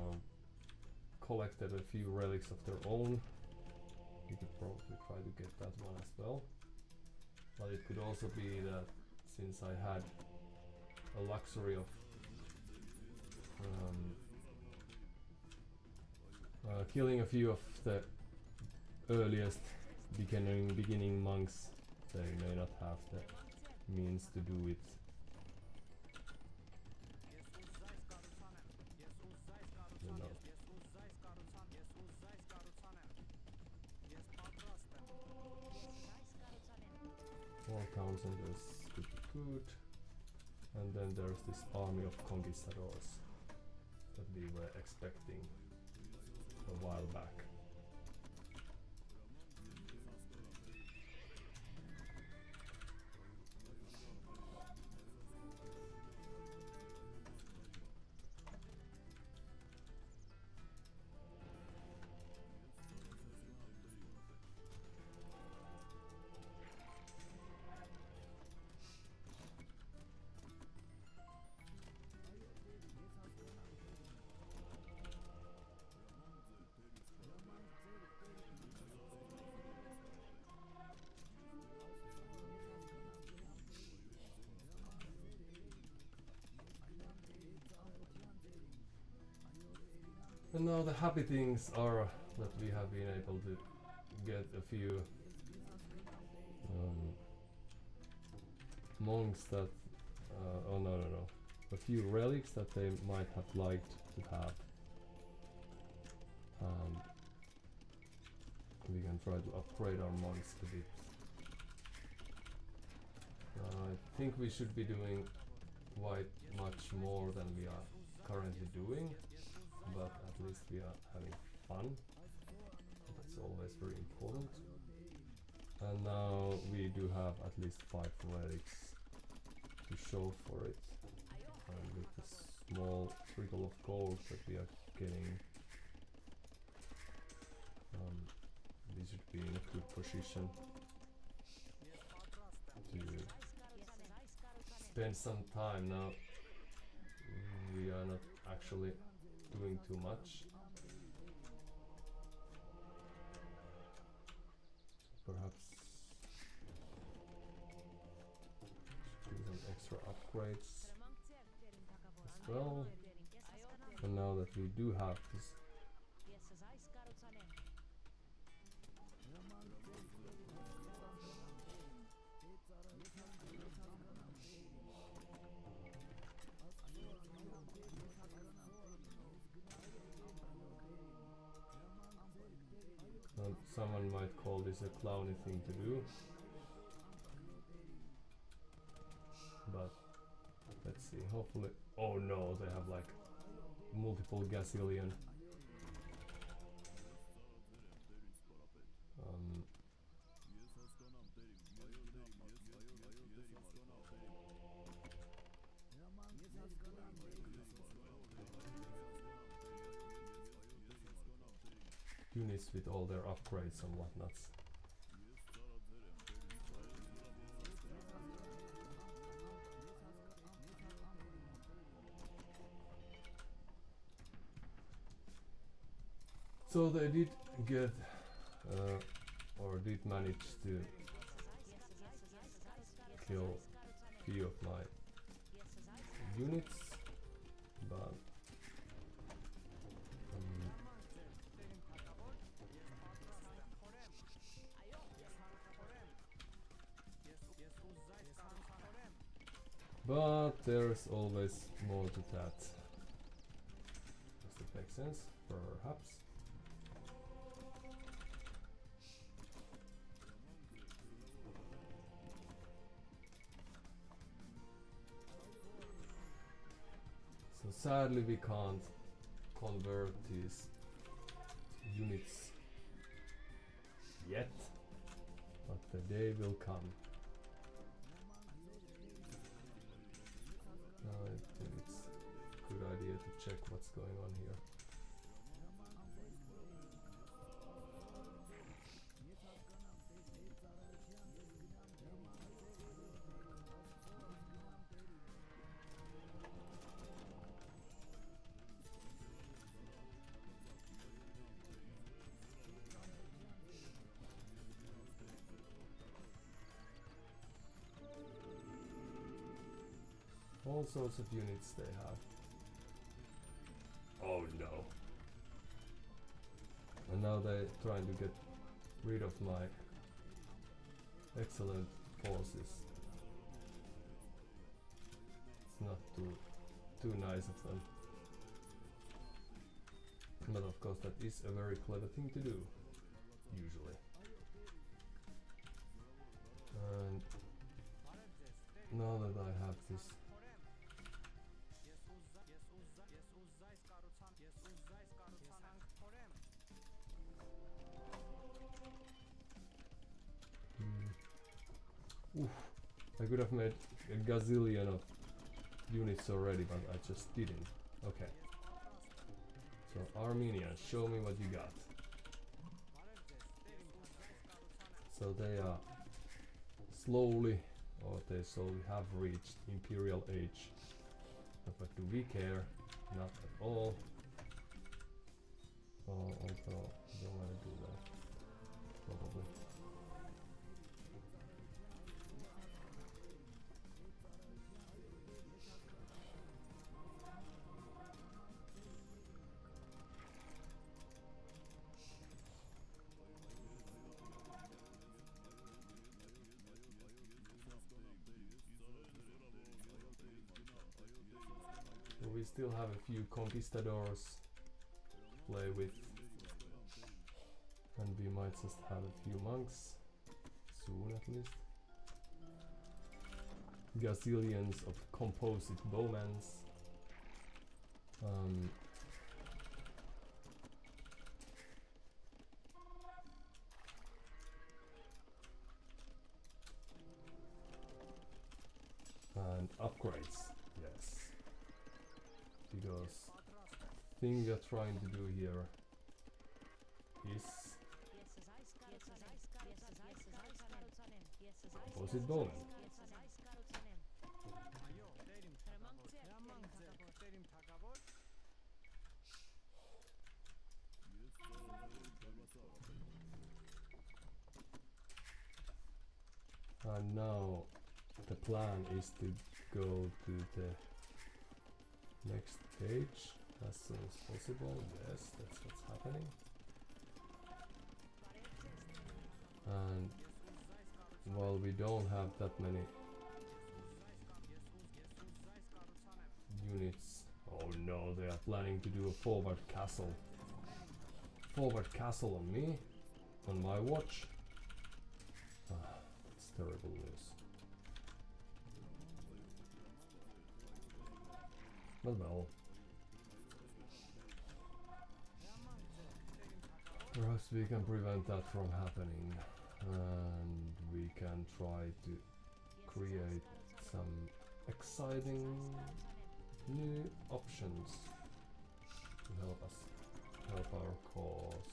collected a few relics of their own. You could probably try to get that one as well. But it could also be that since I had a luxury of killing a few of the earliest beginning monks, they may not have the means to do it. You know. All towns and this could be good. And then there's this army of conquistadors that we were expecting a while back. And now the happy things are that we have been able to get a few monks that, oh no, a few relics that they might have liked to have. We can try to upgrade our monks a bit. I think we should be doing quite much more than we are currently doing, but at least we are having fun. That's always very important. And now we do have at least 5 relics to show for it. And with the small trickle of gold that we are getting, we should be in a good position to spend some time. Now we are not actually doing too much. Perhaps do some extra upgrades as well. And now that we do have this someone might call this a clowny thing to do, but let's see, hopefully. Oh no, they have like multiple gazillion. Units with all their upgrades and whatnots. So they did get or did manage to kill few of my units, but there's always more to that. Does that make sense? Perhaps. So sadly we can't convert these units yet, but the day will come. I think it's a good idea to check what's going on here. all sorts of units they have. Oh no. And now they're trying to get rid of my excellent forces. It's not too nice of them. But of course that is a very clever thing to do, usually. And now that I have this Oof, I could have made a gazillion of units already, but I just didn't. Okay. So Armenians, show me what you got. So they are slowly, or they slowly have reached Imperial age. But do we care? Not at all. Although I don't want to do that. Probably. We still have a few conquistadors to play with, and we might just have a few monks soon at least. Gazillions of composite bowmans. And upgrades, yes. Because the thing we are trying to do here is composite bowman. And now the plan is to go to the next page as soon as possible. Yes, that's what's happening. And while we don't have that many units, oh no, they are planning to do a forward castle. Forward castle on me, on my watch. It's terrible news. But well, perhaps we can prevent that from happening, and we can try to create some exciting new options to help our cause.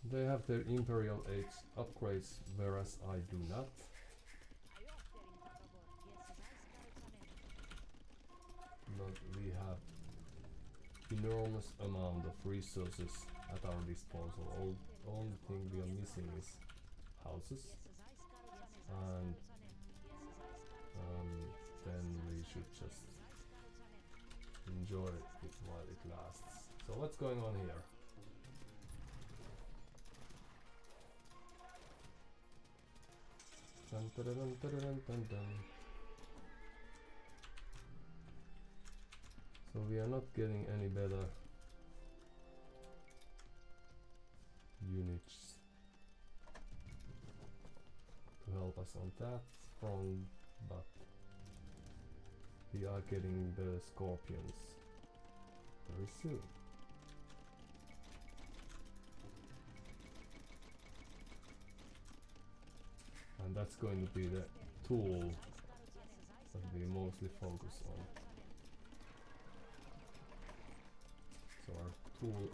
They have their Imperial Age upgrades, whereas I do not. But we have enormous amount of resources at our disposal. Only thing we are missing is houses, and then we should just enjoy it while it lasts. So what's going on here? Dun, dun, dun, dun, dun, dun, dun. So we are not getting any better units to help us on that front, but we are getting the scorpions very soon. And that's going to be the tool that we mostly focus on. So our tool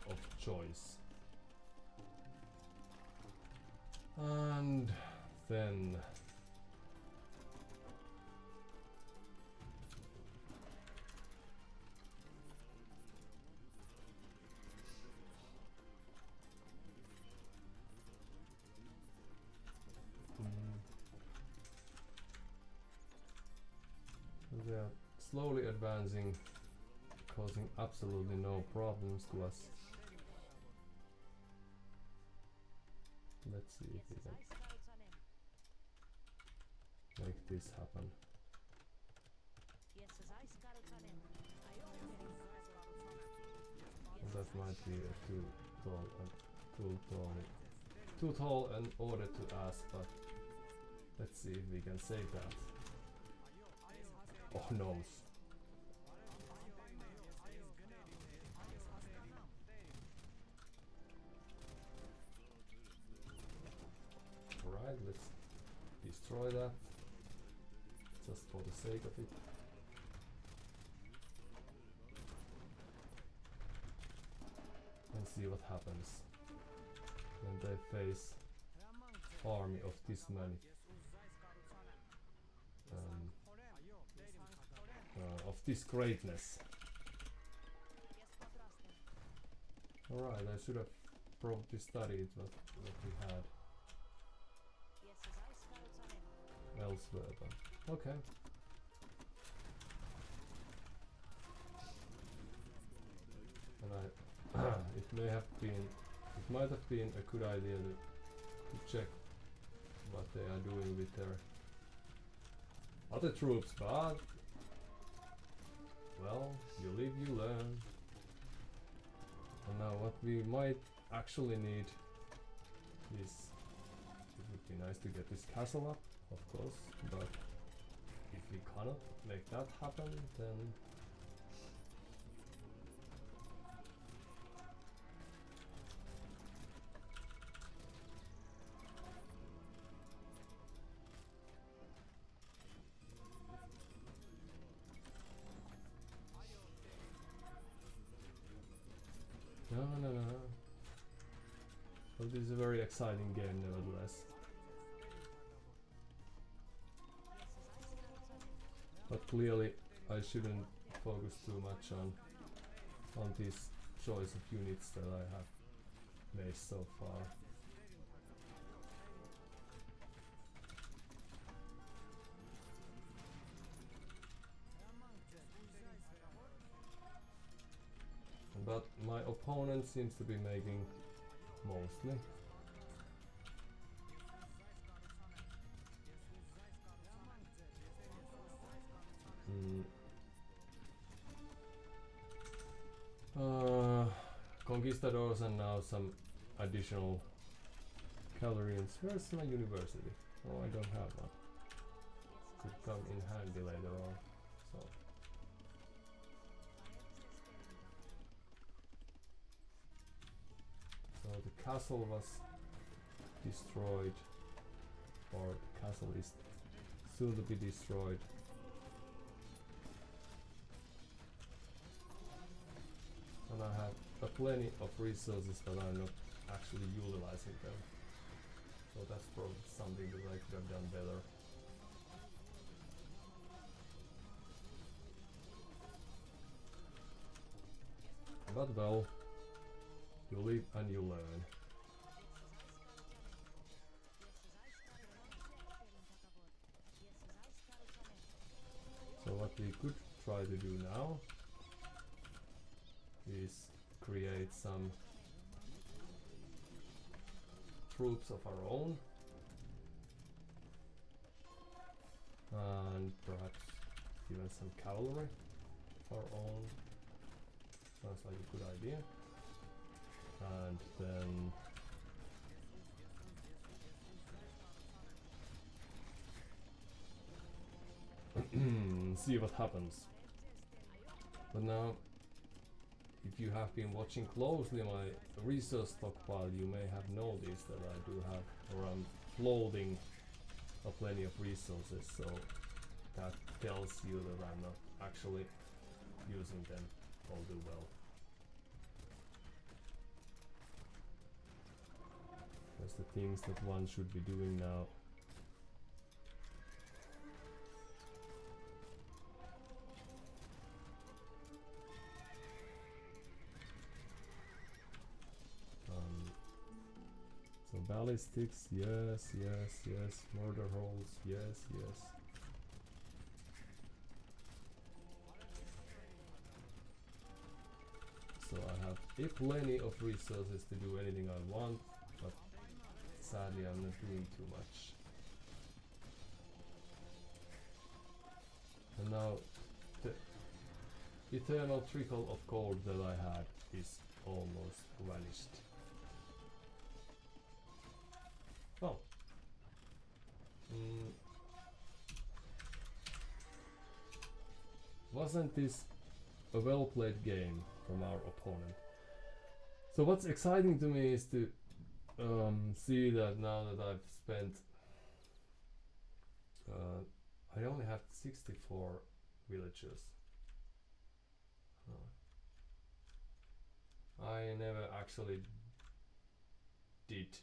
of choice. And then they are slowly advancing, causing absolutely no problems to us. Let's see if we can make this happen. That might be too tall an order to ask, but let's see if we can save that. Oh no. Alright, let's destroy that, just for the sake of it. And see what happens when they face army of this many. Of this greatness. Alright, I should have probably studied what we had elsewhere, but okay. And it might have been a good idea to check what they are doing with their other troops, but well, you live, you learn. And now what we might actually need is, it would be nice to get this castle up, of course, but if we cannot make that happen, then no. But this is a very exciting game nevertheless. But clearly I shouldn't focus too much on this choice of units that I have made so far. But my opponent seems to be making mostly. Conquistadors and now some additional Calorians. Where's my university? Oh, I don't have one. Could come in handy later on. So the castle was destroyed, or the castle is soon to be destroyed. And I have plenty of resources that I'm not actually utilizing them. So that's probably something that I could have done better. But well, you live and you learn. So what we could try to do now is create some troops of our own and perhaps even some cavalry of our own. Sounds like a good idea. And then see what happens. But now, if you have been watching closely my resource stockpile, you may have noticed that I do have, or I'm floating plenty of resources, so that tells you that I'm not actually using them all too well. There's the things that one should be doing now. So ballistics, yes, yes, yes. Murder holes, yes, yes. So I have plenty of resources to do anything I want, but sadly I'm not doing too much. And now the eternal trickle of gold that I had is almost vanished. Oh. Wasn't this a well-played game from our opponent? So what's exciting to me is to see that now that I've spent I only have 64 villagers. I never actually did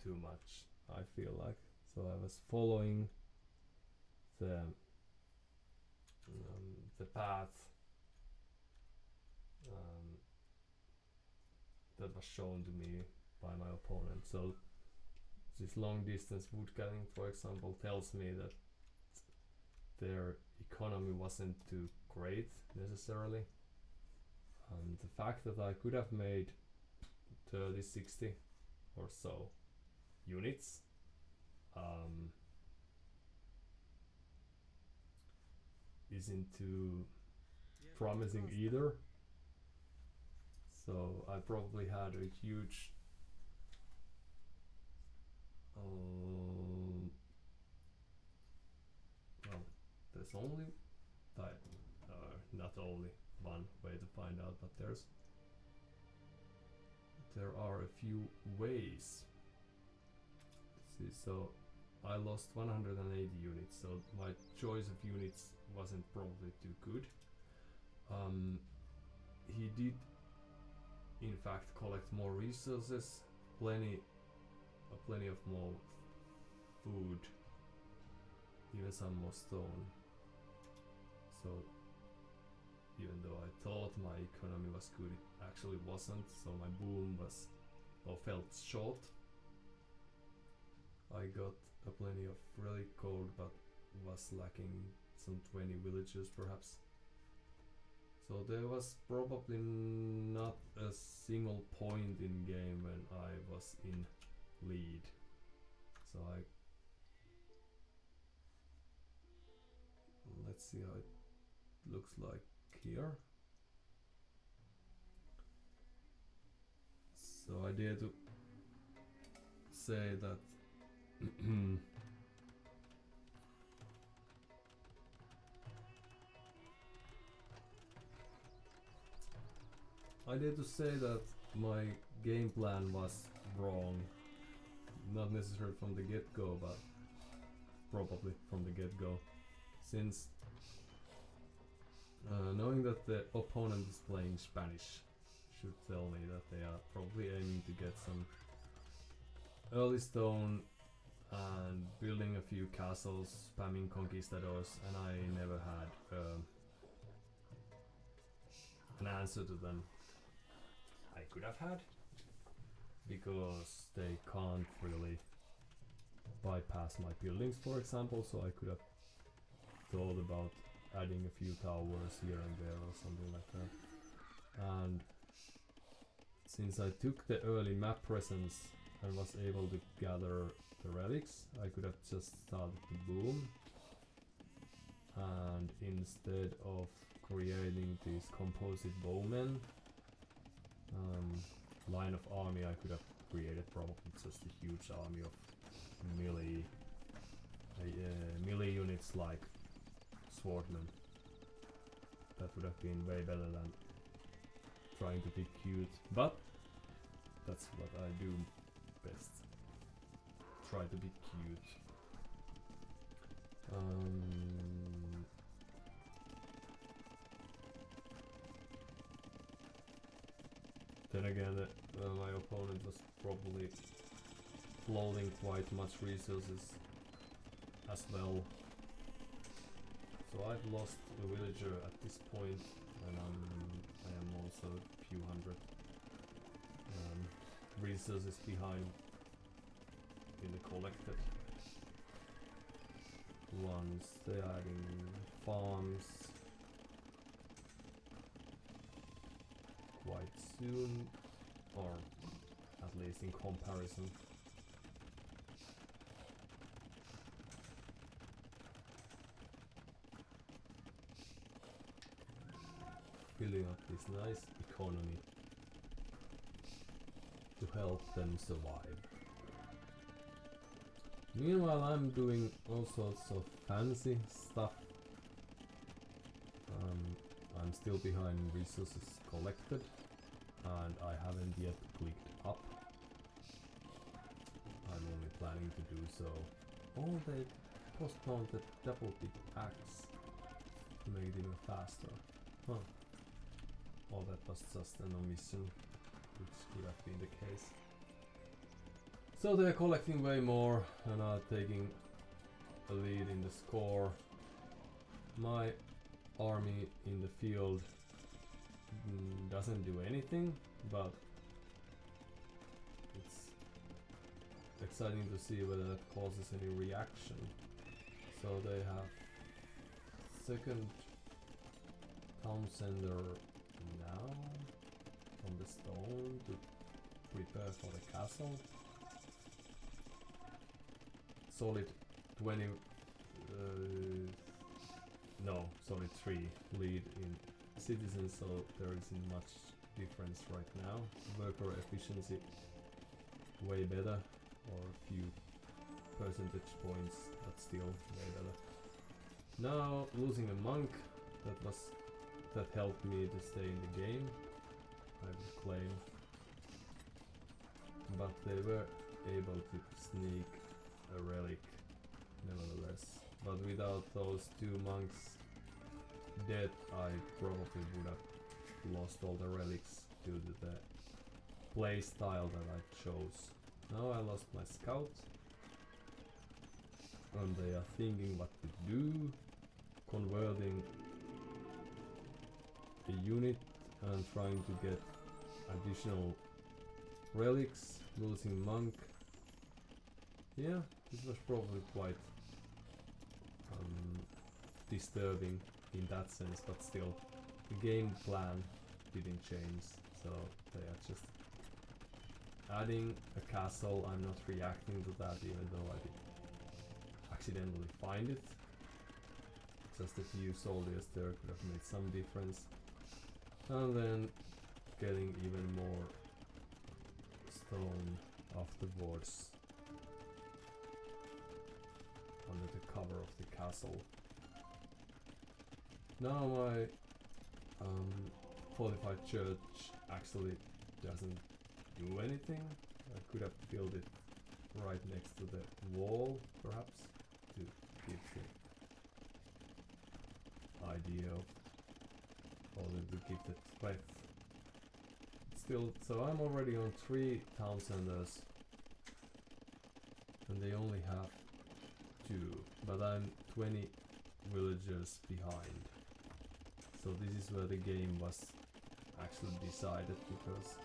too much, I feel like. So I was following the path that was shown to me by my opponent. So this long distance woodcutting, for example, tells me that their economy wasn't too great necessarily. The fact that I could have made 30, 60 or so units isn't too promising either. So I probably had a huge well, there's only not only one way to find out, but there are a few ways. See, so I lost 180 units, so my choice of units wasn't probably too good. He did in fact collect more resources, plenty of more food, even some more stone. So even though I thought my economy was good, it actually wasn't, so my boom was felt short. I got plenty of relic gold, but was lacking some 20 villagers perhaps. So there was probably not a single point in game when I was in lead. So let's see how it looks like here. So I dare to say that I dare to say that my game plan was wrong. Not necessarily from the get-go, but probably from the get-go. Since knowing that the opponent is playing Spanish should tell me that they are probably aiming to get some early stone and building a few castles, spamming conquistadors, and I never had an answer to them. I could have had, because they can't really bypass my buildings, for example, so I could have thought about adding a few towers here and there or something like that. And since I took the early map presence and was able to gather the relics, I could have just started to boom, and instead of creating these composite bowmen line of army, I could have created probably just a huge army of melee units like swordmen. That would have been way better than trying to be cute, but that's what I do best. Try to be cute. Then again, my opponent was probably floating quite much resources as well. So I've lost a villager at this point, and I am also a few hundred resources behind in the collected ones. They're adding farms quite soon, or at least in comparison. Building up this nice economy to help them survive. Meanwhile, I'm doing all sorts of fancy stuff. I'm still behind resources collected, and I haven't yet clicked up. I'm only planning to do so. Oh, they postponed the double big axe to make it even faster. Huh. Oh, that was just an omission, which could have been the case. So they're collecting way more and are taking a lead in the score. My army in the field doesn't do anything, but it's exciting to see whether that causes any reaction. So they have second town center now on the stone to prepare for the castle. Solid 20 no, solid 3 lead in citizens, so there isn't much difference right now. Worker efficiency way better, or a few percentage points, but still way better. Now losing a monk, that helped me to stay in the game, I would claim. But they were able to sneak a relic nevertheless. But without those 2 monks dead, I probably would have lost all the relics due to the play style that I chose. Now I lost my scout, and they are thinking what to do, converting a unit and trying to get additional relics, losing monk. Yeah, this was probably quite disturbing in that sense, but still the game plan didn't change, so they are just adding a castle. I'm not reacting to that, even though I did accidentally find it. Just a few soldiers there could have made some difference. And then getting even more stone afterwards under the cover of the castle. Now my fortified church actually doesn't do anything. I could have built it right next to the wall, perhaps, to give the idea of, or to give the threat. Still, so I'm already on 3 town centers, and they only have 2, but I'm 20 villagers behind. So this is where the game was actually decided, because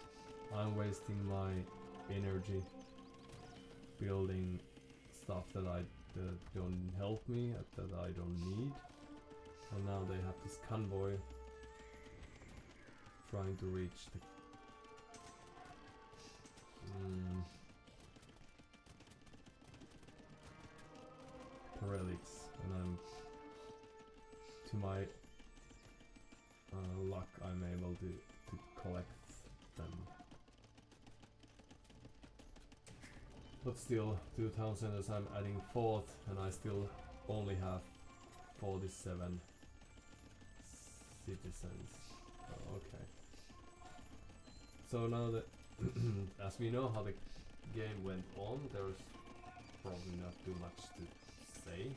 I'm wasting my energy building stuff that don't help me, that I don't need. And now they have this convoy trying to reach the relics, and I'm, to my luck, I'm able to collect them. But still, 2 town centers, I'm adding 4th, and I still only have 47 citizens. Oh, okay. So now that as we know how the game went on, there's probably not too much to say.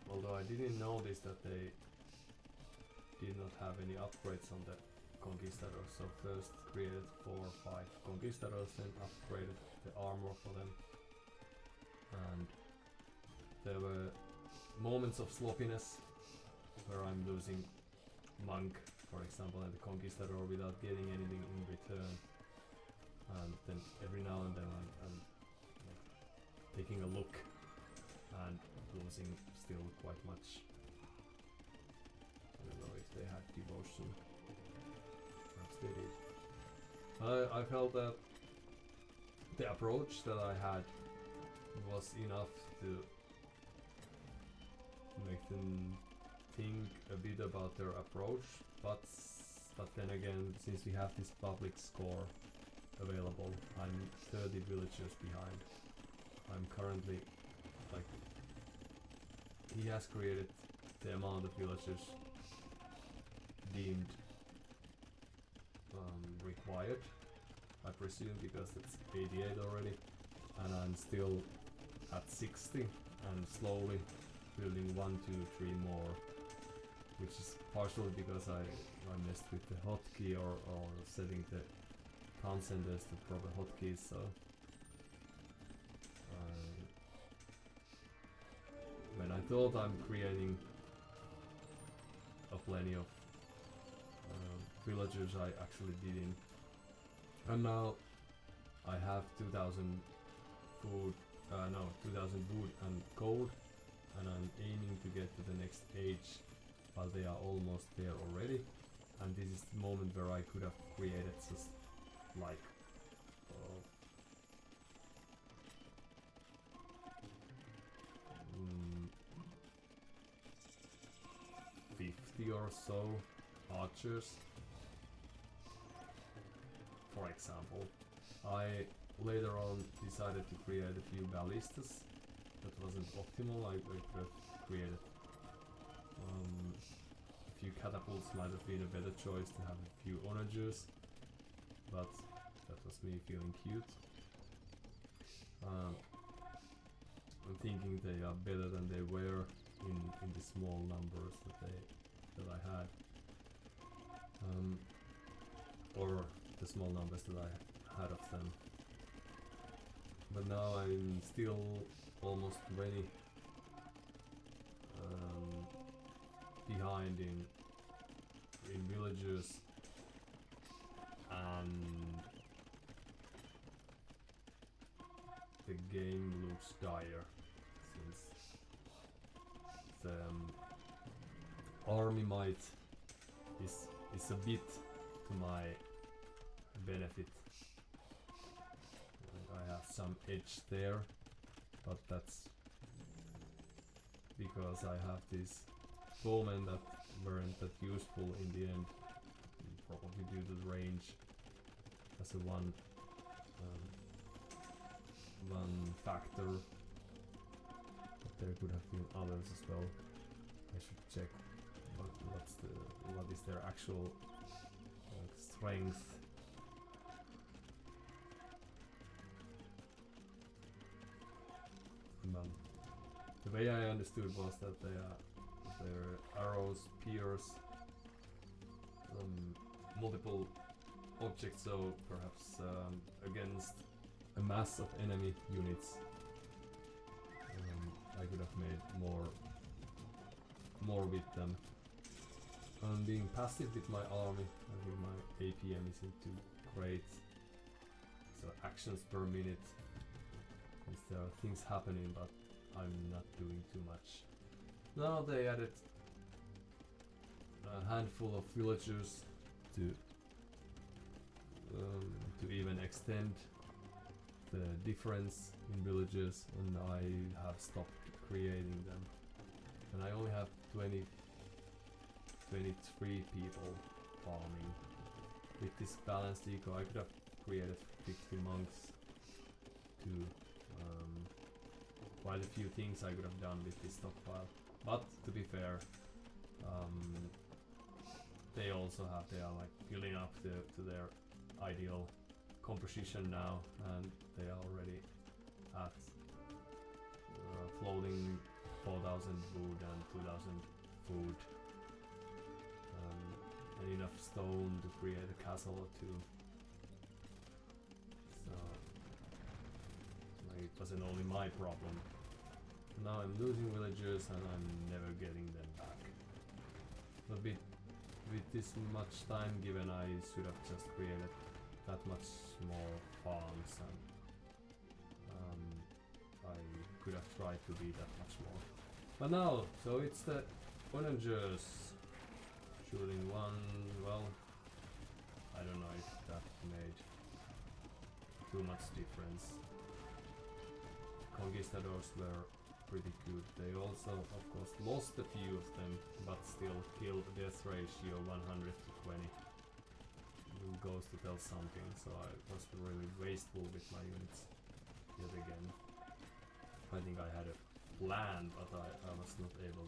Although I didn't notice that they did not have any upgrades on the conquistadors. So first created 4 or 5 conquistadors, then upgraded the armor for them. And there were moments of sloppiness where I'm losing monk, for example, and the conquistador without getting anything in return. And then every now and then I'm like, taking a look and losing still quite much. I don't know if they had devotion. Perhaps they did. I felt that the approach that I had was enough to make them think a bit about their approach, but then again, since we have this public score available, I'm 30 villagers behind. I'm currently like, he has created the amount of villagers deemed required, I presume, because it's 88 already, and I'm still at 60 and slowly building 1, 2, 3 more, which is partially because I messed with the hotkey or setting the town centers to proper hotkeys, so when I thought I'm creating a plenty of villagers, I actually didn't. And now I have 2000 food, 2000 wood and gold, and I'm aiming to get to the next age, but they are almost there already. And this is the moment where I could have created just like 50 or so archers, for example. I later on decided to create a few ballistas. That wasn't optimal. I could have created a few catapults. Might have been a better choice to have a few onagers, but that was me feeling cute. I'm thinking they are better than they were in the small numbers that I had, or the small numbers that I had of them. But now I'm still almost 20 behind in villagers, and the game looks dire since the army might is a bit to my benefit. I have some edge there, but that's because I have these bowmen that weren't that useful in the end, probably due to the range as a one factor. But there could have been others as well. I should check what is their actual strength. The way I understood was that their arrows pierce multiple objects, so perhaps against a mass of enemy units I could have made more with them. I'm being passive with my army. I think my APM isn't too great. So actions per minute, since there are things happening, but I'm not doing too much. Now they added a handful of villagers to even extend the difference in villages, and I have stopped creating them. And I only have 23 people farming. With this balanced eco, I could have created 50 monks to quite a few things I could have done with this stockpile. But to be fair, they are like building up to their ideal composition now, and they are already at floating 4,000 wood and 2,000 food. and enough stone to create a castle or two. So like, it wasn't only my problem. Now I'm losing villagers and I'm never getting them back. But with this much time given, I should have just created that much more farms, and I could have tried to be that much more. But now, so it's the onagers shooting one. Well, I don't know if that made too much difference. Conquistadors were pretty good. They also, of course, lost a few of them, but still kill death ratio 100 to 20. It goes to tell something, so I was really wasteful with my units yet again. I think I had a plan, but I was not able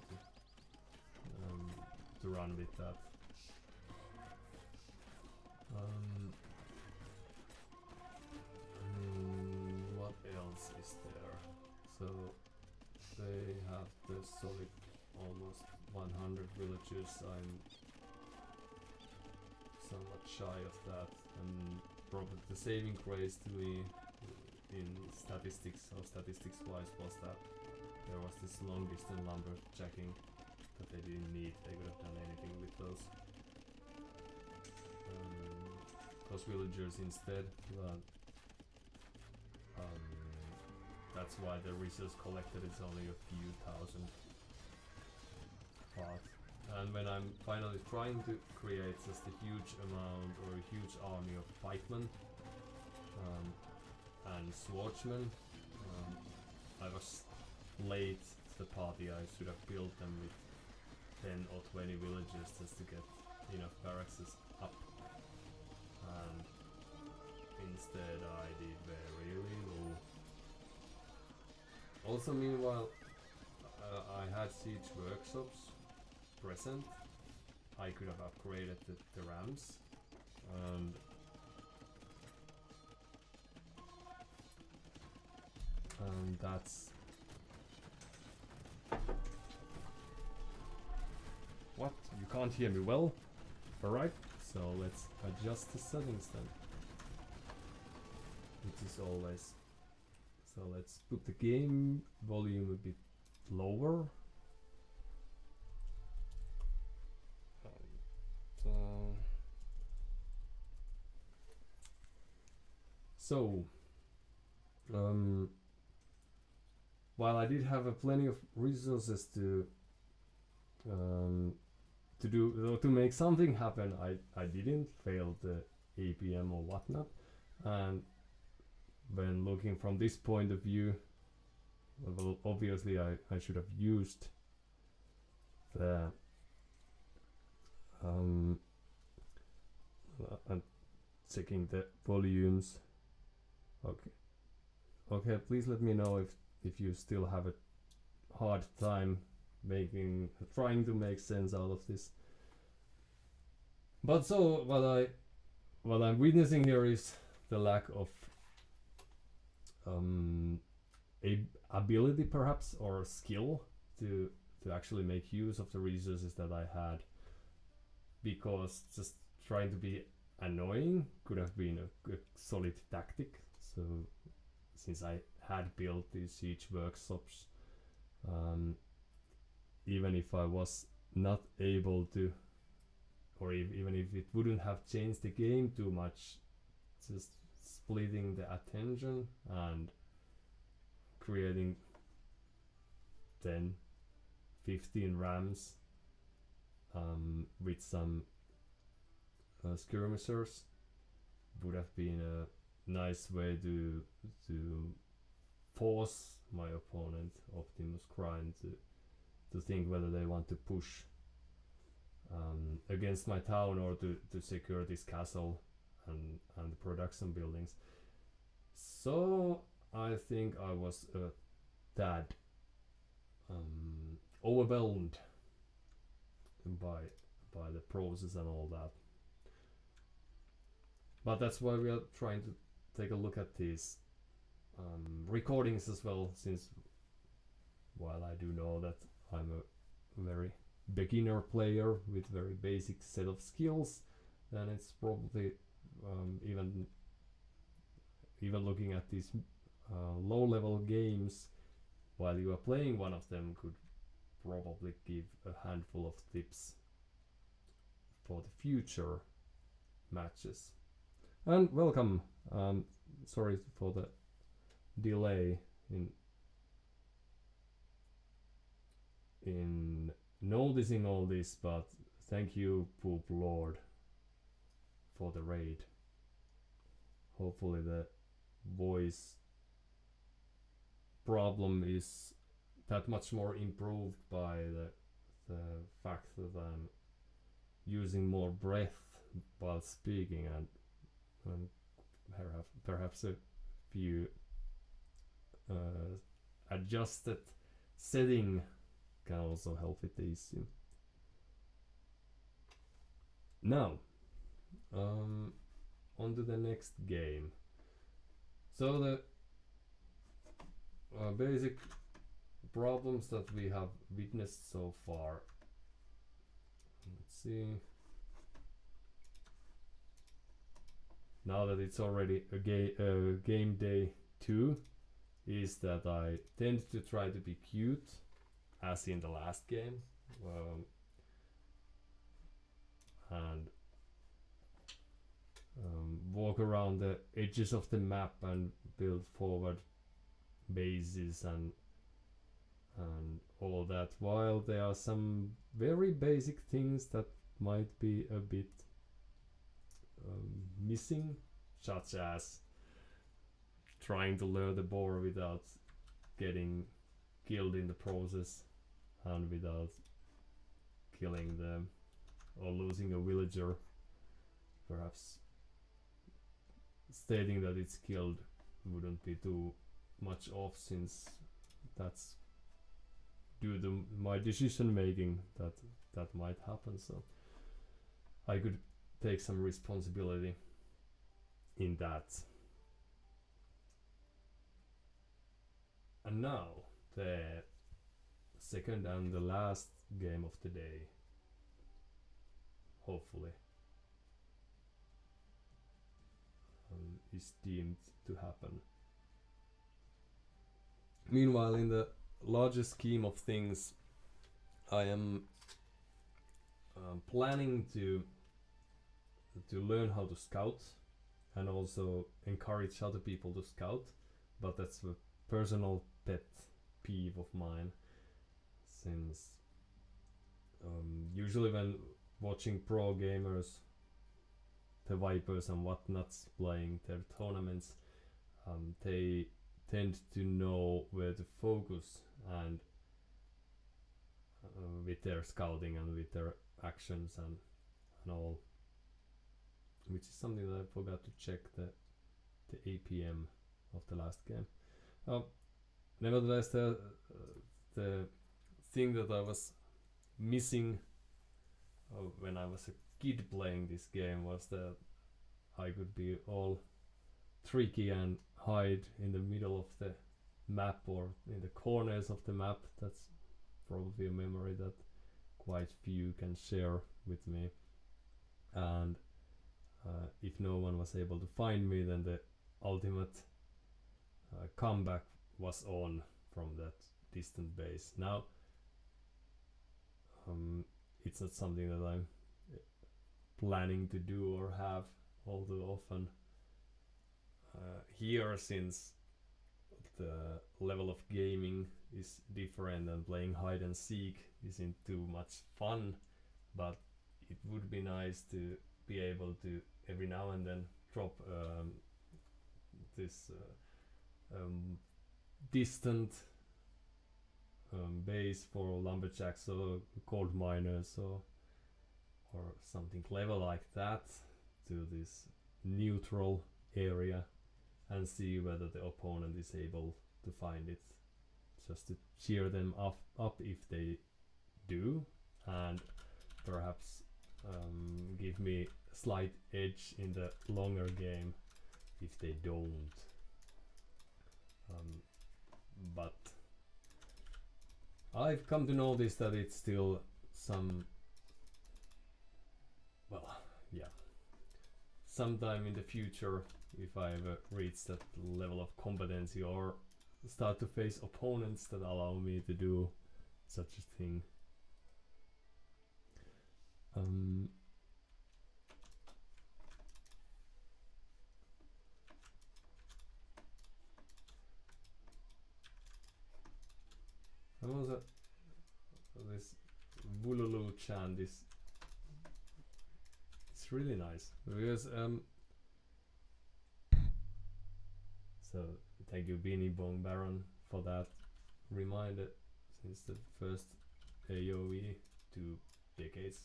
to run with that. What else is there? So they have the solid almost 100 villagers. I'm somewhat shy of that, and probably the saving grace to me in statistics or statistics wise was that there was this long distance lumberjacking that they didn't need. They could have done anything with those villagers instead, but that's why the resource collected is only a few thousand. But and when I'm finally trying to create just a huge amount or a huge army of pikemen and swordsmen, I was late to the party. I should have built them with 10 or 20 villages just to get enough barracks up, and instead I did very little. Also, meanwhile, I had siege workshops present. I could have upgraded the rams, and that's what? You can't hear me well? Alright, so let's adjust the settings then. It is always. So let's put the game volume a bit lower. So while I did have plenty of resources to make something happen, I didn't fail the APM or whatnot, and when looking from this point of view, well, obviously I should have used the and checking the volumes. Okay, please let me know if you still have a hard time trying to make sense out of this. But so what I'm witnessing here is the lack of ability perhaps, or skill to actually make use of the resources that I had, because just trying to be annoying could have been a solid tactic. So since I had built these siege workshops, even if I was not able to, or even if it wouldn't have changed the game too much, just splitting the attention and creating 10, 15 rams with some skirmishers would have been a nice way to force my opponent OptimusCrime to think whether they want to push against my town or to secure this castle and the production buildings. So I think I was a tad overwhelmed by the process and all that. But that's why we are trying to take a look at these recordings as well, since while I do know that I'm a very beginner player with very basic set of skills, then it's probably even looking at these low level games while you are playing one of them could probably give a handful of tips for the future matches. And welcome. Sorry for the delay in noticing all this, but thank you, Poop Lord, for the raid. Hopefully the voice problem is that much more improved by the fact that I'm using more breath while speaking, and perhaps a few adjusted setting can also help with the issue. Now, on to the next game. So the basic problems that we have witnessed so far. Let's see. Now that it's already a game day 2, is that I tend to try to be cute, as in the last game, and walk around the edges of the map and build forward bases and all that, while there are some very basic things that might be a bit missing, such as trying to lure the boar without getting killed in the process and without killing them or losing a villager. Perhaps stating that it's killed wouldn't be too much off, since that's due to my decision making that might happen, so I could take some responsibility in that. And now the second and the last game of the day, hopefully, is deemed to happen. Meanwhile, in the larger scheme of things, I am planning to learn how to scout and also encourage other people to scout, but that's a personal pet peeve of mine, since usually when watching pro gamers, the Vipers and whatnots, playing their tournaments, they tend to know where to focus and with their scouting and with their actions and all, which is something that I forgot to check the APM of the last game. Nevertheless, the thing that I was missing when I was a kid playing this game was that I could be all tricky and hide in the middle of the map or in the corners of the map. That's probably a memory that quite few can share with me. And if no one was able to find me, then the ultimate comeback was on from that distant base. Now it's not something that I'm planning to do or have all too often here, since the level of gaming is different and playing hide and seek isn't too much fun, but it would be nice to be able to every now and then drop this distant base for lumberjacks or gold miners or something clever like that to this neutral area and see whether the opponent is able to find it, just to cheer them up if they do, and perhaps give me a slight edge in the longer game if they don't. But I've come to notice that it's still some, well, yeah, sometime in the future, if I ever reach that level of competency or start to face opponents that allow me to do such a thing. And also this Bululu chant is it's really nice because so thank you Beanie Bong Baron for that reminder. Since the first AOE 2 decades,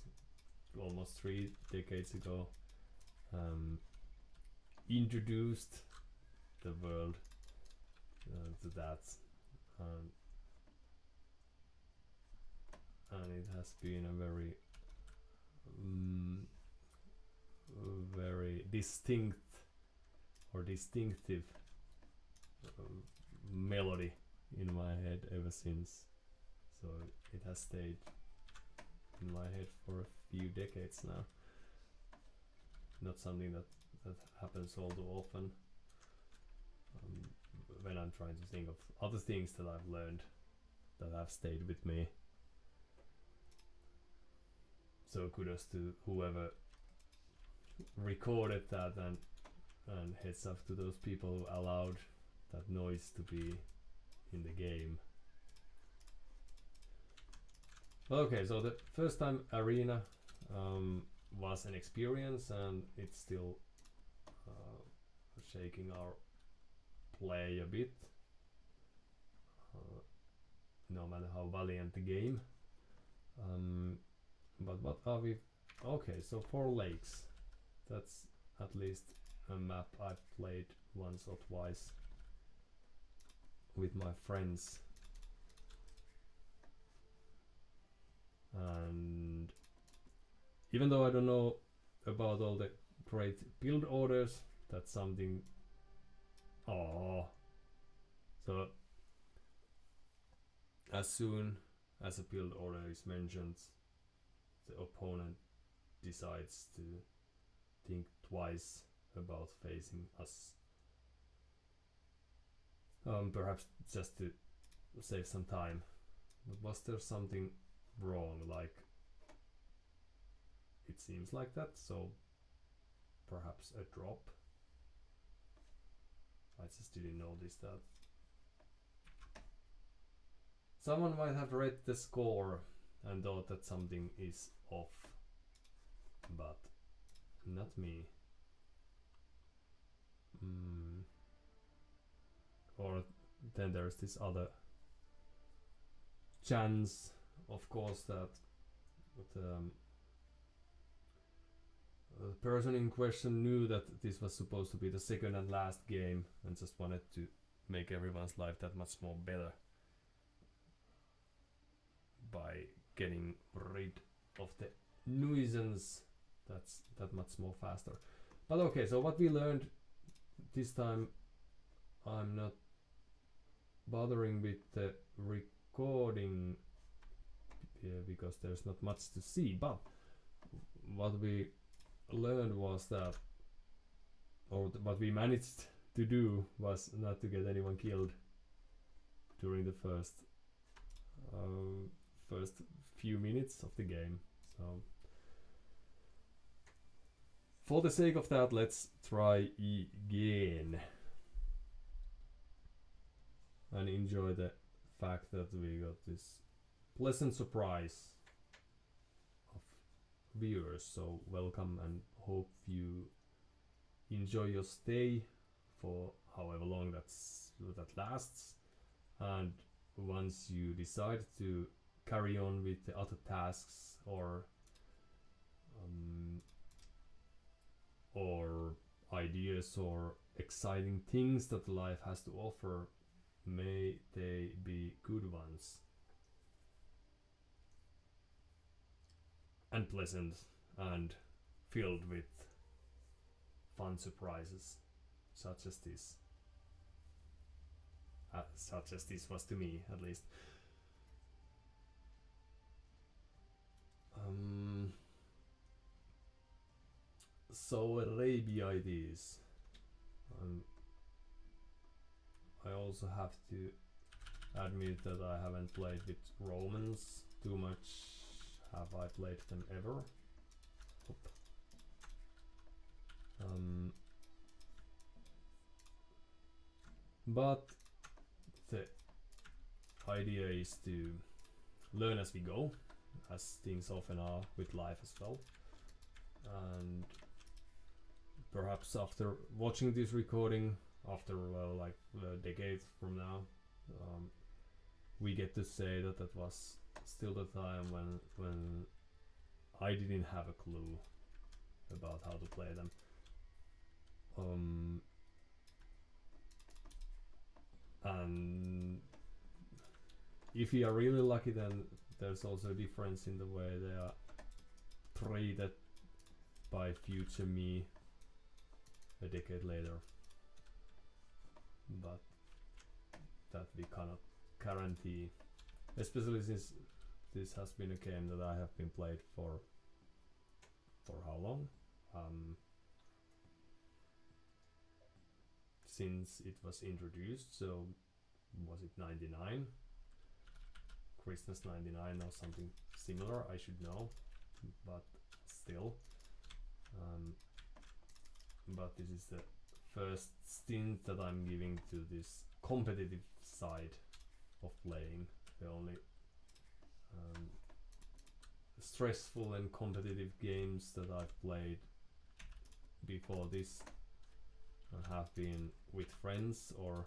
almost 3 decades ago, introduced the world to that, and it has been a very very distinctive melody in my head ever since. So it has stayed in my head for a few decades now. Not something that happens all too often when I'm trying to think of other things that I've learned that have stayed with me. So kudos to whoever recorded that, and heads up to those people who allowed that noise to be in the game. Okay, so the first time arena was an experience, and it's still shaking our play a bit, no matter how valiant the game. But what are we? Okay, so 4 lakes. That's at least a map I've played once or twice with my friends. And even though I don't know about all the great build orders, that's something. Oh, so as soon as a build order is mentioned, the opponent decides to think twice about facing us. Perhaps just to save some time. But was there something wrong? Like, it seems like that, so perhaps a drop. I just didn't notice that. Someone might have read the score and thought that something is off, but not me. Or then there's this other chance, of course, that the person in question knew that this was supposed to be the second and last game and just wanted to make everyone's life that much more better by getting rid of the nuisance that's that much more faster. But okay, so what we learned this time, I'm not bothering with the recording because there's not much to see, but what we learned was that, or what we managed to do was not to get anyone killed during the first few minutes of the game. So for the sake of that, let's try again and enjoy the fact that we got this pleasant surprise of viewers. So welcome, and hope you enjoy your stay for however long that lasts, and once you decide to carry on with the other tasks or ideas or exciting things that life has to offer, may they be good ones and pleasant and filled with fun surprises, such as this was to me, at least. So Arabiaites. I also have to admit that I haven't played with Romans too much. Have I played them ever? Nope. But the idea is to learn as we go, as things often are with life as well. And perhaps after watching this recording, after like a decade from now, we get to say that that was still the time when I didn't have a clue about how to play them. And if you are really lucky, then there's also a difference in the way they are treated by future me a decade later. But that we cannot guarantee, especially since this has been a game that I have been played for how long? Since it was introduced, so was it 99? Christmas 99 or something similar, I should know, but still. But this is the first stint that I'm giving to this competitive side of playing. The only stressful and competitive games that I've played before this have been with friends or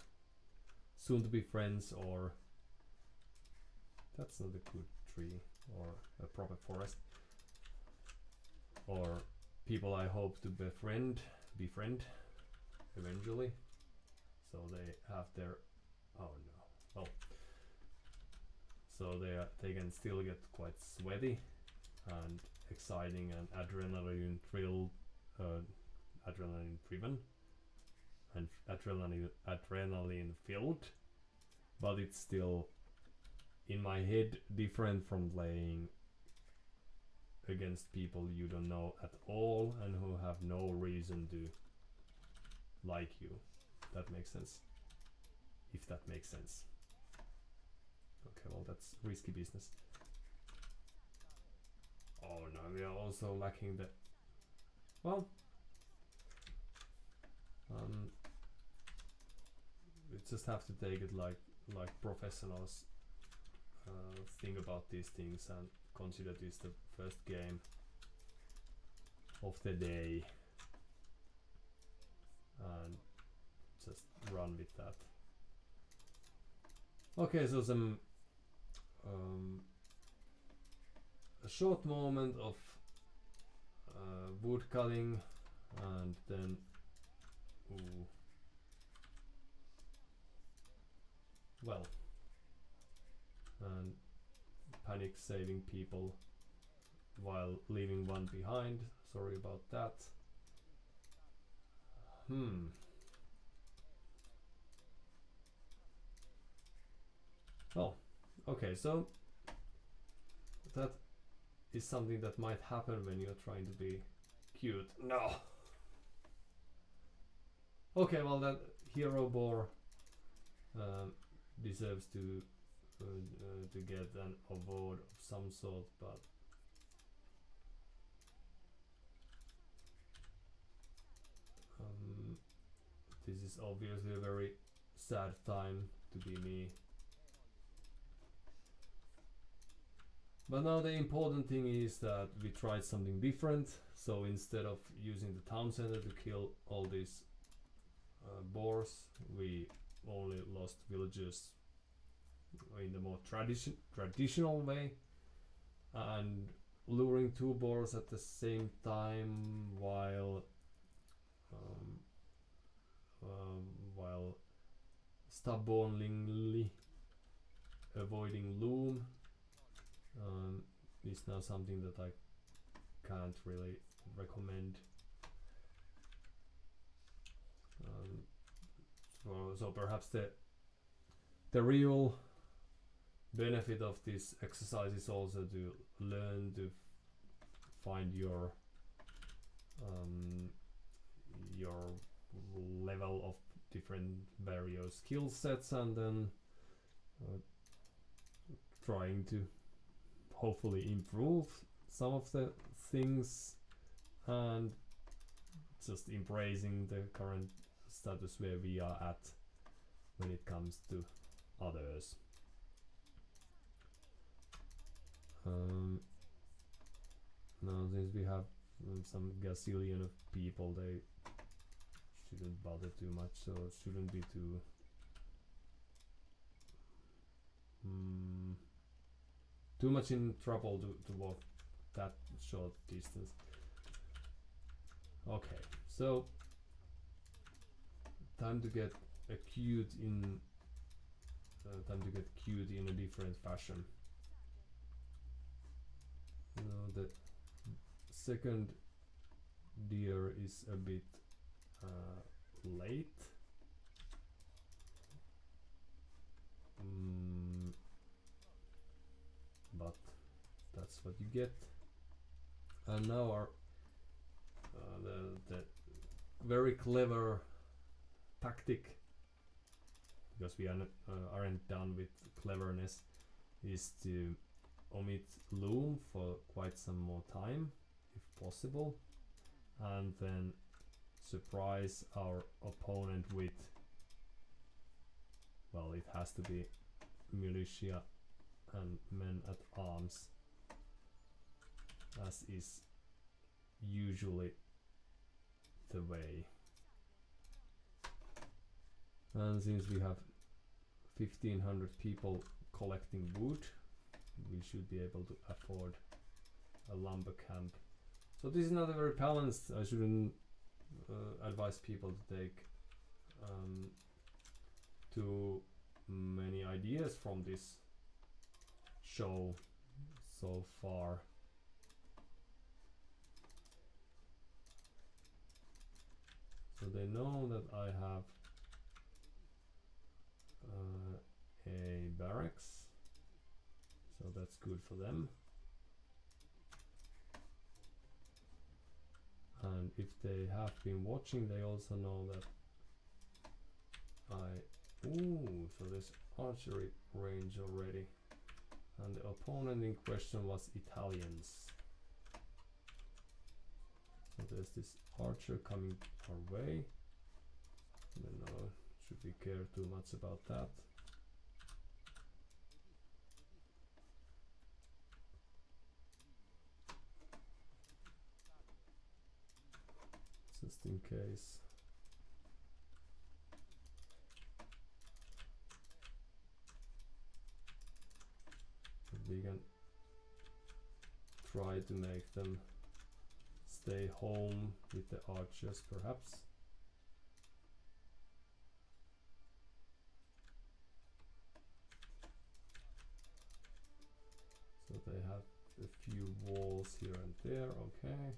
soon to be friends, or that's not a good tree or a proper forest, or people I hope to befriend eventually, so they have their so they can still get quite sweaty and exciting and adrenaline driven and adrenaline filled, but it's still in my head different from playing against people you don't know at all and who have no reason to like you. That makes sense. If that makes sense. Okay, well, that's risky business. Oh no, we are also lacking the... Well... we just have to take it like professionals think about these things and consider this the first game of the day and just run with that. Okay, so some a short moment of wood cutting, and then and panic saving people while leaving one behind. Sorry about that. Oh, okay, so that is something that might happen when you're trying to be cute. No. Okay, well, that hero boar deserves to get an award of some sort, but this is obviously a very sad time to be me. But now the important thing is that we tried something different. So instead of using the town center to kill all these boars, we only lost villagers in the more traditional way, and luring two boars at the same time while stubbornly avoiding loom is now something that I can't really recommend. So perhaps the real benefit of this exercise is also to learn to find your your level of different various skill sets, and then trying to hopefully improve some of the things, and just embracing the current status where we are at when it comes to others. Now since we have some gazillion of people, they shouldn't bother too much, so it shouldn't be too much in trouble to walk that short distance. Okay, so time to get cute in a different fashion. Now the second deer is a bit late. But that's what you get. And now our the very clever tactic, because we aren't done with cleverness, is to omit loom for quite some more time if possible, and then surprise our opponent with, well, it has to be militia and men at arms, as is usually the way. And since we have 1500 people collecting wood, we should be able to afford a lumber camp. So this is not a very balanced. I shouldn't advise people to take too many ideas from this show so far. So they know that I have a barracks, so that's good for them. And if they have been watching, they also know that so there's archery range already, and the opponent in question was Italians. So there's this archer coming our way. I don't know, should we care too much about that? Just in case. But we can try to make them stay home with the archers, perhaps. So they have a few walls here and there, okay.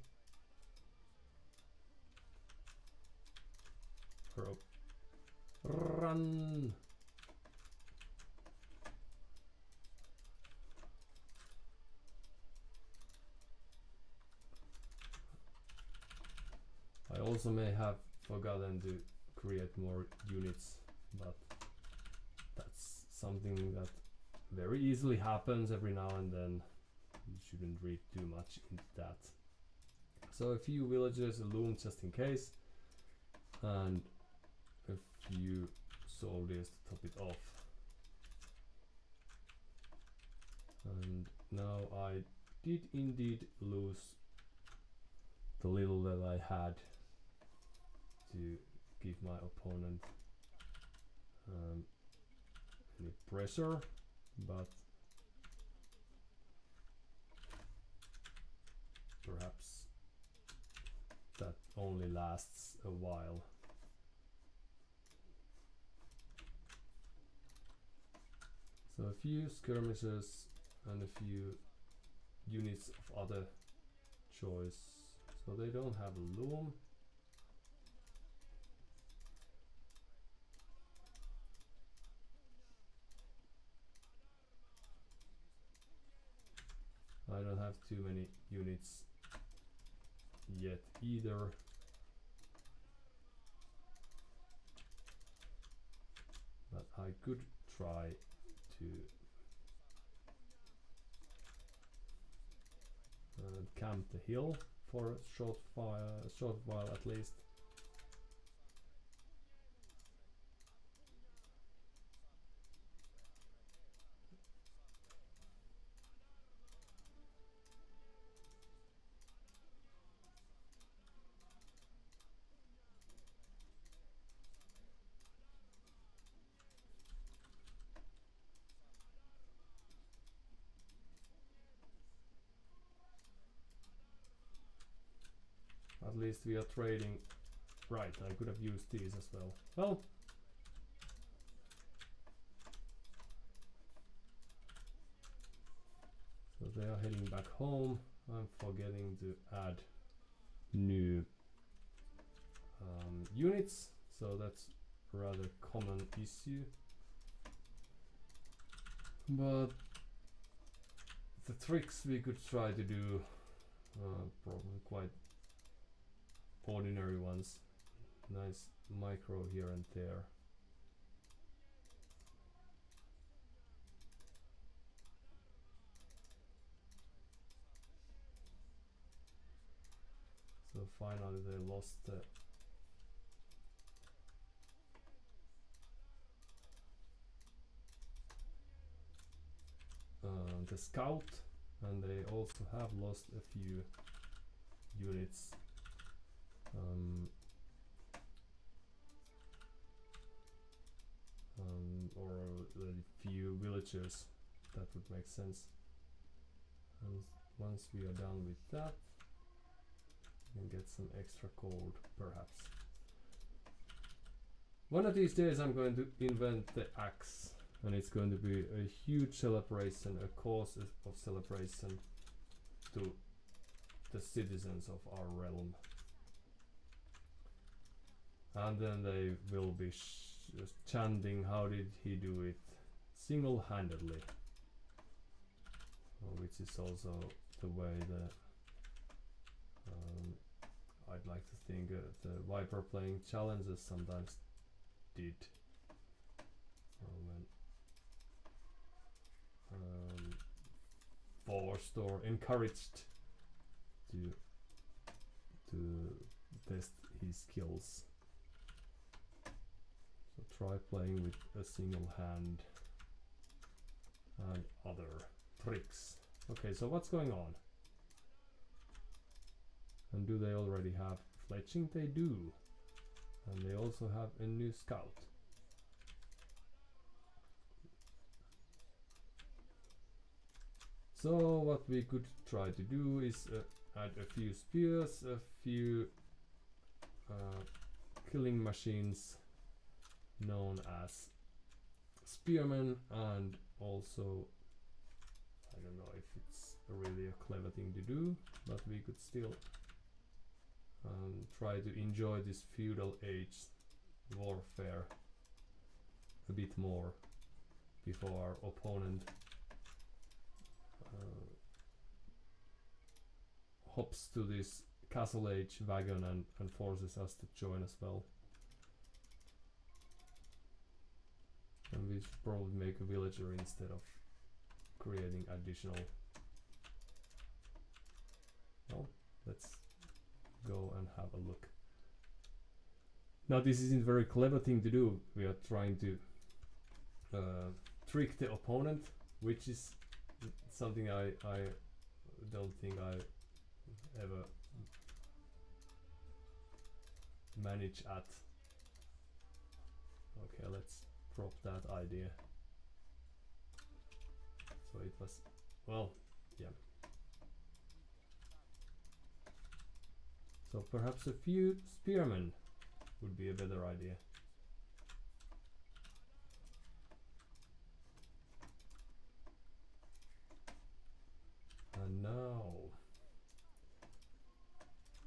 Run! I also may have forgotten to create more units, but that's something that very easily happens every now and then. You shouldn't read too much into that. So a few villagers loom just in case, and a few soldiers to top it off. And now I did indeed lose the little that I had to give my opponent any pressure, but perhaps that only lasts a while. So a few skirmishers and a few units of other choice. So they don't have a loom. I don't have too many units yet either. But I could try to camp the hill for a short while at least. At least we are trading. Right, I could have used these as well. Well, so they are heading back home. I'm forgetting to add new units, so that's a rather common issue. But the tricks we could try to do, probably quite ordinary ones. Nice micro here and there. So finally they lost the scout, and they also have lost a few units. Or a few villagers, that would make sense. And once we are done with that, we can get some extra gold perhaps. One of these days I'm going to invent the axe, and it's going to be a huge celebration, a cause of celebration to the citizens of our realm. And then they will be just chanting, how did he do it single-handedly, which is also the way the I'd like to think the Viper playing challenges sometimes did. So when forced or encouraged to test his skills. So try playing with a single hand and other tricks. Okay, so what's going on? And do they already have fletching? They do. And they also have a new scout. So what we could try to do is add a few spears, a few killing machines known as spearmen, and also, I don't know if it's really a clever thing to do, but we could still try to enjoy this feudal age warfare a bit more before our opponent hops to this castle age wagon and forces us to join as well. And we should probably make a villager instead of creating additional. Well, let's go and have a look. Now this isn't a very clever thing to do. We are trying to trick the opponent, which is something I don't think I ever manage at. Okay, let's drop that idea. So it was, well, yeah. So perhaps a few spearmen would be a better idea. And now,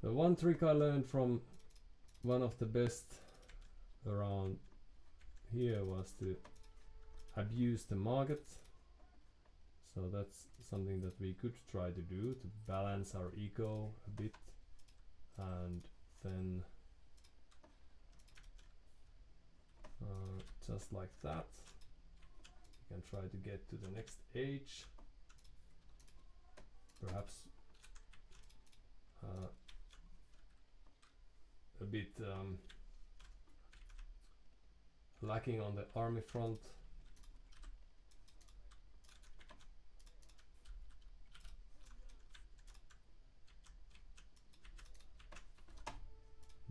the one trick I learned from one of the best around here was to abuse the market. So that's something that we could try to do to balance our ego a bit. and then just like that you can try to get to the next age, perhaps a bit lacking on the army front.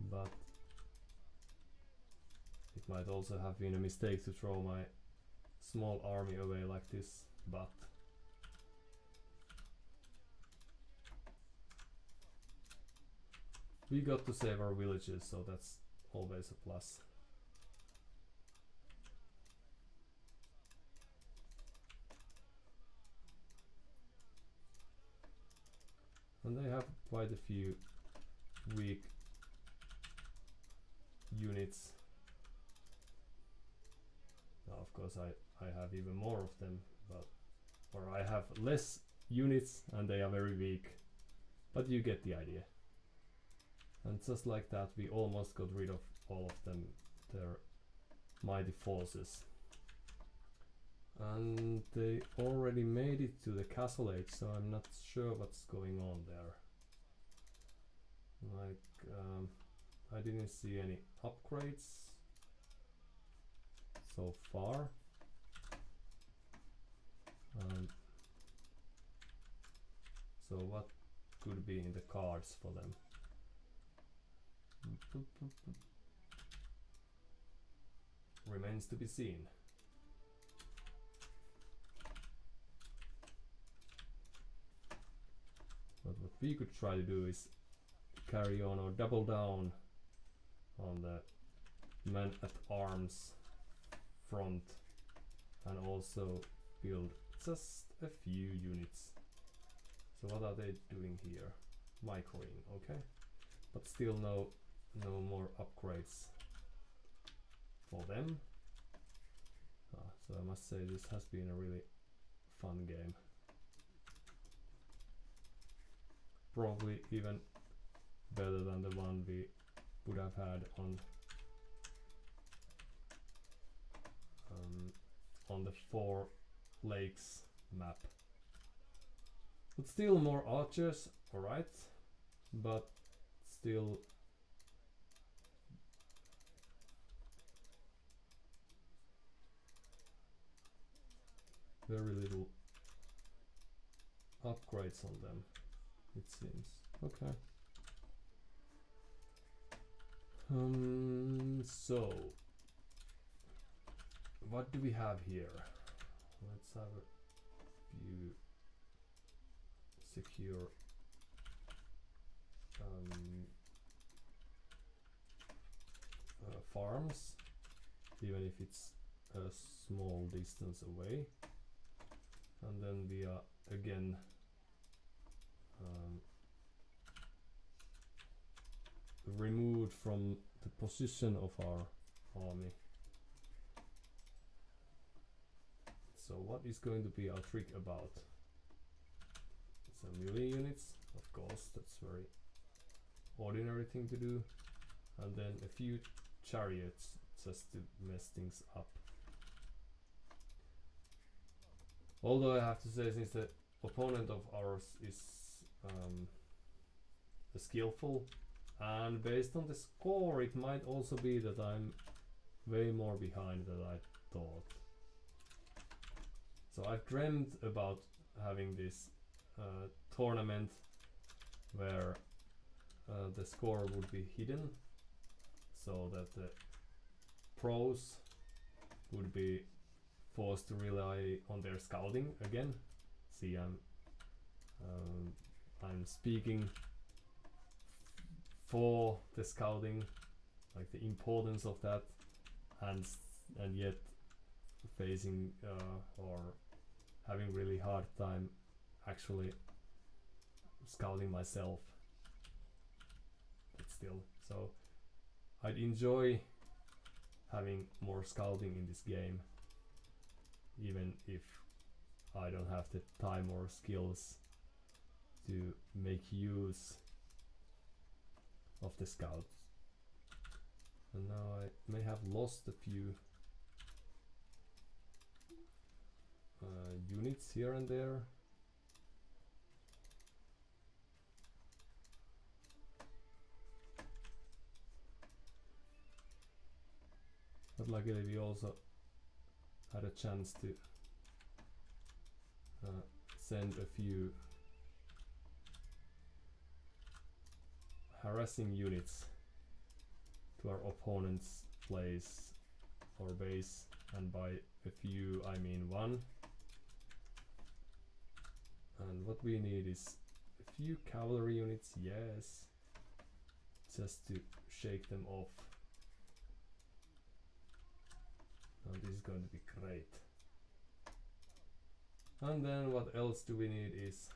But it might also have been a mistake to throw my small army away like this, but we got to save our villages, so that's always a plus. And they have quite a few weak units. Now, of course, I have even more of them, but or I have less units and they are very weak, but you get the idea. And just like that, we almost got rid of all of them, their mighty forces. And they already made it to the castle age, so I'm not sure what's going on there. Like, I didn't see any upgrades so far. So what could be in the cards for them? Remains to be seen. But what we could try to do is carry on or double down on the men at arms front and also build just a few units. So what are they doing here? Microing, okay, but still no more upgrades for them. So I must say this has been a really fun game. Probably even better than the one we would have had on the Four Lakes map. But still more archers, alright, but still very little upgrades on them, it seems. Okay. So what do we have here? Let's have a few secure farms, even if it's a small distance away. And then we are again removed from the position of our army. So what is going to be our trick about? So melee units, of course, that's very ordinary thing to do, and then a few chariots just to mess things up. Although I have to say, since the opponent of ours is skillful, and based on the score, it might also be that I'm way more behind than I thought. So I've dreamt about having this tournament where the score would be hidden, so that the pros would be forced to rely on their scouting again. See, I'm speaking for the scouting, like the importance of that, and yet facing or having really hard time actually scouting myself. But still, so I'd enjoy having more scouting in this game, even if I don't have the time or skills to make use of the scouts. And now I may have lost a few units here and there. But luckily we also had a chance to send a few harassing units to our opponent's place or base, and by a few I mean one. And what we need is a few cavalry units, yes, just to shake them off. Now this is going to be great. And then what else do we need is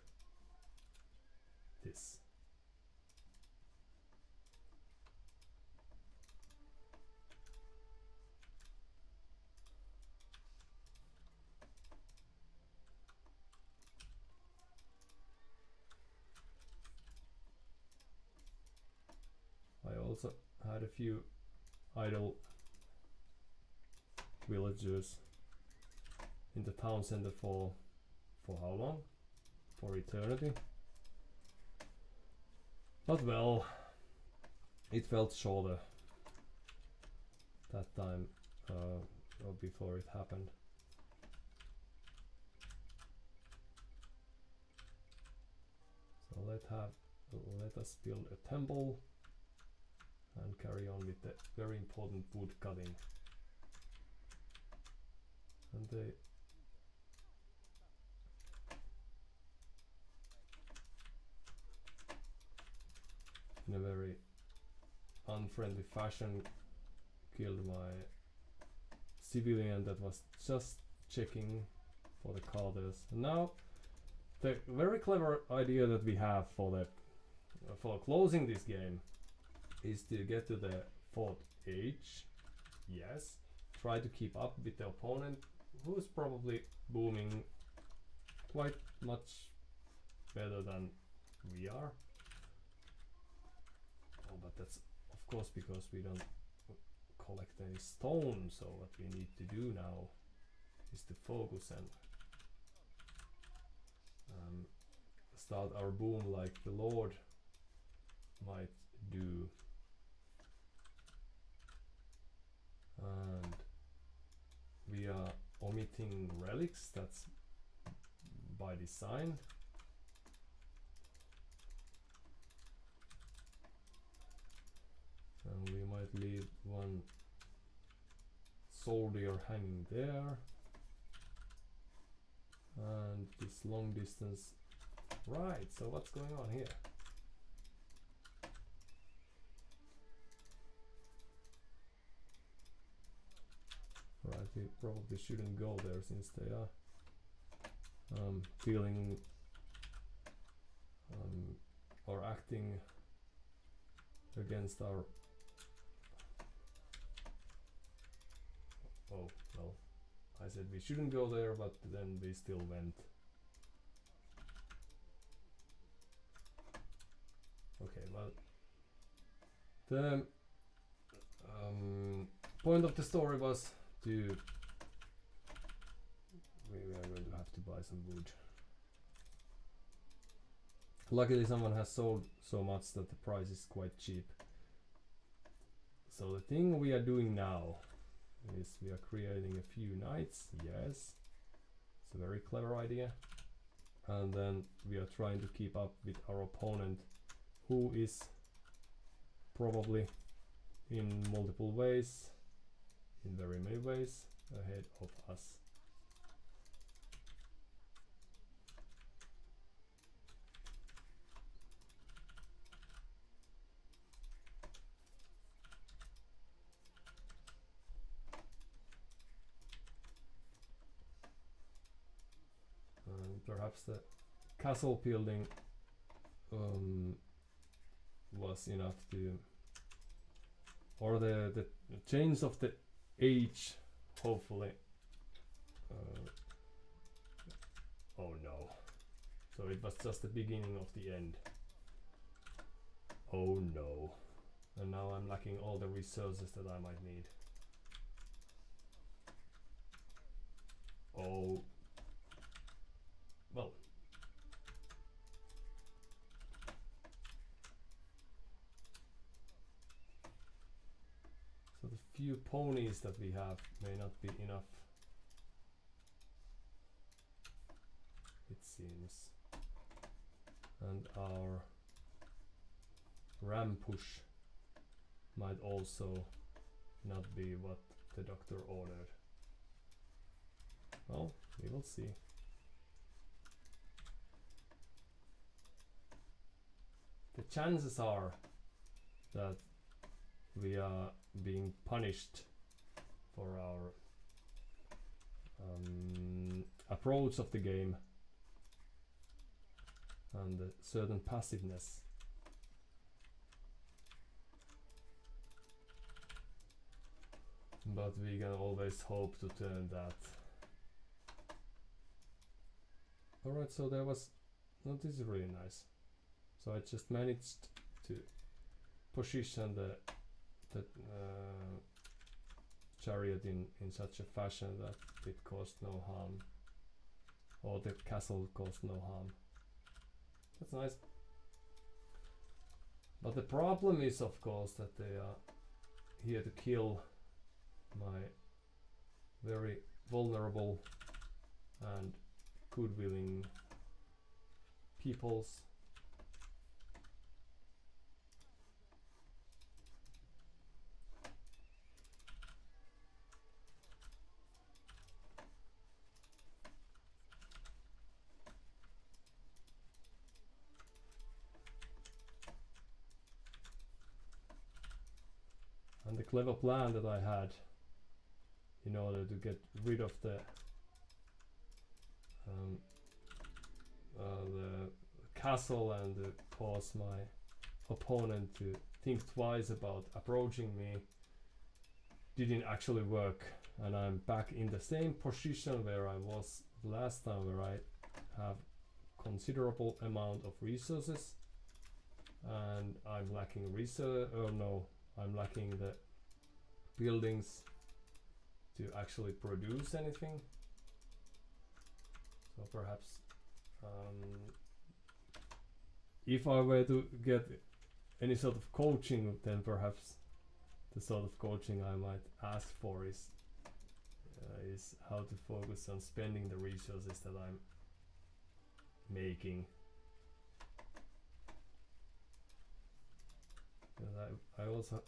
this. I also had a few idle villagers in the town center for how long? For eternity. But well, it felt shorter that time or before it happened. So let us build a temple and carry on with the very important wood cutting. And they in a very unfriendly fashion killed my civilian that was just checking for the carters. And now the very clever idea that we have for closing this game is to get to the 4th age. Yes, try to keep up with the opponent, who's probably booming quite much better than we are. Oh, but that's of course because we don't collect any stone, so what we need to do now is to focus and start our boom like the Lord might do. And we are omitting relics, that's by design. And we might leave one soldier hanging there. And this long distance. Right, so what's going on here? Right, we probably shouldn't go there since they are feeling or acting against our... Oh, well, I said we shouldn't go there, but then we still went. Okay, well, the point of the story was to... We are going to have to buy some wood. Luckily someone has sold so much that the price is quite cheap. So the thing we are doing now is we are creating a few knights, yes. It's a very clever idea. And then we are trying to keep up with our opponent, who is probably in multiple ways, in very many ways, ahead of us. Perhaps the castle building was enough to, or the change of the age, hopefully. Oh no, so it was just the beginning of the end. Oh no. And now I'm lacking all the resources that I might need. Oh. Well. So the few ponies that we have may not be enough. It seems. And our ram push might also not be what the doctor ordered. Well, we will see. The chances are that we are being punished for our approach of the game and a certain passiveness. But we can always hope to turn that. Alright, so there was... No, this is really nice. So I just managed to position the chariot in such a fashion that it caused no harm. Or the castle caused no harm. That's nice. But the problem is, of course, that they are here to kill my very vulnerable and good-willing peoples. And the clever plan that I had in order to get rid of the castle and cause my opponent to think twice about approaching me didn't actually work, and I'm back in the same position where I was last time, where I have considerable amount of resources and I'm lacking I'm lacking the buildings to actually produce anything. So perhaps if I were to get any sort of coaching, then perhaps the sort of coaching I might ask for is how to focus on spending the resources that I'm making. I also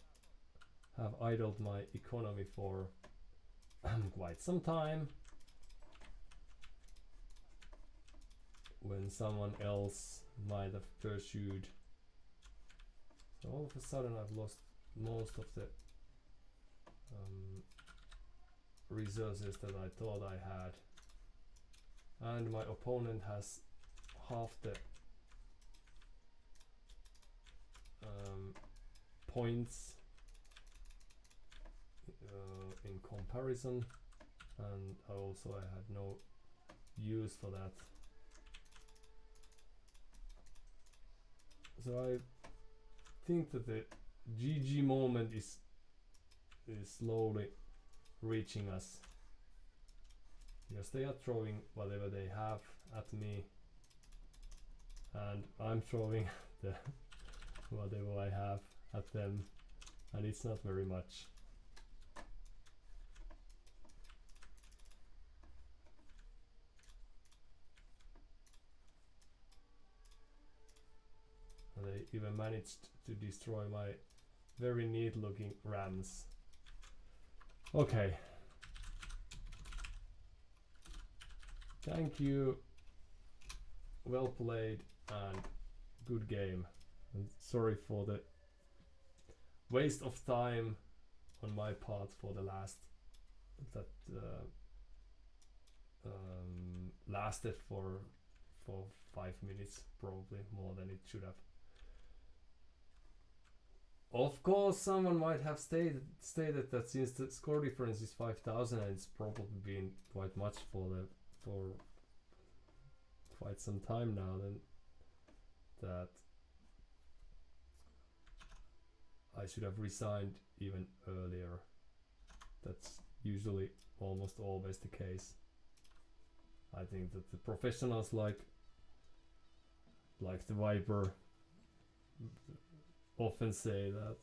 have idled my economy for quite some time, when someone else might have pursued. So all of a sudden I've lost most of the resources that I thought I had, and my opponent has half the points in comparison, and also I had no use for that. So I think that the GG moment is slowly reaching us, because they are throwing whatever they have at me, and I'm throwing the whatever I have at them, and it's not very much. And they even managed to destroy my very neat looking rams. Okay. Thank you. Well played and good game. And sorry for the waste of time on my part for the last that lasted for 5 minutes, probably more than it should have. Of course, someone might have stated that since the score difference is 5,000, and it's probably been quite much for quite some time now, then that I should have resigned even earlier. That's usually almost always the case. I think that the professionals like the Viper often say that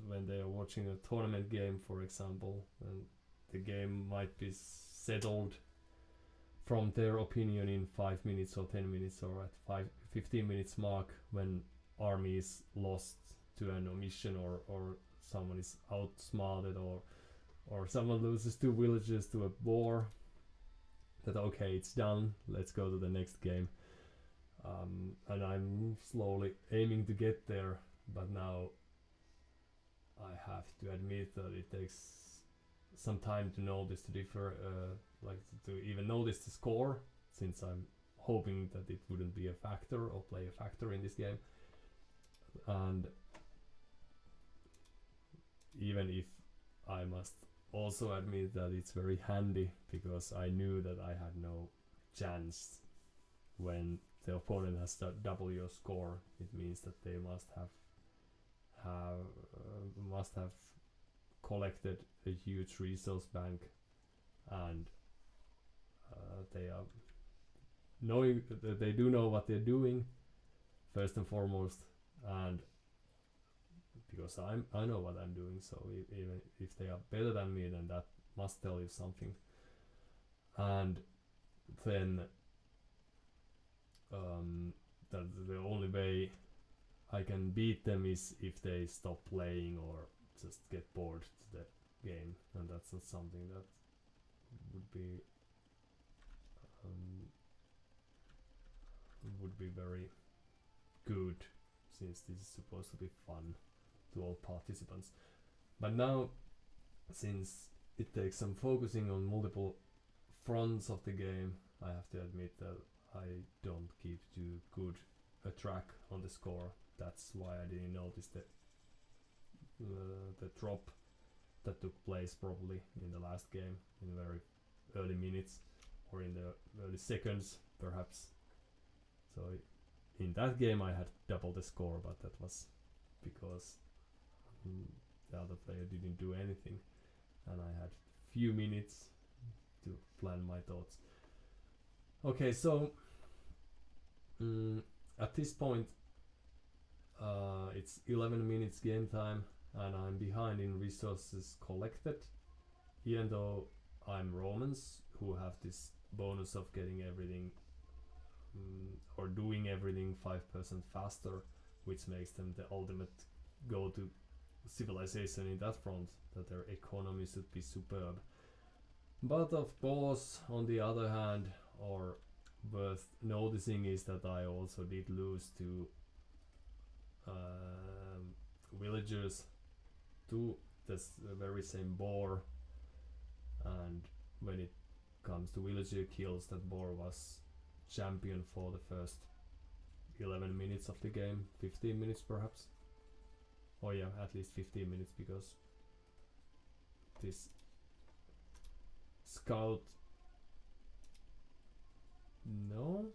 when they are watching a tournament game, for example, and the game might be settled from their opinion in 5 minutes or 10 minutes or at 15 minutes mark, when army is lost to an omission or someone is outsmarted or someone loses 2 villages to a boar, that okay, it's done, let's go to the next game. And I'm slowly aiming to get there, but now I have to admit that it takes some time to notice the to even notice the score, since I'm hoping that it wouldn't be a factor or play a factor in this game. And even if I must also admit that it's very handy, because I knew that I had no chance when the opponent has double your score. It means that they must have collected a huge resource bank, and they are knowing that they do know what they're doing first and foremost, and because I know what I'm doing, so even if they are better than me, then that must tell you something. And then that the only way I can beat them is if they stop playing or just get bored to the game, and that's not something that would be very good, since this is supposed to be fun to all participants. But now, since it takes some focusing on multiple fronts of the game, I have to admit that I don't keep too good a track on the score. That's why I didn't notice the drop that took place probably in the last game, in very early minutes or in the early seconds perhaps. So in that game I had double the score, but that was because the other player didn't do anything and I had few minutes to plan my thoughts. Okay, so at this point it's 11 minutes game time and I'm behind in resources collected, even though I'm Romans who have this bonus of getting everything or doing everything 5% faster, which makes them the ultimate go-to civilization in that front, that their economy should be superb. But of course, on the other hand, or worth noticing is that I also did lose to villagers to this very same boar, and when it comes to villager kills, that boar was champion for the first 11 minutes of the game, 15 minutes perhaps. Oh yeah, at least 15 minutes, because this scout, no,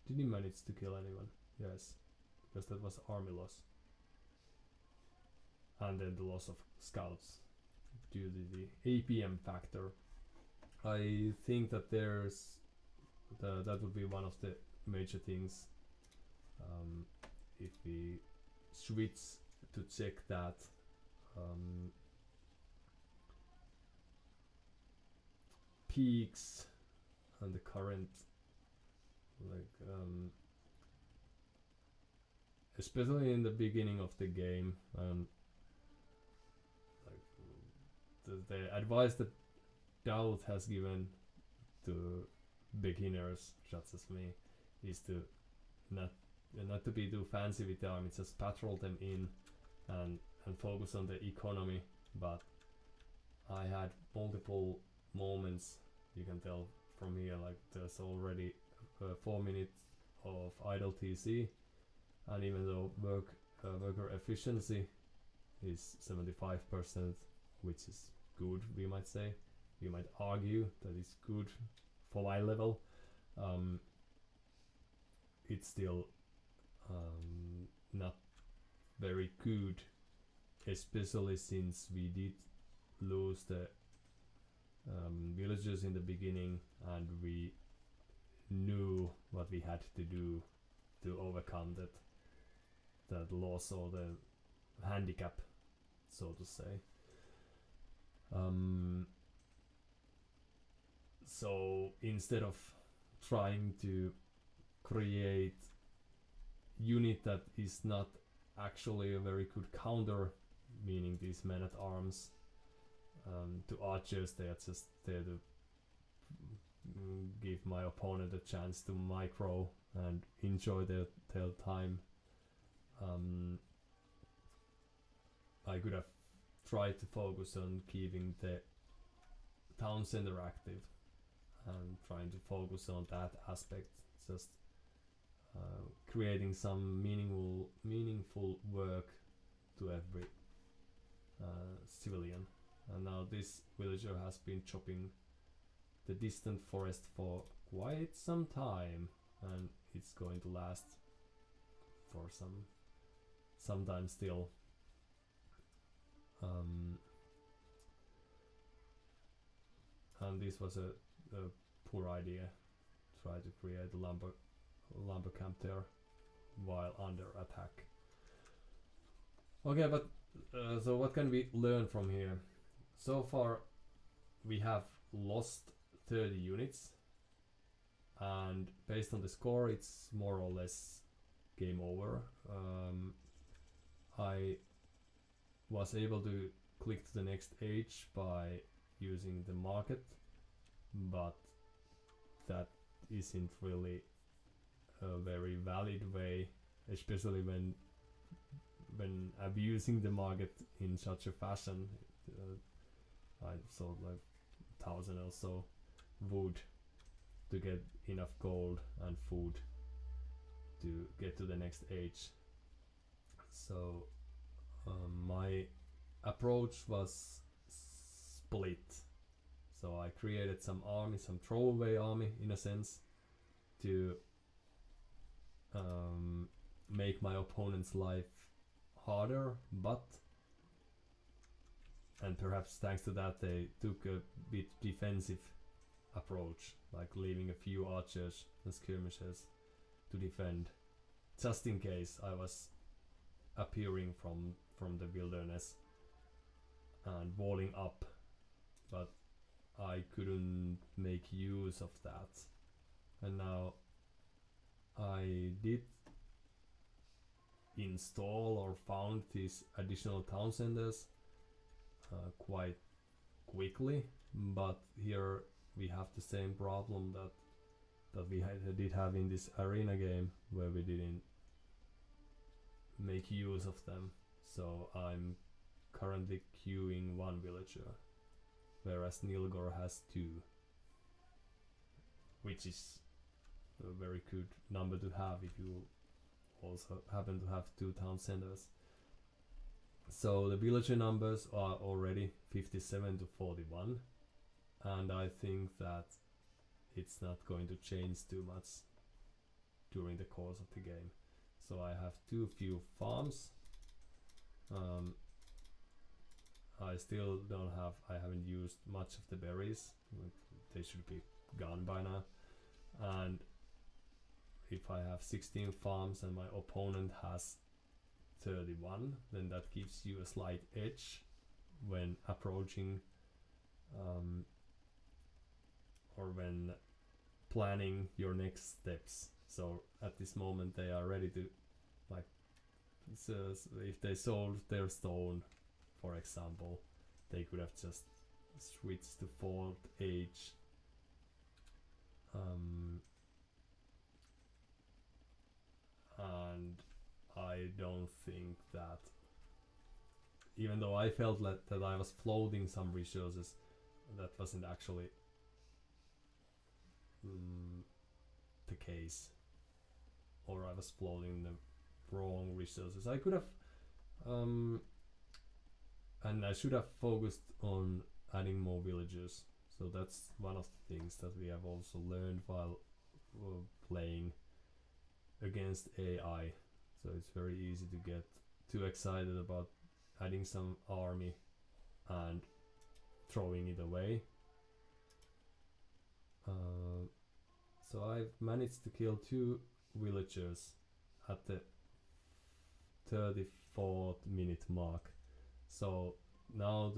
did he manage to kill anyone? Yes, because that was army loss, and then the loss of scouts due to the APM factor. I think that there's that would be one of the major things if we switch to check that peaks and the current, like especially in the beginning of the game, like the advice that Doubt has given to beginners such as me is to not to be too fancy with the army, just patrol them in and focus on the economy. But I had multiple moments, you can tell from here, like there's already 4 minutes of idle TC, and even though worker efficiency is 75%, which is good, we might say, we might argue that it's good for my level, it's still not very good, especially since we did lose the villagers in the beginning, and we knew what we had to do to overcome that loss or the handicap, so to say. So instead of trying to create unit that is not actually a very good counter, meaning these men at arms, to archers, they are just there to give my opponent a chance to micro and enjoy their time. I could have tried to focus on keeping the town center active and trying to focus on that aspect, just creating some meaningful work to every civilian. And now this villager has been chopping the distant forest for quite some time, and it's going to last for some time still. And this was a poor idea. Try to create a lumber camp there while under attack. Okay, but so what can we learn from here? So far we have lost 30 units, and based on the score it's more or less game over. I was able to click to the next age by using the market, but that isn't really a very valid way, especially when abusing the market in such a fashion. I sold like 1,000 or so wood to get enough gold and food to get to the next age. So my approach was split. So I created some army, some throwaway army in a sense, to make my opponent's life harder, and perhaps thanks to that they took a bit defensive approach, like leaving a few archers and skirmishers to defend, just in case I was appearing from the wilderness and walling up, but I couldn't make use of that. And now I did install or found these additional town centers quite quickly, but here we have the same problem that we did have in this arena game, where we didn't make use of them. So I'm currently queuing one villager, whereas Nilgor has 2, which is a very good number to have if you also happen to have 2 town centers. So the villager numbers are already 57 to 41, and I think that it's not going to change too much during the course of the game. So I have too few farms. I still I haven't used much of the berries. They should be gone by now. And if I have 16 farms and my opponent has 31, then that gives you a slight edge when approaching or when planning your next steps. So at this moment they are ready to, like, so if they sold their stone, for example, they could have just switched to 4th age. And I don't think that, even though I felt that I was floating some resources, that wasn't actually the case, or I was floating the wrong resources. I could have and I should have focused on adding more villagers. So that's one of the things that we have also learned while playing against AI, so it's very easy to get too excited about adding some army and throwing it away. So I've managed to kill 2 villagers at the 34th minute mark. So now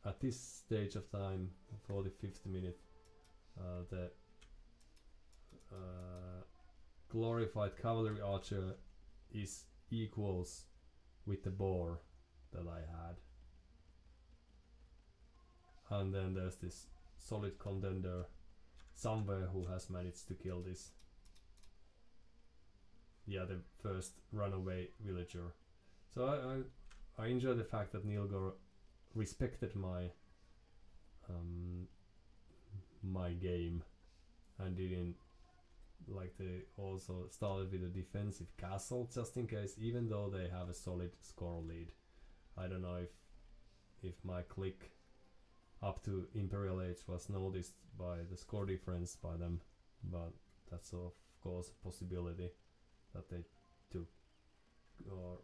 at this stage of time, 45th minute, the glorified cavalry archer is equals with the boar that I had. And then there's this solid contender somewhere who has managed to kill this. Yeah, the first runaway villager. So I enjoy the fact that Nilgor respected my my game and didn't, like, they also started with a defensive castle just in case, even though they have a solid score lead. I don't know if my click up to Imperial Age was noticed by the score difference by them, but that's of course a possibility that they took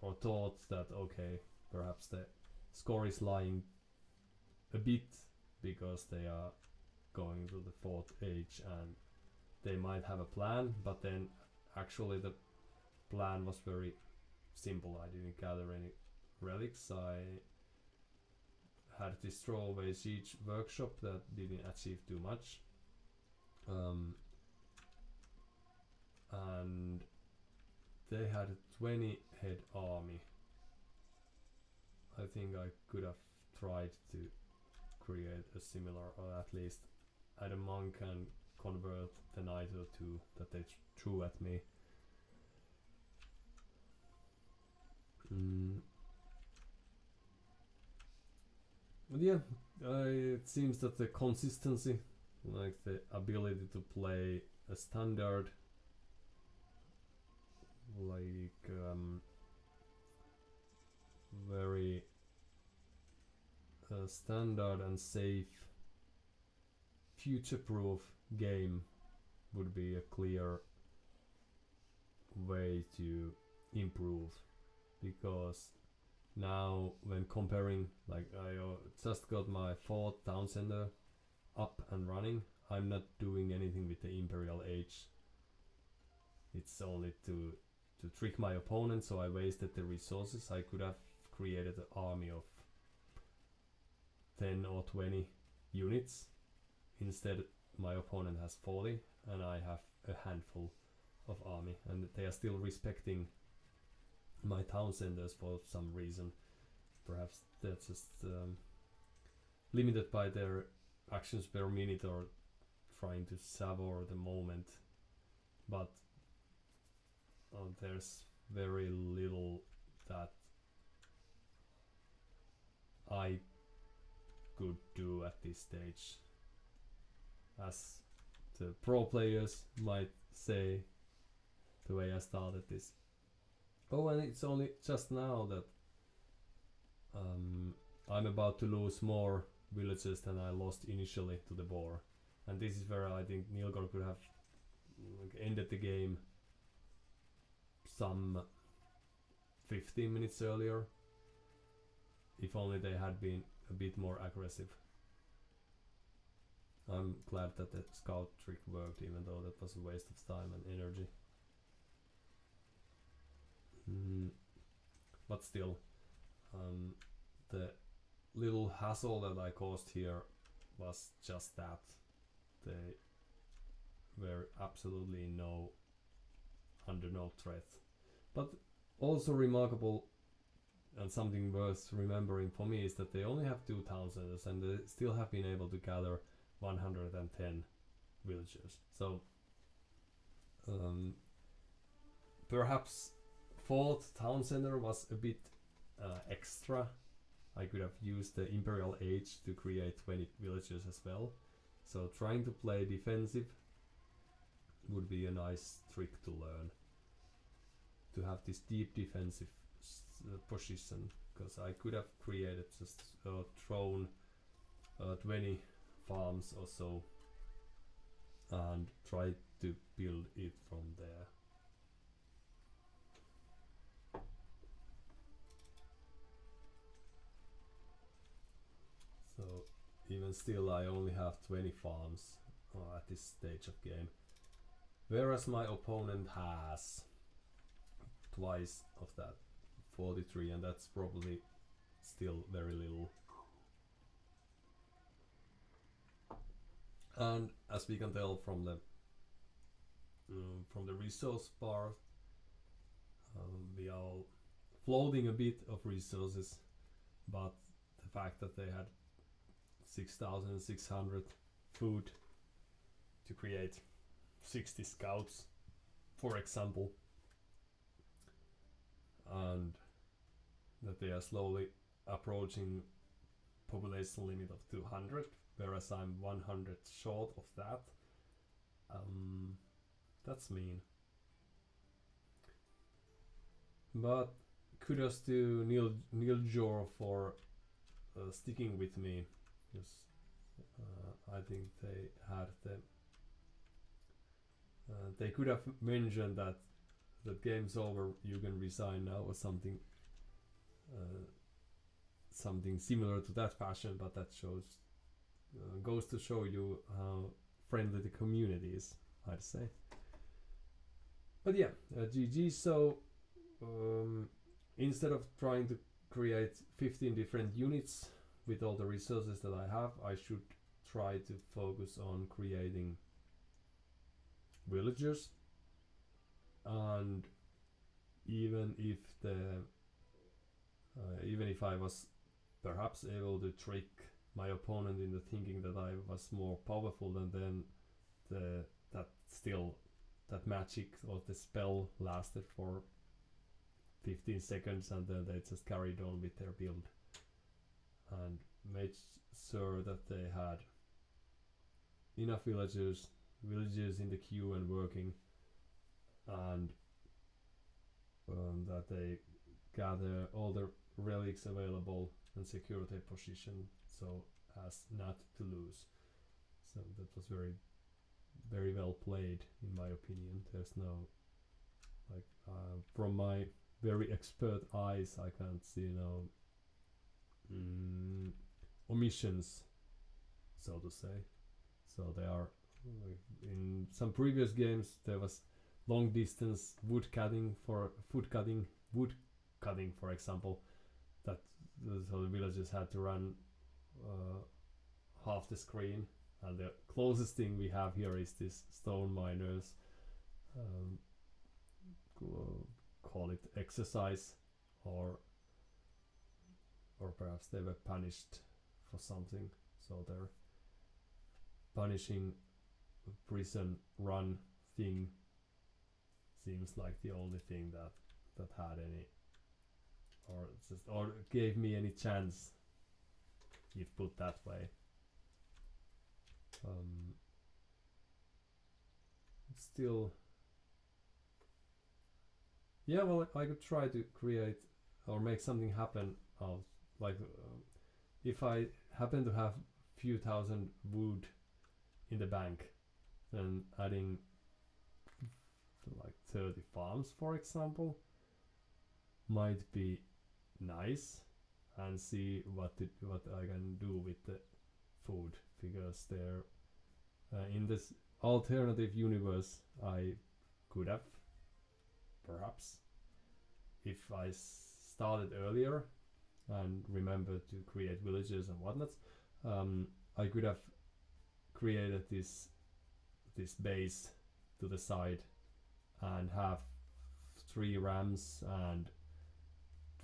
or thought that okay, perhaps the score is lying a bit because they are going to the 4th age and they might have a plan, but then actually the plan was very simple. I didn't gather any relics. I had this throwaway siege workshop that didn't achieve too much, and they had a 20 head army. I think I could have tried to create a similar, or at least add a monk and convert the knight or 2 that they threw at me. But yeah, it seems that the consistency, like the ability to play a standard, like very standard and safe, future-proof game would be a clear way to improve, because now when comparing, like I just got my 4th town center up and running. I'm not doing anything with the Imperial Age. It's only to trick my opponent, so I wasted the resources. I could have created an army of 10 or 20 units. Instead my opponent has 40 and I have a handful of army, and they are still respecting my town centers for some reason. Perhaps they're just limited by their actions per minute or trying to savor the moment, but there's very little that I could do at this stage. As the pro players might say, the way I started this. Oh, and it's only just now that I'm about to lose more villages than I lost initially to the boar. And this is where I think Nilgor could have ended the game some 15 minutes earlier, if only they had been a bit more aggressive. I'm glad that the scout trick worked, even though that was a waste of time and energy. But still, the little hassle that I caused here was just that. They were absolutely under no threat. But also remarkable, and something worth remembering for me, is that they only have 2 town centers and they still have been able to gather 110 villagers. So perhaps 4th town center was a bit extra. I could have used the Imperial Age to create 20 villagers as well. So trying to play defensive would be a nice trick to learn. To have this deep defensive position, because I could have created just thrown 20 farms or so and tried to build it from there. even still I only have 20 farms at this stage of game, whereas my opponent has twice of that, 43, and that's probably still very little. And as we can tell from the resource bar, we are floating a bit of resources, but the fact that they had 6,600 food to create 60 scouts, for example, and that they are slowly approaching population limit of 200, whereas I'm 100 short of that. That's mean. But kudos to Nilgor for sticking with me, because I think they had they could have mentioned that the game's over, you can resign now, or something similar to that fashion, but that goes to show you how friendly the community is, I'd say. But yeah, GG. So instead of trying to create 15 different units with all the resources that I have, I should try to focus on creating villagers. And even if I was perhaps able to trick my opponent into thinking that I was more powerful than them, that magic or the spell lasted for 15 seconds, and then they just carried on with their build and made sure that they had enough villagers in the queue and working, and that they gather all the relics available and secure their position so as not to lose. So that was very, very well played, in my opinion. There's no, like, from my very expert eyes, I can't see no omissions, so to say. So they are, in some previous games there was long distance wood cutting, for example, that so the villagers had to run half the screen, and the closest thing we have here is this stone miners, call it exercise, or perhaps they were punished for something, so they're punishing prison run thing seems like the only thing that had any, or gave me any chance, if put that way. Still, yeah, well, I could try to create or make something happen out, like if I happen to have few thousand wood in the bank, then adding like 30 farms, for example, might be nice, and see what I can do with the food, because they're in this alternative universe I could have, perhaps, if I started earlier and remembered to create villages and whatnot, I could have created this base to the side and have 3 rams and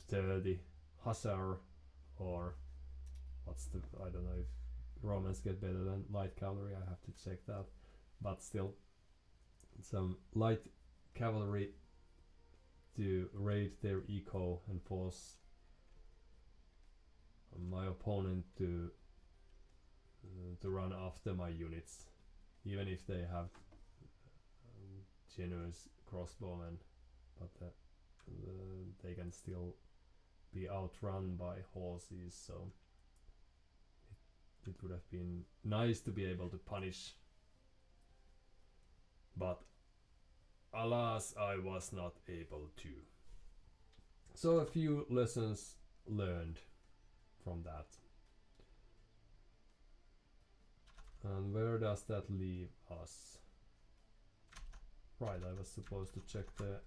30 hussar, or what's the, I don't know if Romans get better than light cavalry, I have to check that, but still some light cavalry to raid their eco and force my opponent to run after my units, even if they have generous crossbowmen, but they can still be outrun by horses, so it would have been nice to be able to punish, but alas, I was not able to. So a few lessons learned from that. And where does that leave us? Right, I was supposed to check the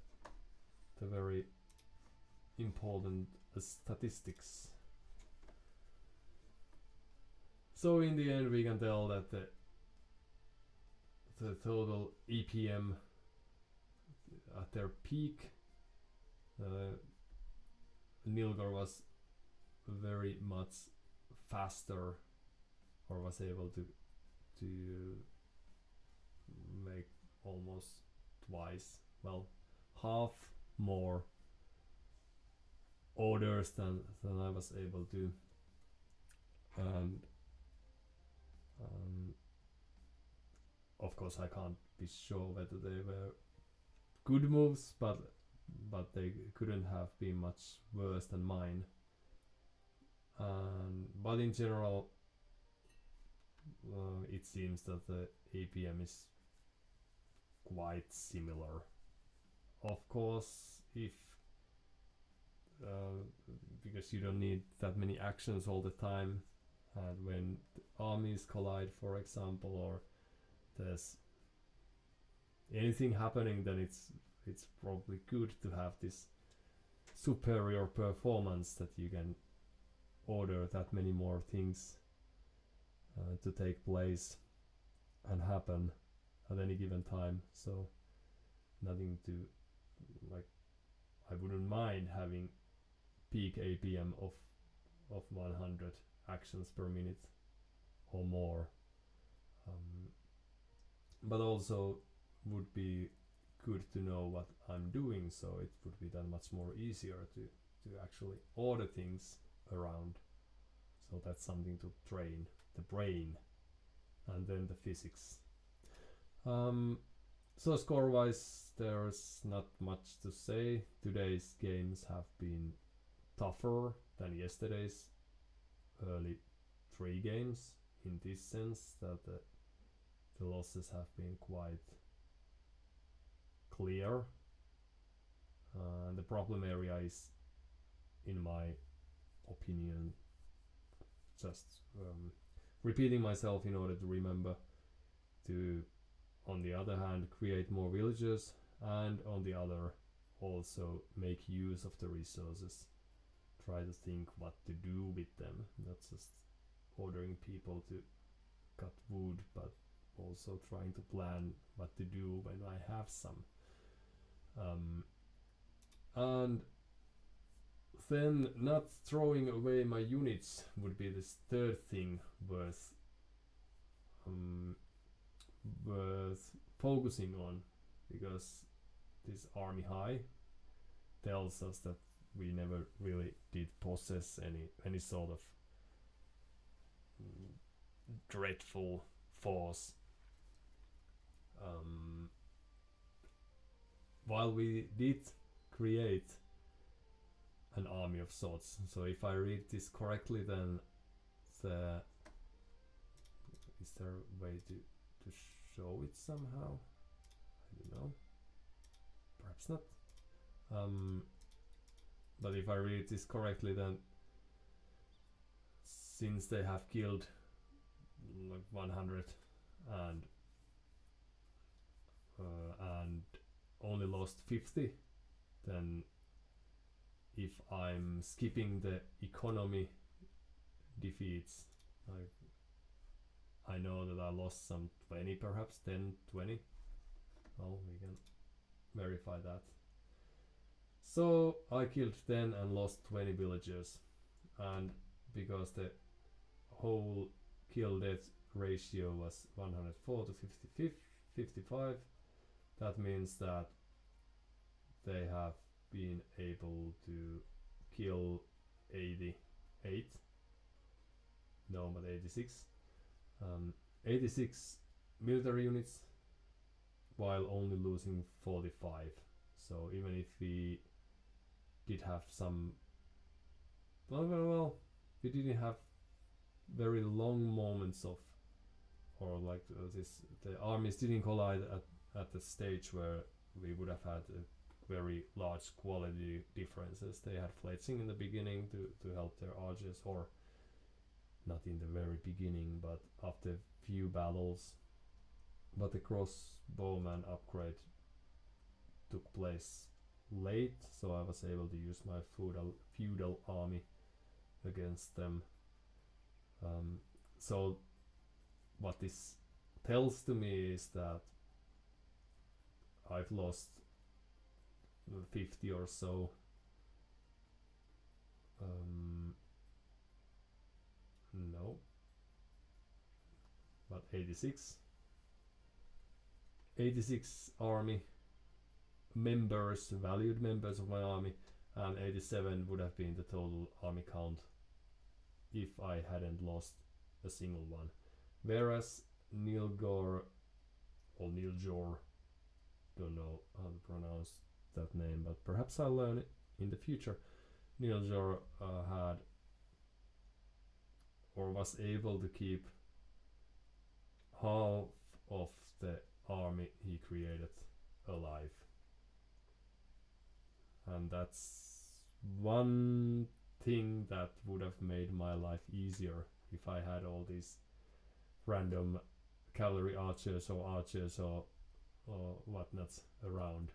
very important statistics. So in the end we can tell that the total EPM at their peak, Nilgor was very much faster, or was able to make almost twice, well, half more orders than I was able to. And of course I can't be sure whether they were good moves, but they couldn't have been much worse than mine. But in general, it seems that the APM is quite similar. Of course, if because you don't need that many actions all the time, and when the armies collide, for example, or there's anything happening, then it's probably good to have this superior performance that you can order that many more things to take place and happen at any given time. So nothing to, like, I wouldn't mind having peak APM of 100 actions per minute or more, but also would be good to know what I'm doing, so it would be then much more easier to actually order things around. So that's something to train the brain, and then the physics. So score wise, there's not much to say. Today's games have been tougher than yesterday's early 3 games, in this sense that the losses have been quite clear. The problem area is, in my opinion, just repeating myself in order to remember to, on the other hand, create more villagers, and on the other, also make use of the resources. Try to think what to do with them, not just ordering people to cut wood, but also trying to plan what to do when I have some. And then not throwing away my units would be this third thing worth focusing on, because this army high tells us that we never really did possess any sort of dreadful force. While we did create an army of sorts, so if I read this correctly, then is there a way to show it somehow? I don't know. Perhaps not. But if I read this correctly, then since they have killed like 100 and only lost 50, then if I'm skipping the economy defeats, like, I know that I lost some 20, perhaps 10, 20. Well, we can verify that. So I killed 10 and lost 20 villagers, and because the whole kill death ratio was 104 to 55, that means that they have been able to kill 86 military units while only losing 45. So even if we did have some, well, we didn't have very long moments of, or like the armies didn't collide at the stage where we would have had very large quality differences. They had fletching in the beginning to help their archers, or not in the very beginning, but after a few battles, but the crossbowman upgrade took place late, so I was able to use my feudal army against them. So what this tells to me is that I've lost 50 or so no, but 86 army members, valued members of my army, and 87 would have been the total army count if I hadn't lost a single one. Whereas Nilgor or Nilgor, don't know how to pronounce that name, but perhaps I'll learn it in the future. Nilgor had or was able to keep half of the army he created alive. And that's one thing that would have made my life easier if I had all these random cavalry archers or whatnots around.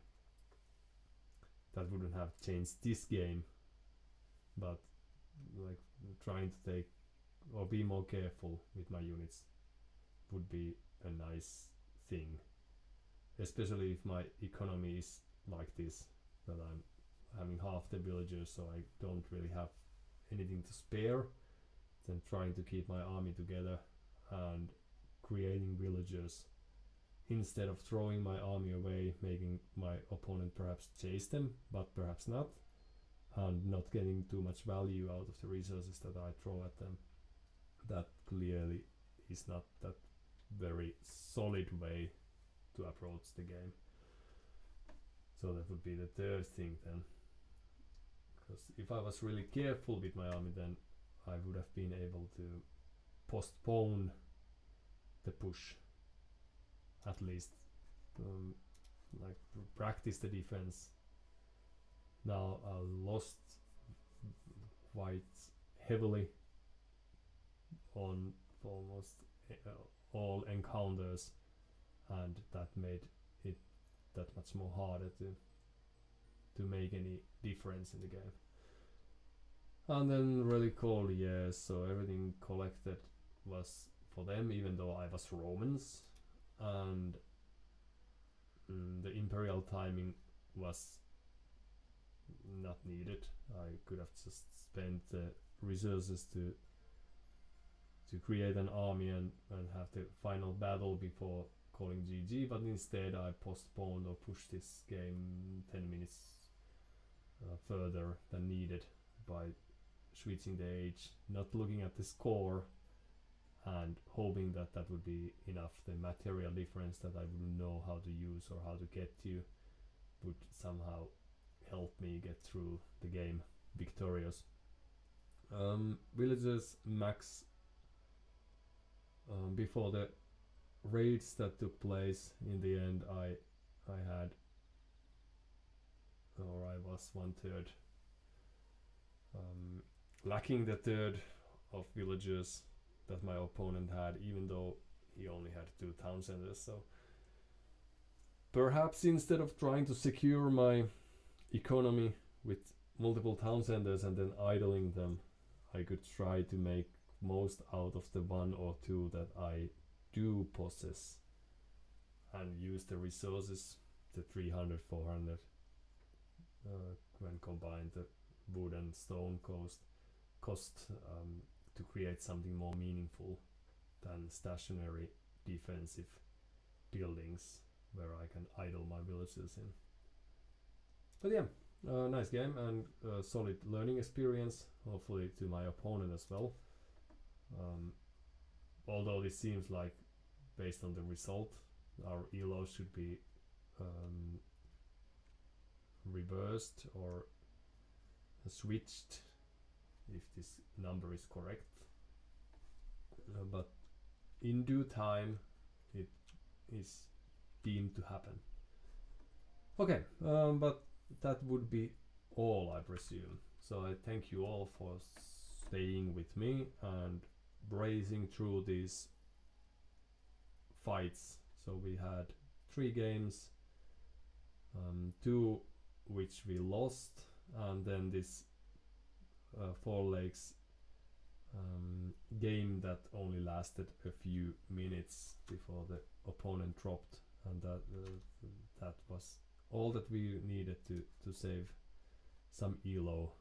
That wouldn't have changed this game, but like trying to take or be more careful with my units would be a nice thing, especially if my economy is like this, that I'm having half the villagers, so I don't really have anything to spare. Then trying to keep my army together and creating villagers instead of throwing my army away, making my opponent perhaps chase them, but perhaps not, and not getting too much value out of the resources that I throw at them. That clearly is not that very solid way to approach the game. So that would be the third thing then. Because if I was really careful with my army, then I would have been able to postpone the push, at least like practice the defense. Now I lost quite heavily on almost all encounters, and that made it that much more harder to make any difference in the game. And then really cold, yes, so everything collected was for them, even though I was Romans, and the imperial timing was not needed. I could have just spent the resources to create an army and have the final battle before calling GG, but instead I postponed or pushed this game 10 minutes further than needed by switching the age, not looking at the score and hoping that that would be enough. The material difference that I wouldn't know how to use or how to get to would somehow help me get through the game victorious. Villagers max before the raids that took place. In the end I had, or I was 1/3 lacking the third of villagers that my opponent had, even though he only had 2 town centers. So perhaps instead of trying to secure my economy with multiple town centers and then idling them, I could try to make most out of the 1 or 2 that I do possess and use the resources, the 300, 400 when combined the wood and stone cost to create something more meaningful than stationary defensive buildings where I can idle my villagers in. But yeah, nice game and solid learning experience, hopefully to my opponent as well. Although this seems like, based on the result, our elo should be reversed or switched if this number is correct, but in due time it is deemed to happen. Okay, but that would be all, I presume. So I thank you all for staying with me and brazing through these fights. So we had 3 games, 2 which we lost, and then this 4 legs game that only lasted a few minutes before the opponent dropped, and that was all that we needed to save some elo,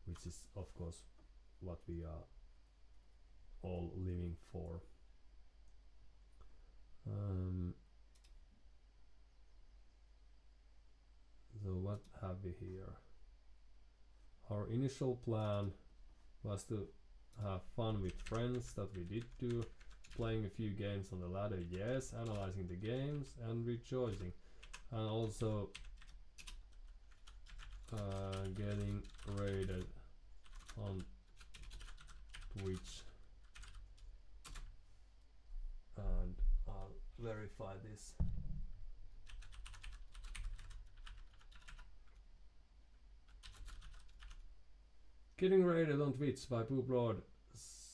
which is of course what we are all living for. So what have we here? Our initial plan was to have fun with friends, that we did do, playing a few games on the ladder, yes, analyzing the games and rejoicing, and also getting rated on Twitch. And I'll verify this. Getting rated on Twitch by Poop Lord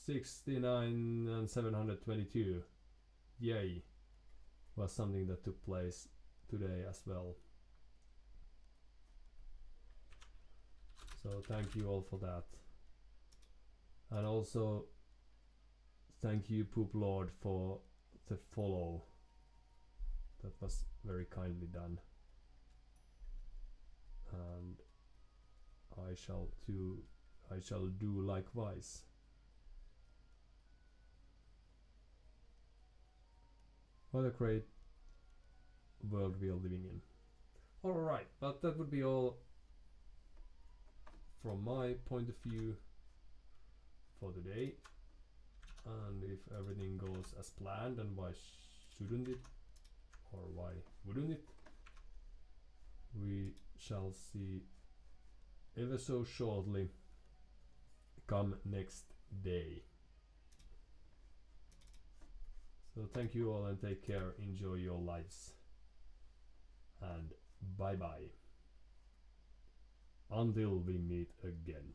69 and 722. Yay. Was something that took place today as well. So thank you all for that. And also thank you Poop Lord for the follow. That was very kindly done. And I shall do likewise. What a great world we are living in. Alright, but that would be all from my point of view for today. And if everything goes as planned, and why shouldn't it? Or why wouldn't it? We shall see ever so shortly come next day. So thank you all and take care, enjoy your lives, and bye bye until we meet again.